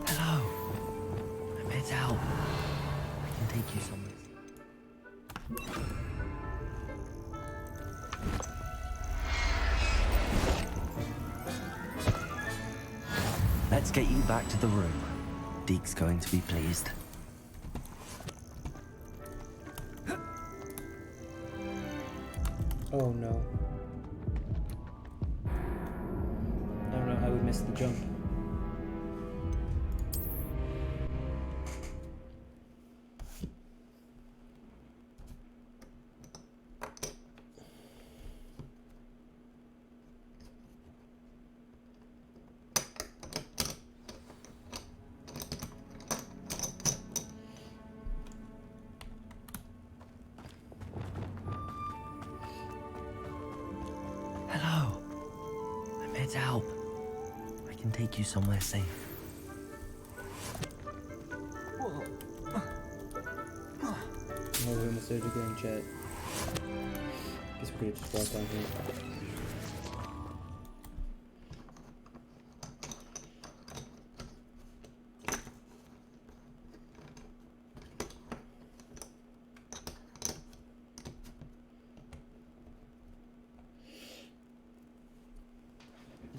Hello. I'm here to help. I can take you somewhere. Let's get you back to the room. Deek's going to be pleased. Oh no. I don't know how we missed the jump. Hello. I'm here to help. I can take you somewhere safe. Oh, we almost did it again, chat. Guess we could have just walked down here.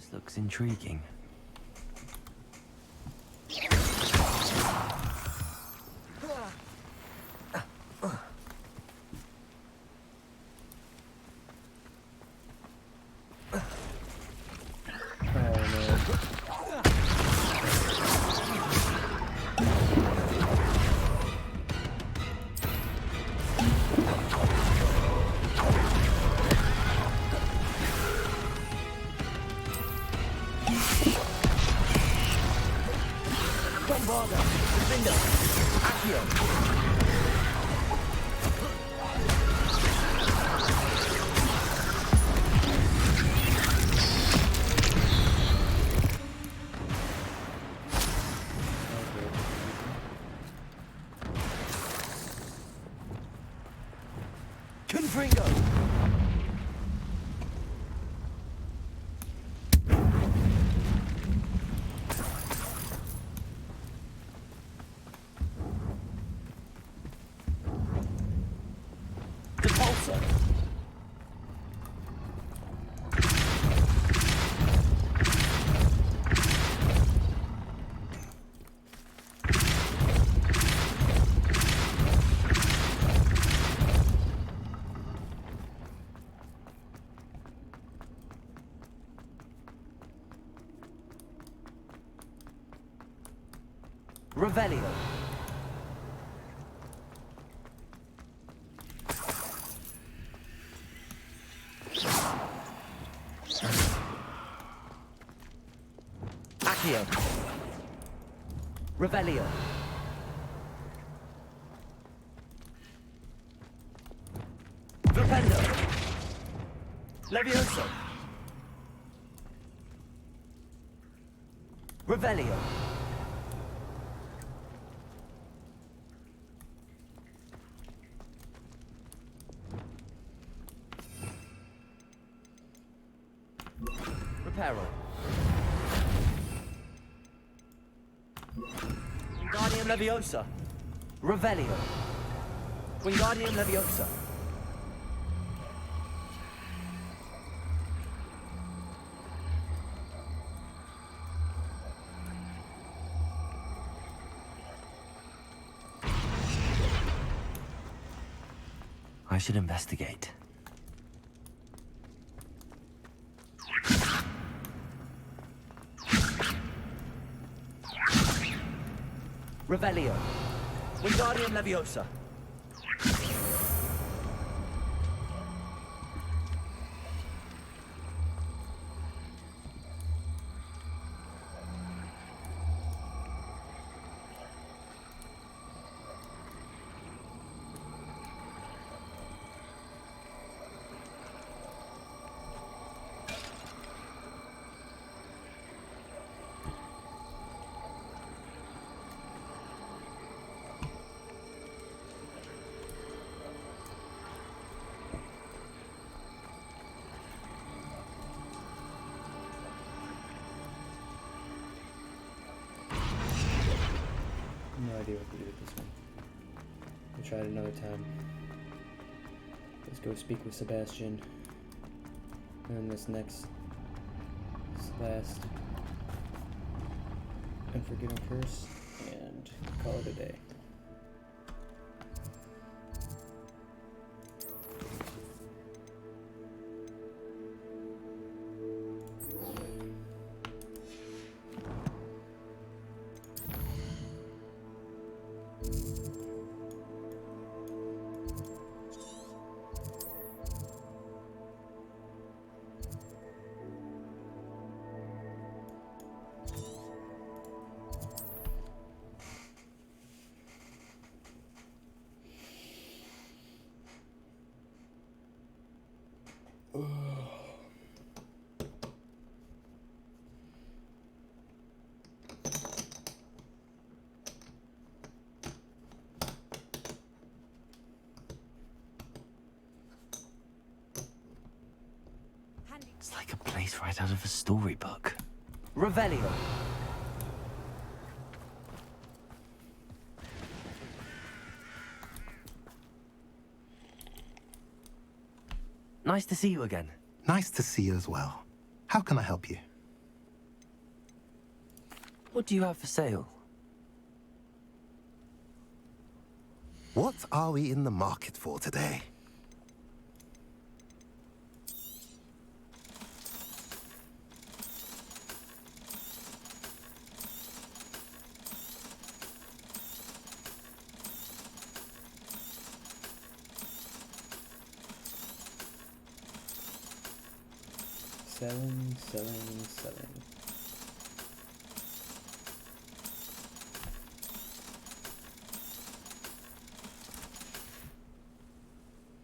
This looks intriguing. Revelio. Accio. Revelio. Flipendo. Levioso. Revelio. Reparo. Wingardium Leviosa. Revelio. Wingardium Leviosa. I should investigate. Revelio. Wingardium Leviosa. No idea what to do with this one. We'll try it another time. Let's go speak with Sebastian. And this next, last Unforgiven Curse, and call it a day. It's like a place right out of a storybook. Revelio. Nice to see you again. Nice to see you as well. How can I help you? What do you have for sale? What are we in the market for today? Selling.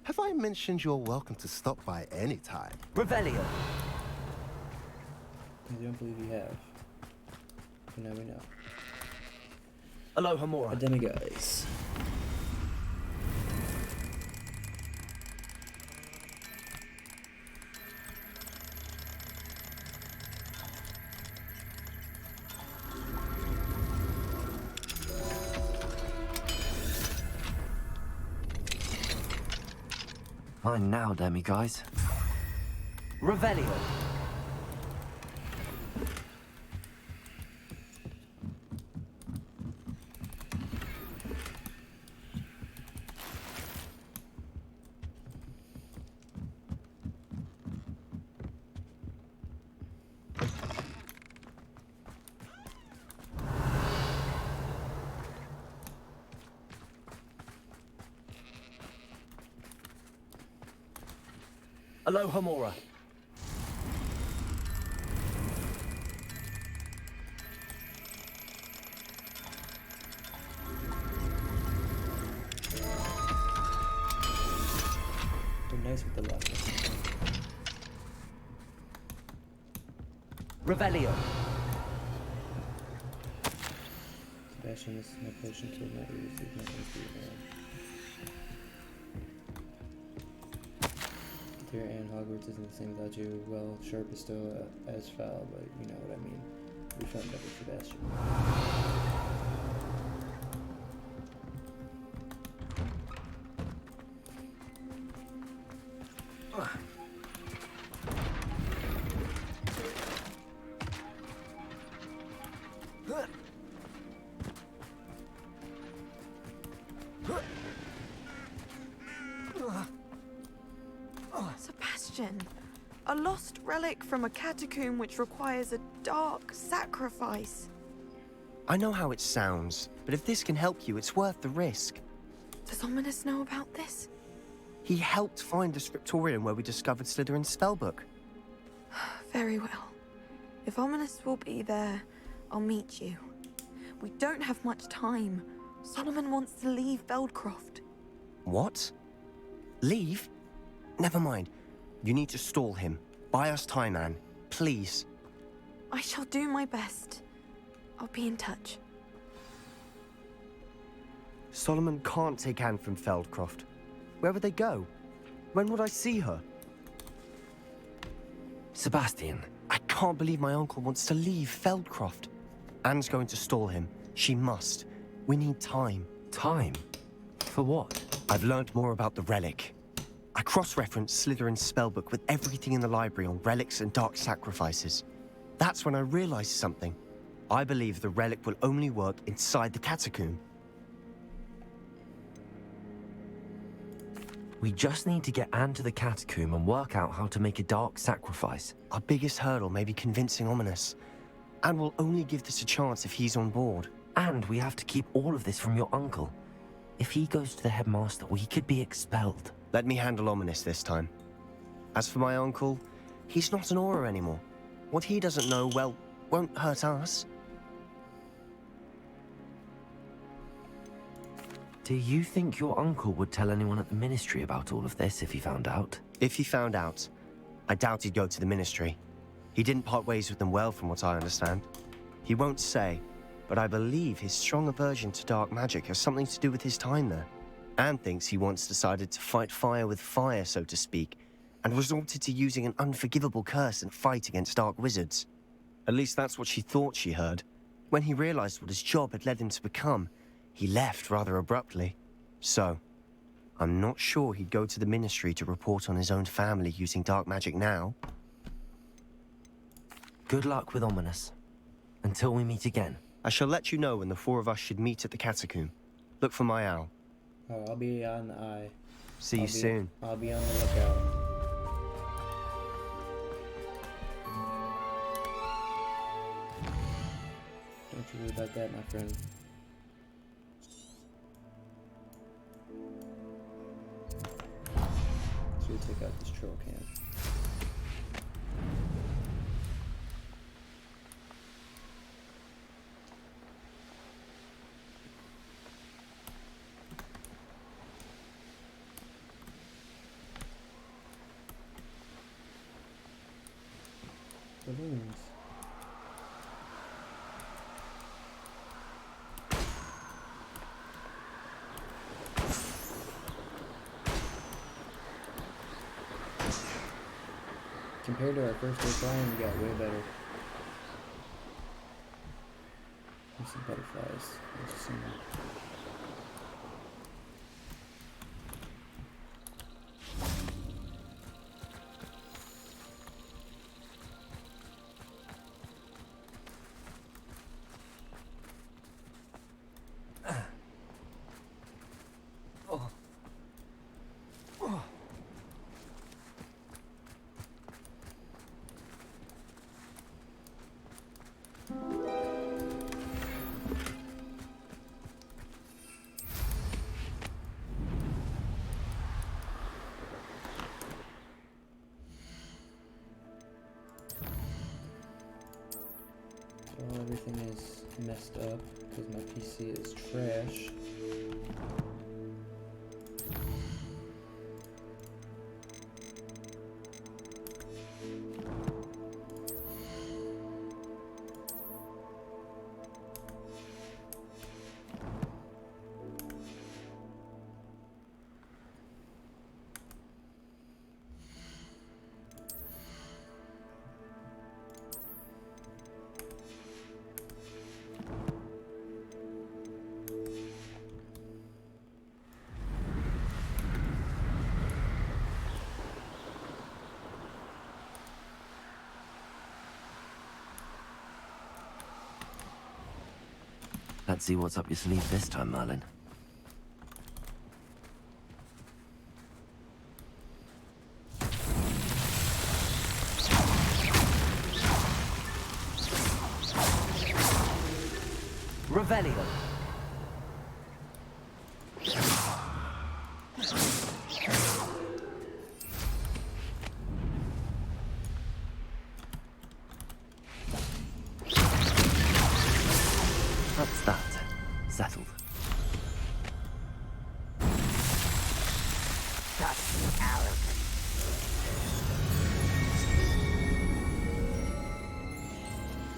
Have I mentioned you're welcome to stop by any time? Revelio. I don't believe you have. But now we know. Aloha Mora. A demiguise. Mine now, demiguise. Revelio. Aloha Mora. They're nice with the last one. Revelio. Sebastian, this is my potion to Natty. Receive my Dear and Hogwarts isn't the same without you. Well, sharp is still as foul, but you know what I mean. We found out with Sebastian. Sebastian, a lost relic from a catacomb which requires a dark sacrifice. I know how it sounds, but if this can help you, it's worth the risk. Does Ominous know about this? He helped find the scriptorium where we discovered Slytherin's spellbook. Very well. If Ominous will be there, I'll meet you. We don't have much time. Solomon wants to leave Feldcroft. What? Leave? Never mind. You need to stall him. Buy us time, Anne. Please. I shall do my best. I'll be in touch. Solomon can't take Anne from Feldcroft. Where would they go? When would I see her? Sebastian. I can't believe my uncle wants to leave Feldcroft. Anne's going to stall him. She must. We need time. Time? For what? I've learned more about the relic. I cross-referenced Slytherin's spellbook with everything in the library on relics and dark sacrifices. That's when I realized something. I believe the relic will only work inside the catacomb. We just need to get Anne to the catacomb and work out how to make a dark sacrifice. Our biggest hurdle may be convincing Ominous. Anne will only give this a chance if he's on board. And we have to keep all of this from your uncle. If he goes to the headmaster, we could be expelled. Let me handle Ominous this time. As for my uncle, he's not an Auror anymore. What he doesn't know, well, won't hurt us. Do you think your uncle would tell anyone at the Ministry about all of this if he found out? If he found out, I doubt he'd go to the Ministry. He didn't part ways with them well, from what I understand. He won't say, but I believe his strong aversion to dark magic has something to do with his time there. Anne thinks he once decided to fight fire with fire, so to speak, and resorted to using an unforgivable curse in a fight against dark wizards. At least that's what she thought she heard. When he realized what his job had led him to become, he left rather abruptly. So, I'm not sure he'd go to the Ministry to report on his own family using dark magic now. Good luck with Ominous. Until we meet again. I shall let you know when the four of us should meet at the catacomb. Look for my owl. Oh, I'll be on the eye. See you soon. I'll be on the lookout. Don't you worry about that, my friend. So we take out this troll camp. Balloons. Compared to our first day flying, we got way better. There's some butterflies. There's some... Everything is messed up because my PC is trash. Let's see what's up your sleeve this time, Merlin. Revelio. That's that. Settled. That's arrogant.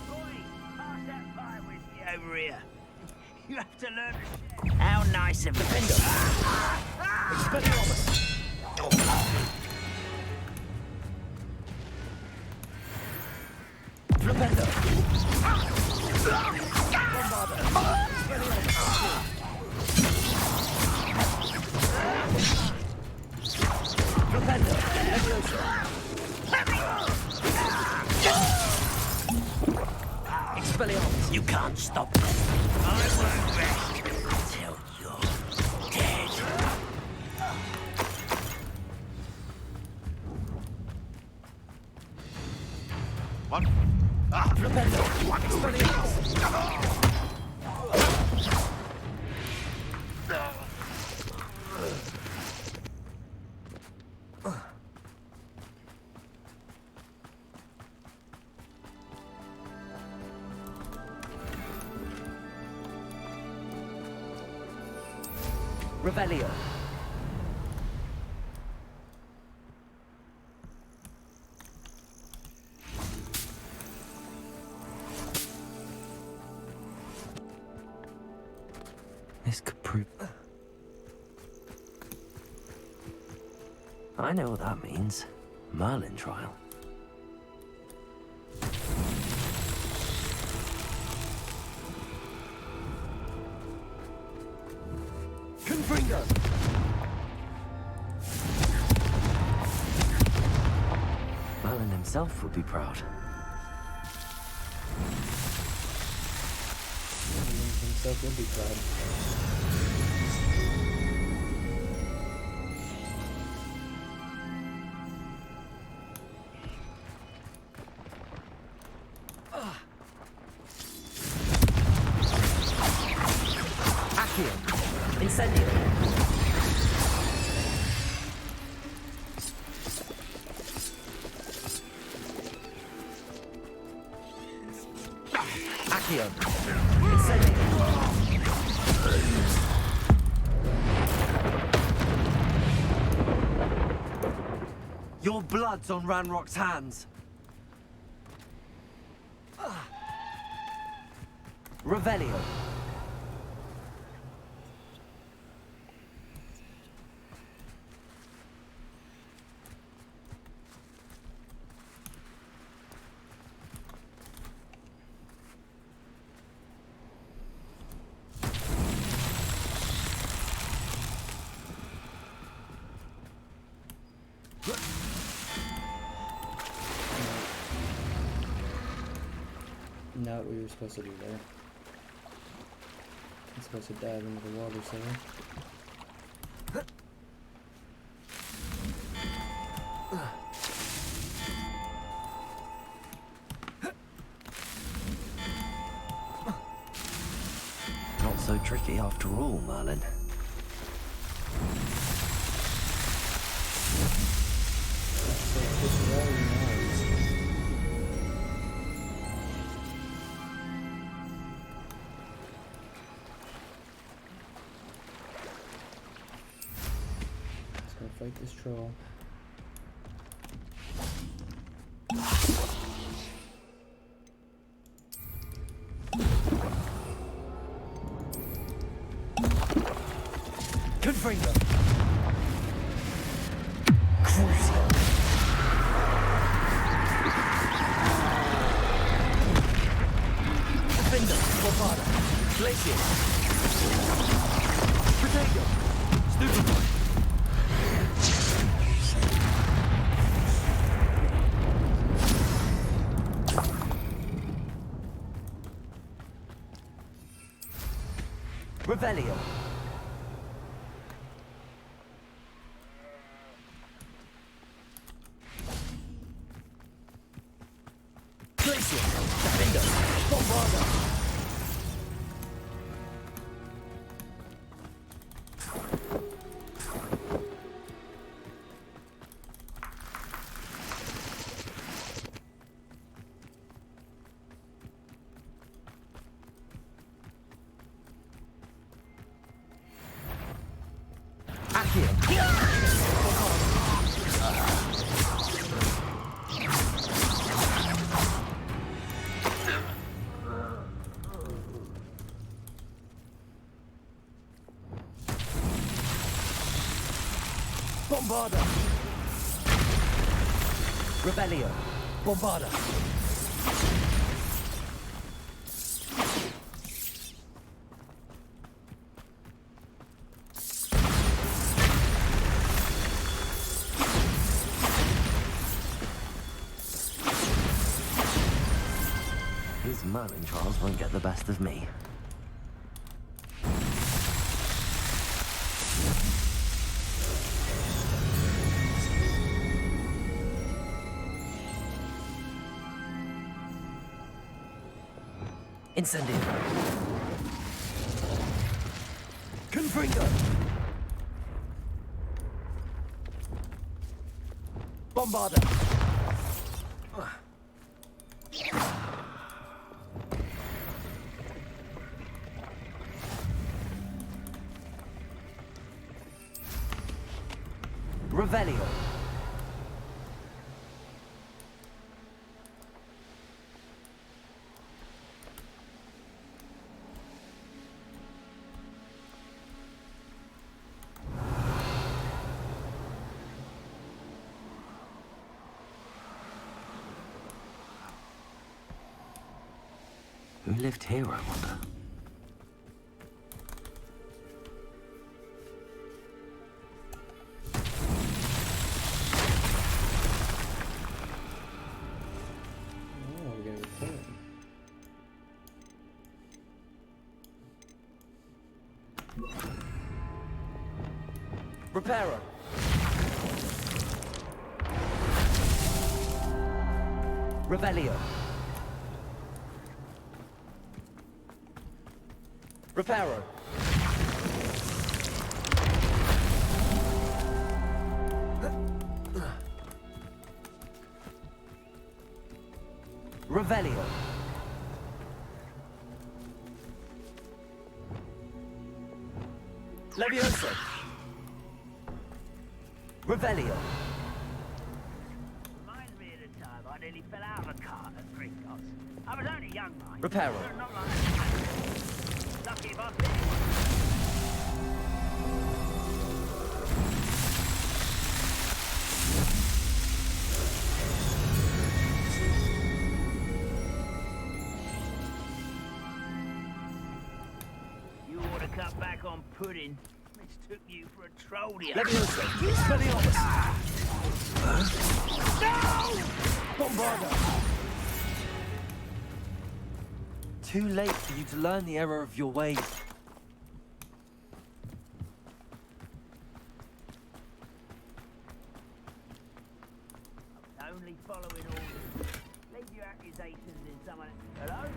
Boy, pass that pie with me over here. You have to learn to share. How nice of you. You can't stop me. I won't rest until you're dead. What? Revelio. This could prove... I know what that means. Merlin trial. Confringo! Merlin himself would be proud. himself would be proud. Incendio. Accio. Incendio. Your blood's on Ranrock's hands. Revelio. Not what you were supposed to do there. You're supposed to dive into the water center. Not so tricky after all, Merlin. Fight this troll. Confringo. Crucial. Defender. Bovada. Glacier. Protego. Stupefy. Revelio. Glacier. Defender. Bombarda. Bombarda. Revelio. Bombarda. His Merlin trials won't get the best of me. Incendio. Confringo. Bombarda. Revelio. Who lived here, I wonder? Reparo. Revelio. Reparo. Revelio. Levioso. Revelio. Reminds me of the time I nearly fell out of a cart at Gringotts. I was only young, mind. Reparo. But not like that. Lucky if I was anyone. You ought to cut back on pudding. Mistook you for a trolley. Levioso. Expelliarmus. No! Bombarda. Too late for you to learn the error of your ways. I was only following orders. Leave your accusations in someone. Hello?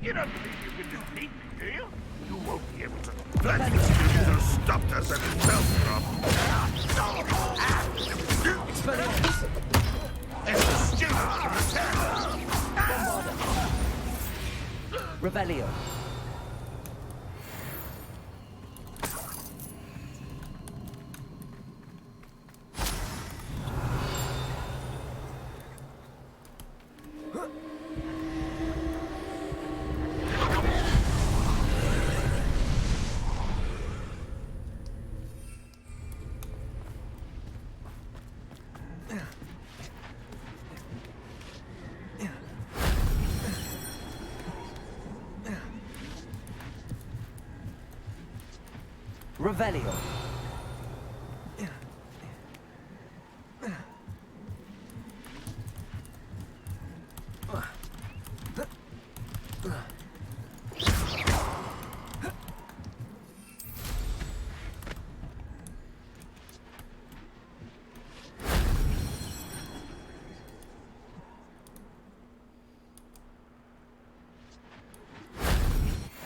You don't believe you can defeat me, do you? You won't be able to. That's the students who stopped us at Belstrom. Expelliarmus. It's the students from the town. Revelio. Revelio.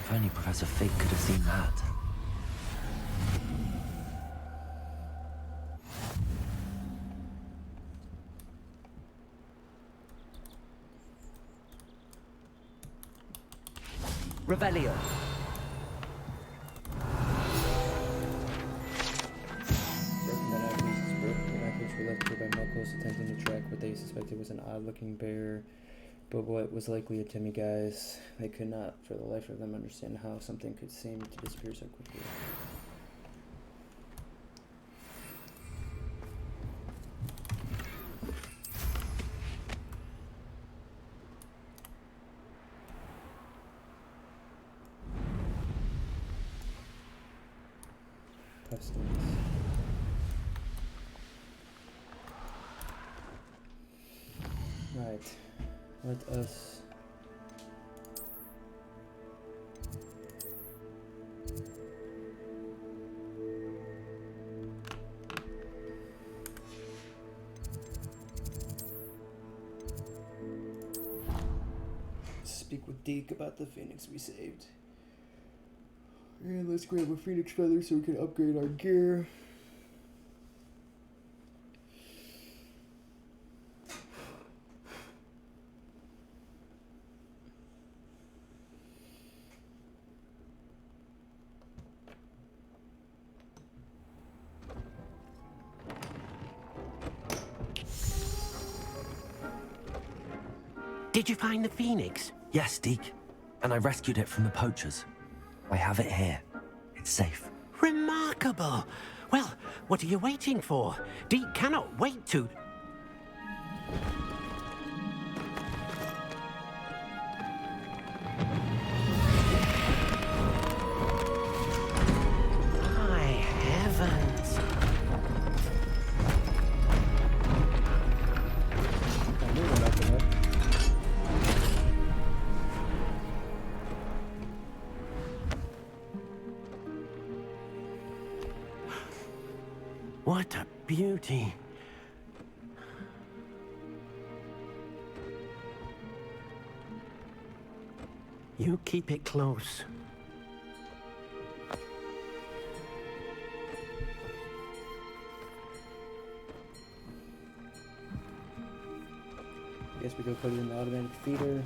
If only Professor Fig could have seen that. Revelio. Were left here by Muggles attempting to track what they suspected was an odd-looking bear, but what was likely a demiguise. They could not, for the life of them, understand how something could seem to disappear so quickly. Pestilence. Right, let us speak with Deek about the phoenix we saved. And let's grab a phoenix feather so we can upgrade our gear. Did you find the phoenix? Yes, Deek. And I rescued it from the poachers. I have it here. It's safe. Remarkable. Well, what are you waiting for? Deek cannot wait to... My heavens. What a beauty. You keep it close. I guess we go put it in the automatic feeder,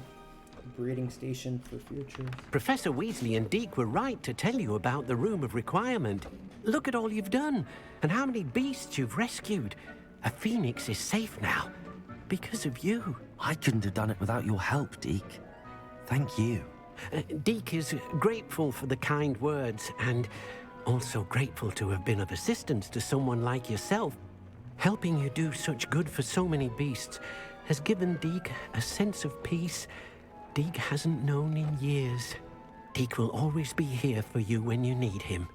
breeding station for futures. Professor Weasley and Deek were right to tell you about the Room of Requirement. Look at all you've done, and how many beasts you've rescued. A phoenix is safe now, because of you. I couldn't have done it without your help, Deek. Thank you. Deek is grateful for the kind words, and also grateful to have been of assistance to someone like yourself. Helping you do such good for so many beasts has given Deek a sense of peace Deek hasn't known in years. Deek will always be here for you when you need him.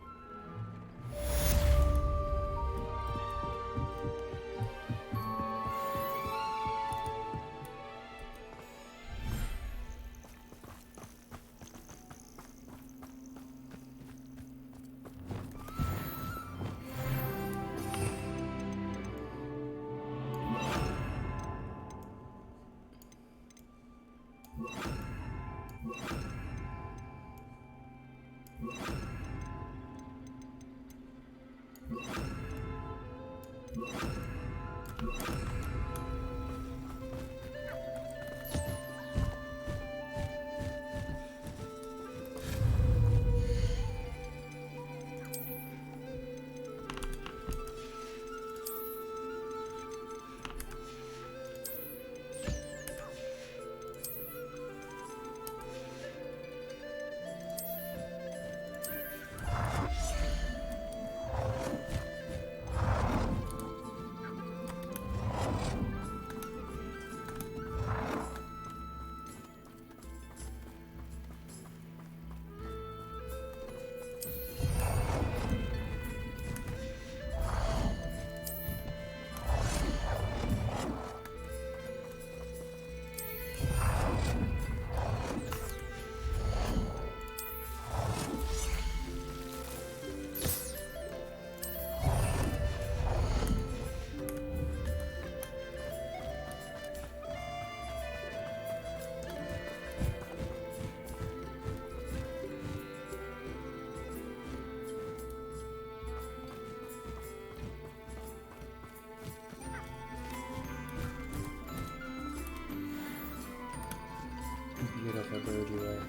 Beautiful bird you are.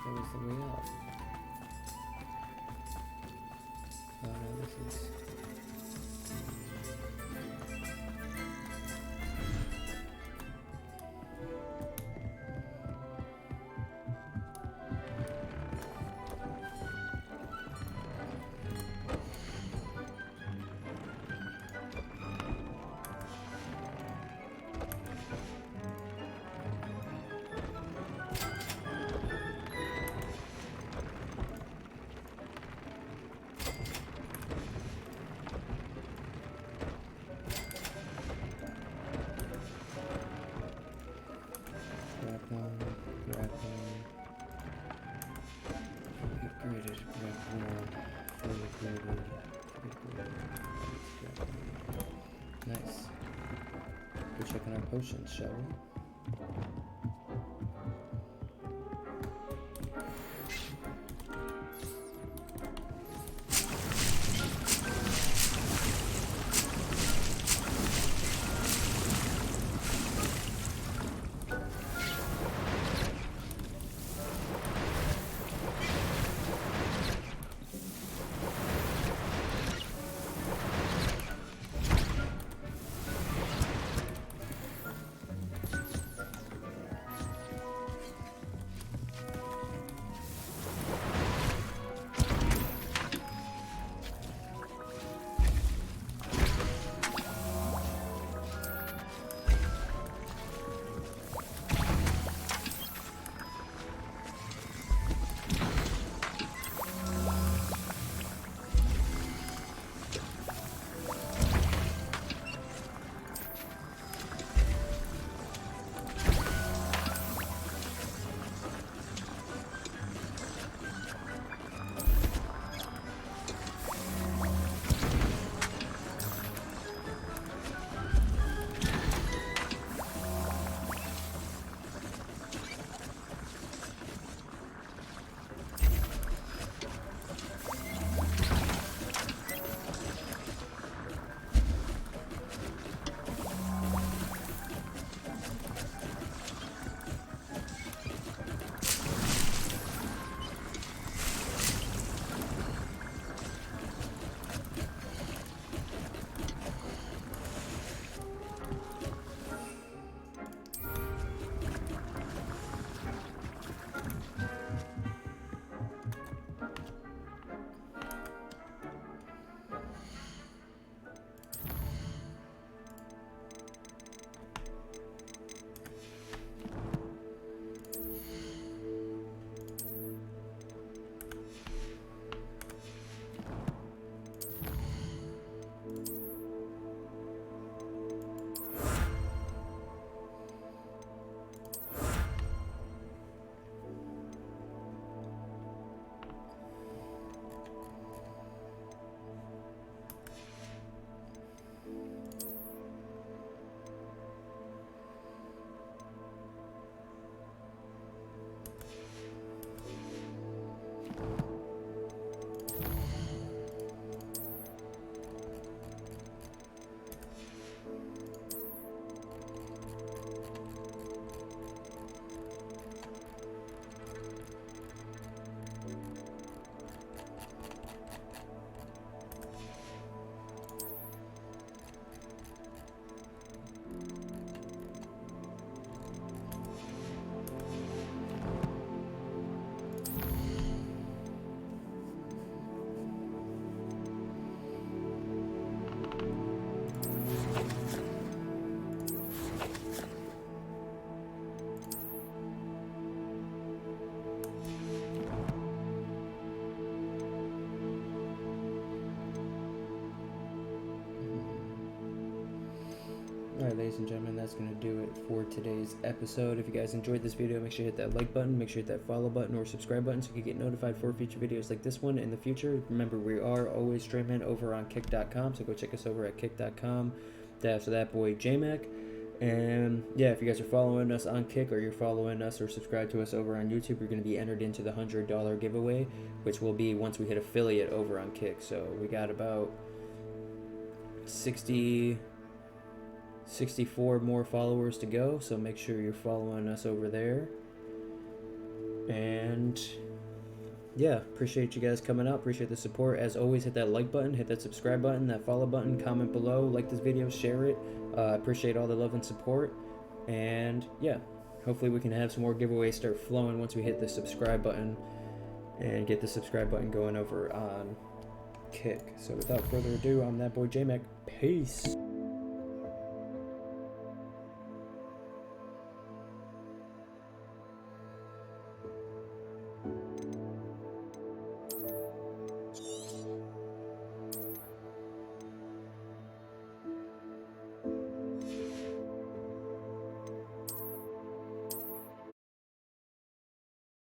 That was the way up. Oh no, this is... Nice. Go check on our potions, shall we? Alright, ladies and gentlemen, that's going to do it for today's episode. If you guys enjoyed this video, make sure you hit that like button, make sure you hit that follow button or subscribe button so you can get notified for future videos like this one in the future. Remember, we are always streaming over on kick.com, so go check us over at kick.com. That's that boy JMac. And yeah, if you guys are following us on Kick or you're following us or subscribe to us over on YouTube, you're going to be entered into the $100 giveaway, which will be once we hit affiliate over on Kick. So we got about 64 more followers to go, so make sure you're following us over there. And yeah, appreciate you guys coming out, appreciate the support. As always, hit that like button, hit that subscribe button, that follow button, comment below, like this video, share it. Appreciate all the love and support. And yeah, hopefully we can have some more giveaways start flowing once we hit the subscribe button and get the subscribe button going over on Kick. So without further ado, I'm that boy JMac. Peace.